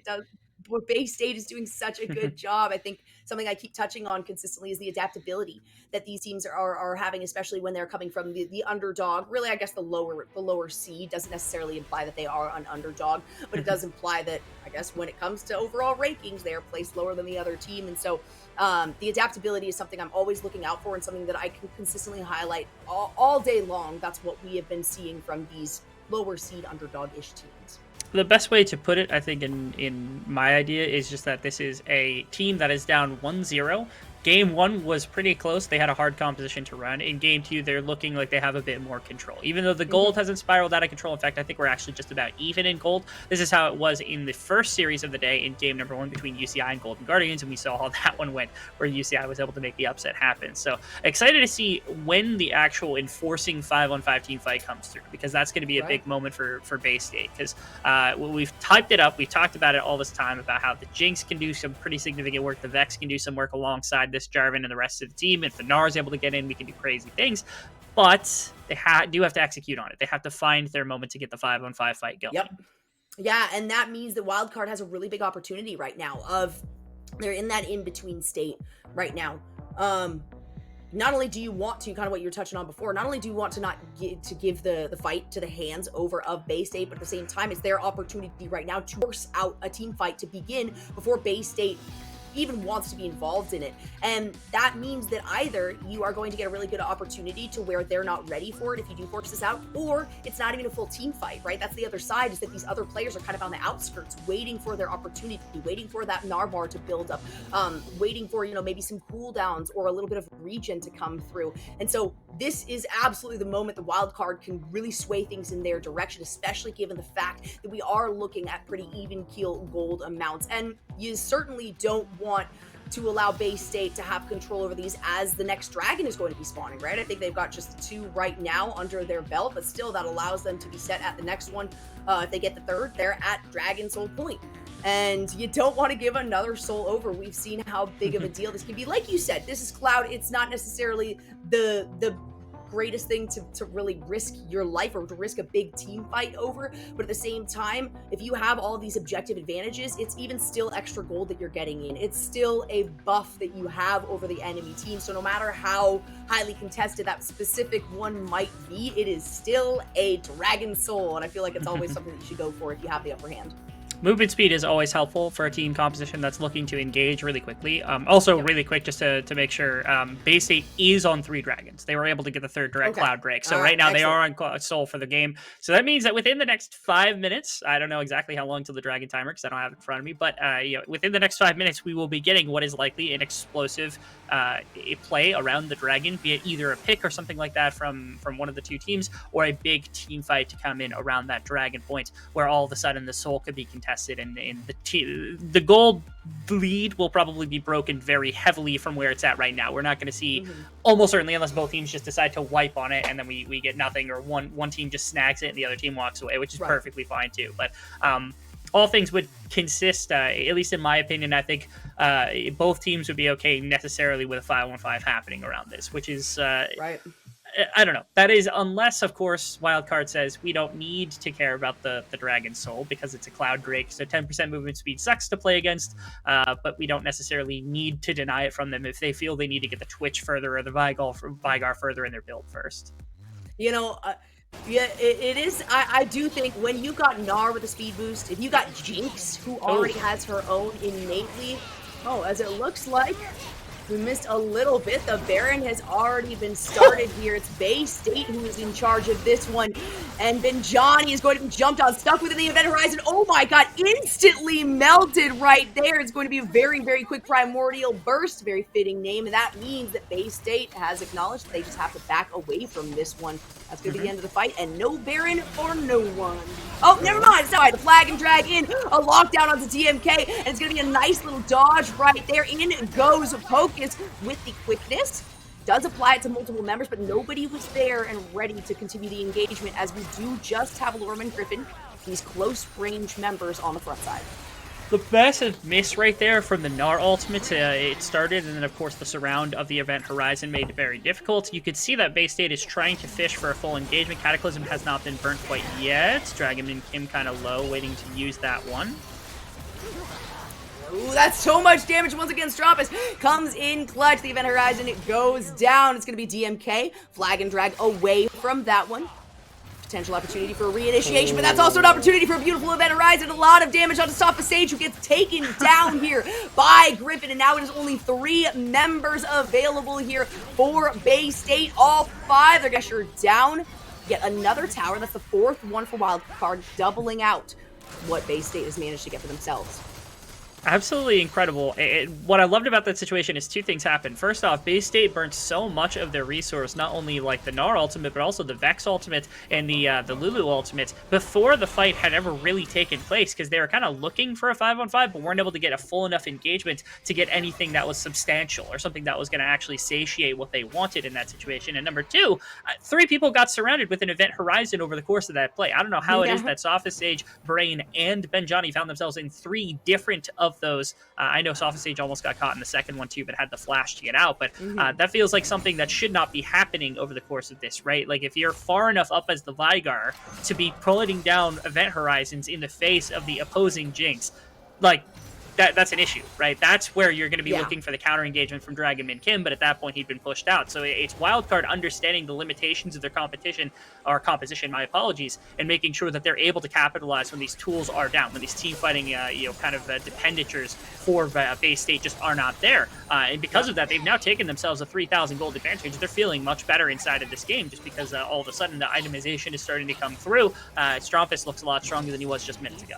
Bay State is doing such a good job. I think something I keep touching on consistently is the adaptability that these teams are having, especially when they're coming from the underdog. Really, I guess the lower seed doesn't necessarily imply that they are an underdog, but it does imply that, I guess, when it comes to overall rankings, they are placed lower than the other team. And so the adaptability is something I'm always looking out for, and something that I can consistently highlight all day long. That's what we have been seeing from these lower seed underdog-ish teams. The best way to put it, I think, in my idea, is just that this is a team that is down 1-0. Game 1 was pretty close. They had a hard composition to run. In Game 2, they're looking like they have a bit more control. Even though the gold hasn't spiraled out of control. In fact, I think we're actually just about even in gold. This is how it was in the first series of the day in game number 1 between UCI and Golden Guardians, and we saw how that one went, where UCI was able to make the upset happen. So excited to see when the actual enforcing 5-on-5 team fight comes through, because that's going to be a big moment for Bay State, because we've typed it up. We've talked about it all this time about how the Jinx can do some pretty significant work. The Vex can do some work alongside this Jarvan and the rest of the team. If the NAR is able to get in, we can do crazy things. But they do have to execute on it. They have to find their moment to get the 5-on-5 fight going. Yep. Yeah, and that means that Wildcard has a really big opportunity right now. They're in that in-between state right now. Not only do you want to, kind of what you were touching on before, not only do you want to not give the fight to the hands of Bay State, but at the same time, it's their opportunity right now to force out a team fight to begin before Bay State even wants to be involved in it. And that means that either you are going to get a really good opportunity to where they're not ready for it if you do force this out, or it's not even a full team fight, right? That's the other side, is that these other players are kind of on the outskirts, waiting for their opportunity, waiting for that NAR bar to build up, waiting for, maybe some cooldowns or a little bit of regen to come through. And so this is absolutely the moment the Wildcard can really sway things in their direction, especially given the fact that we are looking at pretty even keel gold amounts. And you certainly don't want to allow Bay State to have control over these as the next dragon is going to be spawning, right? I think they've got just 2 right now under their belt, but still that allows them to be set at the next one. If they get the 3rd, they're at Dragon Soul Point. And you don't want to give another soul over. We've seen how big of a deal this can be. Like you said, this is Cloud. It's not necessarily the greatest thing to really risk your life or to risk a big team fight over, but at the same time, if you have all these objective advantages, it's even still extra gold that you're getting in. It's still a buff that you have over the enemy team. So no matter how highly contested that specific one might be, it is still a dragon soul, and I feel like it's always something that you should go for if you have the upper hand. movement speed is always helpful for a team composition that's looking to engage really quickly. Also, really quick, just to make sure, Bay State is on 3 dragons. They were able to get the 3rd direct cloud break. So right now they are on Soul for the game. So that means that within the next 5 minutes, I don't know exactly how long till the dragon timer because I don't have it in front of me, but within the next 5 minutes, we will be getting what is likely an explosive play around the dragon, be it either a pick or something like that from one of the 2 teams, or a big team fight to come in around that dragon point, where all of a sudden the Soul could be contested, and the gold lead will probably be broken very heavily from where it's at right now. We're not going to see, almost certainly, unless both teams just decide to wipe on it and then we get nothing, or one team just snags it and the other team walks away, which is perfectly fine too. But all things would consist, at least in my opinion, I think both teams would be okay necessarily with a 5-on-5 happening around this, which is right. I don't know. That is, unless, of course, Wildcard says we don't need to care about the Dragon Soul because it's a Cloud Drake, so 10% movement speed sucks to play against, but we don't necessarily need to deny it from them if they feel they need to get the Twitch further or the Vygar further in their build first. You know, yeah, it is. I do think when you got Gnar with a speed boost, if you got Jinx, who already has her own innately, as it looks like, we missed a little bit. The Baron has already been started here. It's Bay State who is in charge of this one. And Benjani is going to be jumped on, stuck within the event horizon. Oh my god, instantly melted right there. It's going to be a very, very quick primordial burst. Very fitting name. And that means that Bay State has acknowledged that they just have to back away from this one. That's going to be the end of the fight. And no Baron for no one. Oh, never mind. Sorry, the flag and drag in. A lockdown onto DMK. And it's going to be a nice little dodge right there. In goes Pocus with the quickness. Does apply it to multiple members, but nobody was there and ready to continue the engagement, as we do just have Lorman Griffin, these close range members on the front side. The massive miss right there from the Gnar ultimate. It started, and then of course the surround of the event horizon made it very difficult. You could see that Bay State is trying to fish for a full engagement. Cataclysm has not been burnt quite yet. Dragon and Kim kind of low, waiting to use that one. Ooh, that's so much damage. Once again, Strampus comes in clutch. The event horizon, it goes down. It's going to be DMK. Flag and drag away from that one. Potential opportunity for a reinitiation, but that's also an opportunity for a beautiful event horizon. A lot of damage on the top of Sage, who gets taken down here by Griffin. And now it is only 3 members available here for Bay State. All 5, they're going to sure down. Yet another tower. That's the 4th one for Wildcard, doubling out what Bay State has managed to get for themselves. Absolutely incredible. What I loved about that situation is 2 things happened. First off, Bay State burnt so much of their resource, not only like the Gnar ultimate, but also the Vex ultimate and the Lulu ultimate, before the fight had ever really taken place, because they were kind of looking for a 5-on-5, but weren't able to get a full enough engagement to get anything that was substantial or something that was going to actually satiate what they wanted in that situation. And number 2, 3 people got surrounded with an event horizon over the course of that play. I don't know how it is that Sophist Sage, Brain, and Benjani found themselves in 3 different of those. I know Sophist Sage almost got caught in the second one too, but had the flash to get out. But that feels like something that should not be happening over the course of this, right? Like, if you're far enough up as the Vygar to be pulling down event horizons in the face of the opposing Jinx, like, that's an issue, right? That's where you're going to be looking for the counter engagement from Dragon Min Kim, but at that point he'd been pushed out. So it's Wildcard understanding the limitations of their competition, or composition, my apologies, and making sure that they're able to capitalize when these tools are down, when these team fighting, dependitures for Bay State just are not there. And because of that, they've now taken themselves a 3,000 gold advantage. They're feeling much better inside of this game, just because all of a sudden the itemization is starting to come through. Strumpus looks a lot stronger than he was just minutes ago.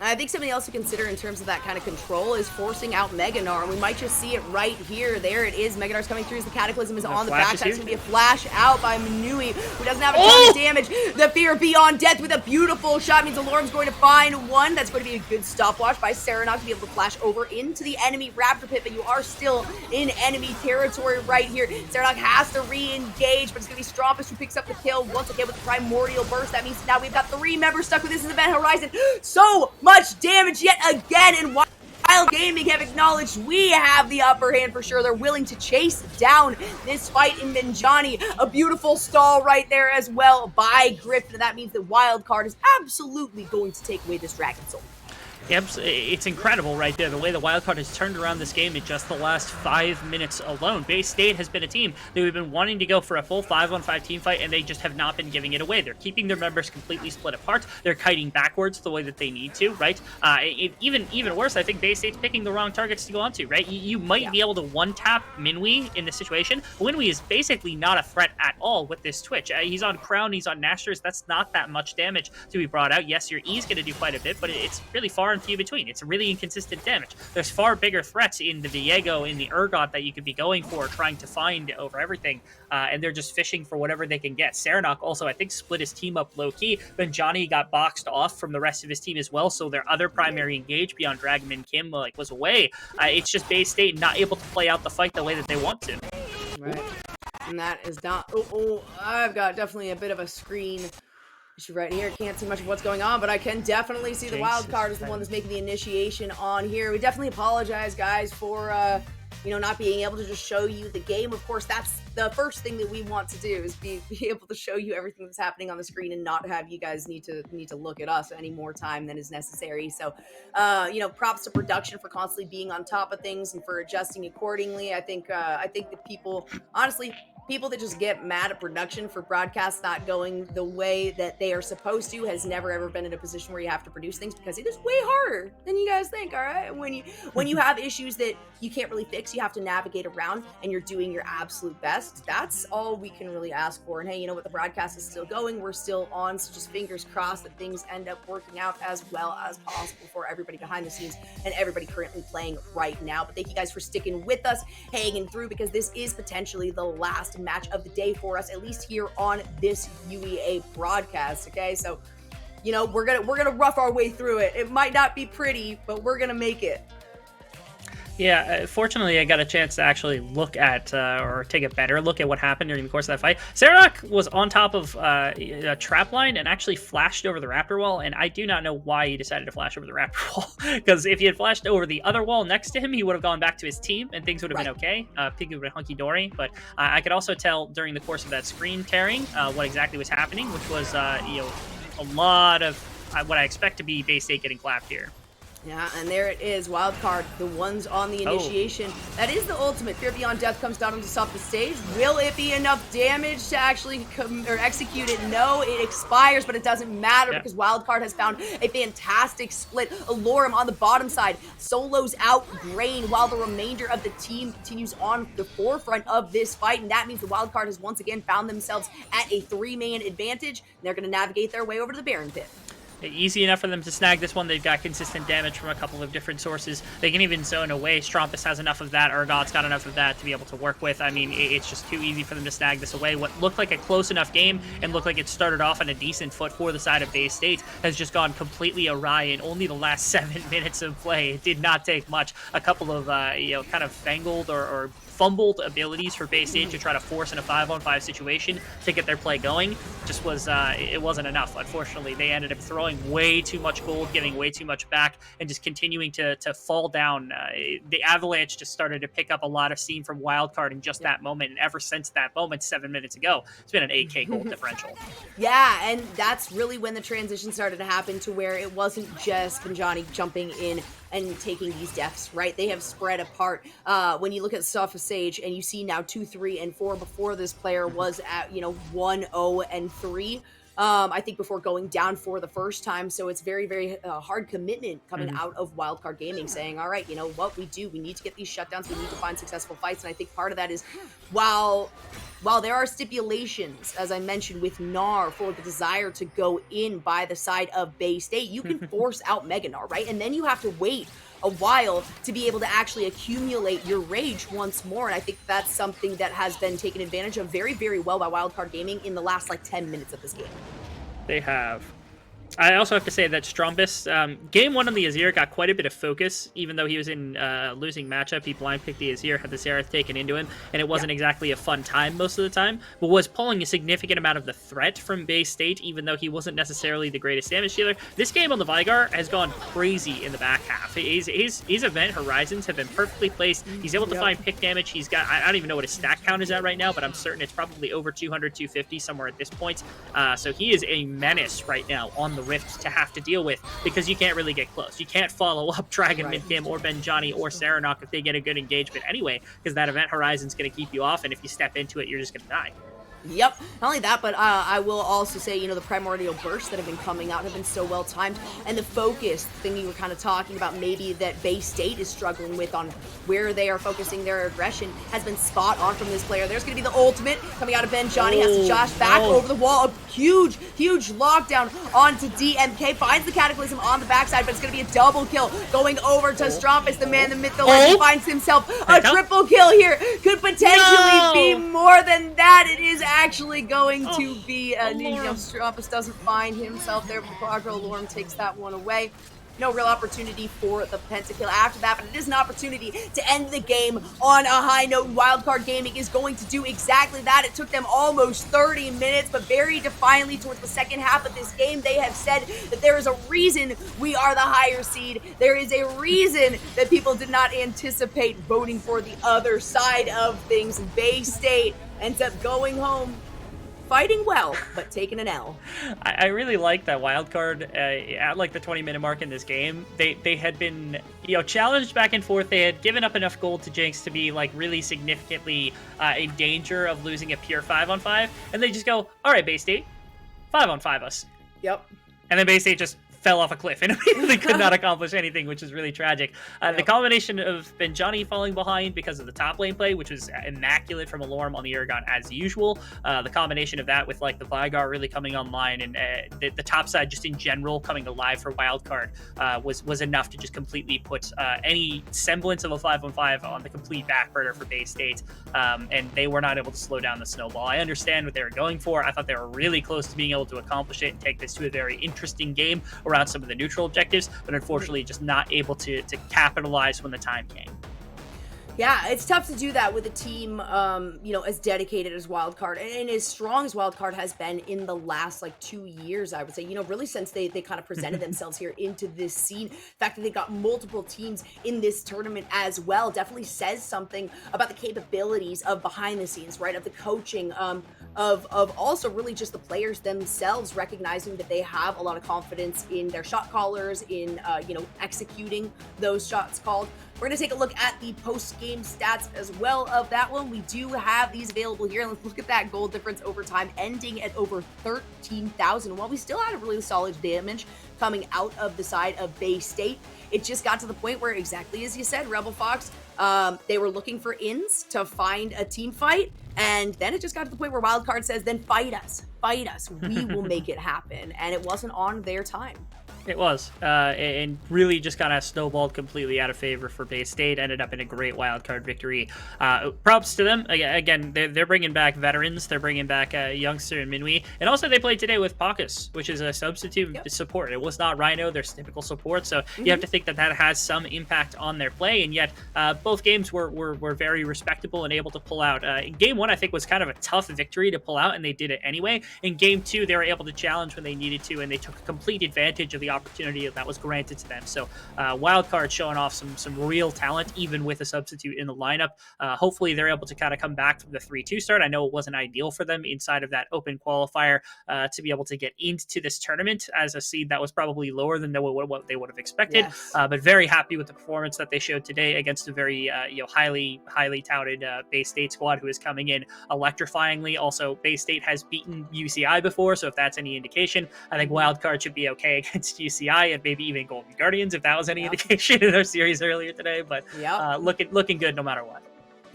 I think something else to consider in terms of that kind of control is forcing out Mega Gnar, and we might just see it right here. There it is. Mega Gnar's coming through as the Cataclysm is on the back. That's going to be a flash out by Manui, who doesn't have a ton of damage. The Fear Beyond Death with a beautiful shot means Alorum's going to find one. That's going to be a good stopwatch by Serenok to be able to flash over into the enemy Raptor Pit, but you are still in enemy territory right here. Serenok has to re-engage, but it's going to be Strampus who picks up the kill once again with the Primordial Burst. That means now we've got 3 members stuck with this event horizon. So much damage yet again, and Wild Gaming have acknowledged we have the upper hand for sure. They're willing to chase down this fight in Benjani. A beautiful stall right there as well by Griffin. That means that Wildcard is absolutely going to take away this Dragon Soul. It's incredible right there, the way the Wildcard has turned around this game in just the last 5 minutes alone. Bay State has been a team that we've been wanting to go for a full 5-on-5 team fight, and they just have not been giving it away. They're keeping their members completely split apart. They're kiting backwards the way that they need to, right? Even worse, I think Bay State's picking the wrong targets to go onto, right? You might be able to one-tap Minwee in this situation. Minwee is basically not a threat at all with this Twitch. He's on Crown, he's on Nashers. That's not that much damage to be brought out. Yes, your E's going to do quite a bit, but it's really far and few between. It's really inconsistent damage. There's far bigger threats in the Viego, in the Urgot that you could be going for, trying to find over everything, and they're just fishing for whatever they can get. Serenok also, I think, split his team up low-key. Then Johnny got boxed off from the rest of his team as well, so their other primary engage beyond Dragonman Kim was away. It's just Bay State not able to play out the fight the way that they want to. Right. And that is not... I've got definitely a bit of a screen issue right here. Can't see much of what's going on, but I can definitely see the wild card is the one that's making the initiation on here. We definitely apologize, guys, for not being able to just show you the game. Of course, that's the first thing that we want to do, is be able to show you everything that's happening on the screen and not have you guys need to look at us any more time than is necessary. So, props to production for constantly being on top of things and for adjusting accordingly. I think that people, honestly, people that just get mad at production for broadcasts not going the way that they are supposed to has never ever been in a position where you have to produce things, because it is way harder than you guys think. All right, when you have issues that you can't really fix, you have to navigate around, and you're doing your absolute best. That's all we can really ask for. And hey, you know what? The broadcast is still going. We're still on, so just fingers crossed that things end up working out as well as possible for everybody behind the scenes and everybody currently playing right now. But thank you guys for sticking with us, hanging through, because this is potentially the last match of the day for us, at least here on this UEA broadcast. Okay, so we're gonna rough our way through it. It might not be pretty, but we're gonna make it. Yeah, fortunately, I got a chance to actually look at, or take a better look at what happened during the course of that fight. Serenok was on top of a trap line and actually flashed over the raptor wall, and I do not know why he decided to flash over the raptor wall, because if he had flashed over the other wall next to him, he would have gone back to his team, and things would have been okay. Pig would have been hunky-dory, but I could also tell during the course of that screen tearing what exactly was happening, which was, a lot of what I expect to be Bay State getting clapped here. Yeah, and there it is, Wildcard, the ones on the initiation. That is the ultimate. Fear Beyond Death comes down to stop the stage. Will it be enough damage to actually execute it? No, it expires, but it doesn't matter because Wildcard has found a fantastic split. Alorum on the bottom side solos out Grain, while the remainder of the team continues on the forefront of this fight, and that means the Wildcard has once again found themselves at a 3-man advantage, and they're going to navigate their way over to the Baron Pit. Easy enough for them to snag this one. They've got consistent damage from a couple of different sources. They can even zone away. Strumpus has enough of that. Urgot's got enough of that to be able to work with. I mean, it's just too easy for them to snag this away. What looked like a close enough game and looked like it started off on a decent foot for the side of Bay State has just gone completely awry in only the last 7 minutes of play. It did not take much. A couple of, kind of fangled or fumbled abilities for Bay State to try to force in a 5-on-5 situation to get their play going just was, it wasn't enough. Unfortunately, they ended up throwing way too much gold, giving way too much back, and just continuing to fall down. The Avalanche just started to pick up a lot of steam from Wildcard in just that moment, and ever since that moment 7 minutes ago, it's been an 8K gold differential. Yeah, and that's really when the transition started to happen, to where it wasn't just Panjani jumping in and taking these deaths, right? They have spread apart. When you look at Sofa Sage and you see now 2, 3, and 4 before this player was at, 1, 0, and 3. I think before going down for the first time. So it's very, very hard commitment coming out of Wildcard Gaming, saying, all right, you know what we do? We need to get these shutdowns. We need to find successful fights. And I think part of that is, while there are stipulations, as I mentioned, with Gnar for the desire to go in by the side of Bay State, you can force out Mega Gnar, right? And then you have to wait a while to be able to actually accumulate your rage once more. And I think that's something that has been taken advantage of very, very well by Wildcard Gaming in the last 10 minutes of this game. They have. I also have to say that Strumbus, game 1 on the Azir got quite a bit of focus, even though he was in losing matchup. He blind picked the Azir, had the Xerath taken into him, and it wasn't exactly a fun time most of the time, but was pulling a significant amount of the threat from Bay State, even though he wasn't necessarily the greatest damage dealer. This game on the Vigar has gone crazy in the back half. His event horizons have been perfectly placed. He's able to find pick damage. He's got, I don't even know what his stack count is at right now, but I'm certain it's probably over 200, 250, somewhere at this point. So he is a menace right now on the the Rift to have to deal with, because you can't really get close. You can't follow up Dragon Right. mid-game or Benjani or Serenok if they get a good engagement anyway, because that event horizon's going to keep you off, and if you step into it, you're just going to die. Yep. Not only that, but I will also say, the primordial bursts that have been coming out have been so well timed, and the focus thing you were kind of talking about, maybe that Bay State is struggling with on where they are focusing their aggression, has been spot on from this player. There's going to be the ultimate coming out of Benjani, has to Josh back over the wall. A huge lockdown onto DMK, finds the Cataclysm on the backside, but it's going to be a double kill going over to Strumpus, the man, the myth, the legend, finds himself a triple kill here. Could potentially be more than that. It is actually going to be Strumpus doesn't find himself there, but the Quadro Lorm takes that one away. No real opportunity for the pentakill after that, but it is an opportunity to end the game on a high note. Wildcard Gaming is going to do exactly that. It took them almost 30 minutes, but very defiantly towards the second half of this game, they have said that there is a reason we are the higher seed. There is a reason that people did not anticipate voting for the other side of things. Bay State ends up going home fighting well, but taking an L. I really like that Wildcard at like the 20-minute mark in this game. They had been challenged back and forth. They had given up enough gold to Jinx to be like really significantly in danger of losing a pure 5-on-5, and they just go, all right, Bay State, 5-on-5 us. Yep. And then Bay State just fell off a cliff and immediately could not accomplish anything, which is really tragic. The combination of Benjani falling behind because of the top lane play, which was immaculate from Alorm on the Aragon as usual. The combination of that with like the Vigar really coming online, and the top side just in general coming alive for Wildcard was enough to just completely put any semblance of a 5-on-5 on the complete back burner for Bay State. And they were not able to slow down the snowball. I understand what they were going for. I thought they were really close to being able to accomplish it and take this to a very interesting game around some of the neutral objectives, but unfortunately just not able to capitalize when the time came. Yeah, it's tough to do that with a team, as dedicated as Wildcard and as strong as Wildcard has been in the last 2 years, I would say, really since they kind of presented themselves here into this scene. The fact that they got multiple teams in this tournament as well definitely says something about the capabilities of behind the scenes, right? Of the coaching, of also really just the players themselves recognizing that they have a lot of confidence in their shot callers, in, executing those shots called. We're going to take a look at the post-game stats as well of that one. We do have these available here. Let's look at that goal difference over time, ending at over 13,000. While we still had a really solid damage coming out of the side of Bay State, it just got to the point where, exactly as you said, Rebel Fox, they were looking for ins to find a team fight. And then it just got to the point where Wildcard says, then fight us. We will make it happen. And it wasn't on their time. It was, and really just kind of snowballed completely out of favor for Bay State. Ended up in a great wildcard victory. Props to them. Again, they're bringing back veterans. They're bringing back Youngster and Minwee. And also they played today with Paucus, which is a substitute support. It was not Rhino, their typical support. So you have to think that has some impact on their play. And yet both games were very respectable and able to pull out. In game one, I think, was kind of a tough victory to pull out, and they did it anyway. In game two, they were able to challenge when they needed to, and they took complete advantage of the opportunity that was granted to them. So Wildcard showing off some real talent, even with a substitute in the lineup. Hopefully they're able to kind of come back from the 3-2 start. I know it wasn't ideal for them inside of that open qualifier to be able to get into this tournament as a seed that was probably lower than what they would have expected. Yes. But very happy with the performance that they showed today against a very highly touted Bay State squad who is coming in electrifyingly. Also, Bay State has beaten UCI before, so if that's any indication, I think Wildcard should be okay against UCI and maybe even Golden Guardians if that was any indication in their series earlier today. But looking good no matter what.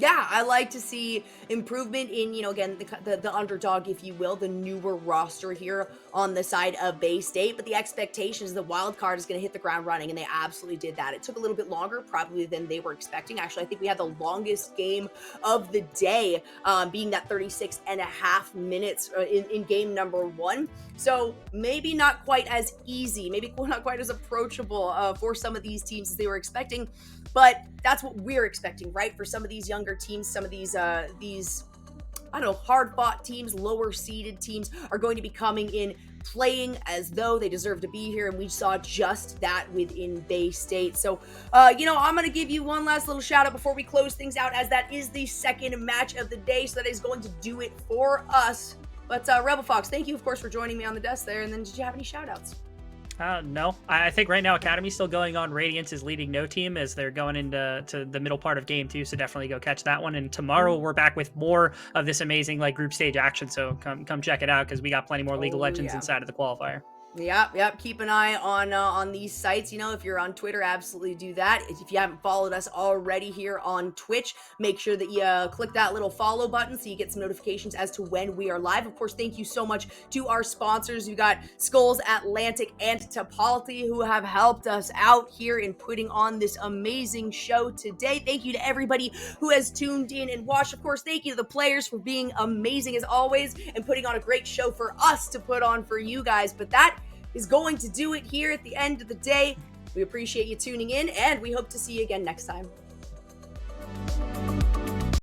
Yeah, I like to see improvement in, again, the underdog, if you will, the newer roster here on the side of Bay State. But the expectation is the Wildcard is going to hit the ground running, and they absolutely did that. It took a little bit longer, probably, than they were expecting. Actually, I think we had the longest game of the day, being that 36 and a half minutes in game number one. So maybe not quite as easy, maybe not quite as approachable for some of these teams as they were expecting. But that's what we're expecting, right? For some of these younger teams, some of these hard-fought teams, lower-seeded teams are going to be coming in playing as though they deserve to be here, and we saw just that within Bay State. So, I'm going to give you one last little shout-out before we close things out, as that is the second match of the day, so that is going to do it for us. But, Rebel Fox, thank you, of course, for joining me on the desk there, and then did you have any shout-outs? No, I think right now Academy's still going on. Radiance is leading no team as they're going into the middle part of game 2, so definitely go catch that one. And tomorrow we're back with more of this amazing like group stage action, so come check it out because we got plenty more League of Legends inside of the qualifier. Yep. Keep an eye on these sites. You know, if you're on Twitter, absolutely do that. If you haven't followed us already here on Twitch, make sure that you click that little follow button so you get some notifications as to when we are live. Of course, thank you so much to our sponsors. We got Skulls Atlantic and Topality who have helped us out here in putting on this amazing show today. Thank you to everybody who has tuned in and watched. Of course, thank you to the players for being amazing as always and putting on a great show for us to put on for you guys. But that is going to do it here at the end of the day. We appreciate you tuning in, and we hope to see you again next time.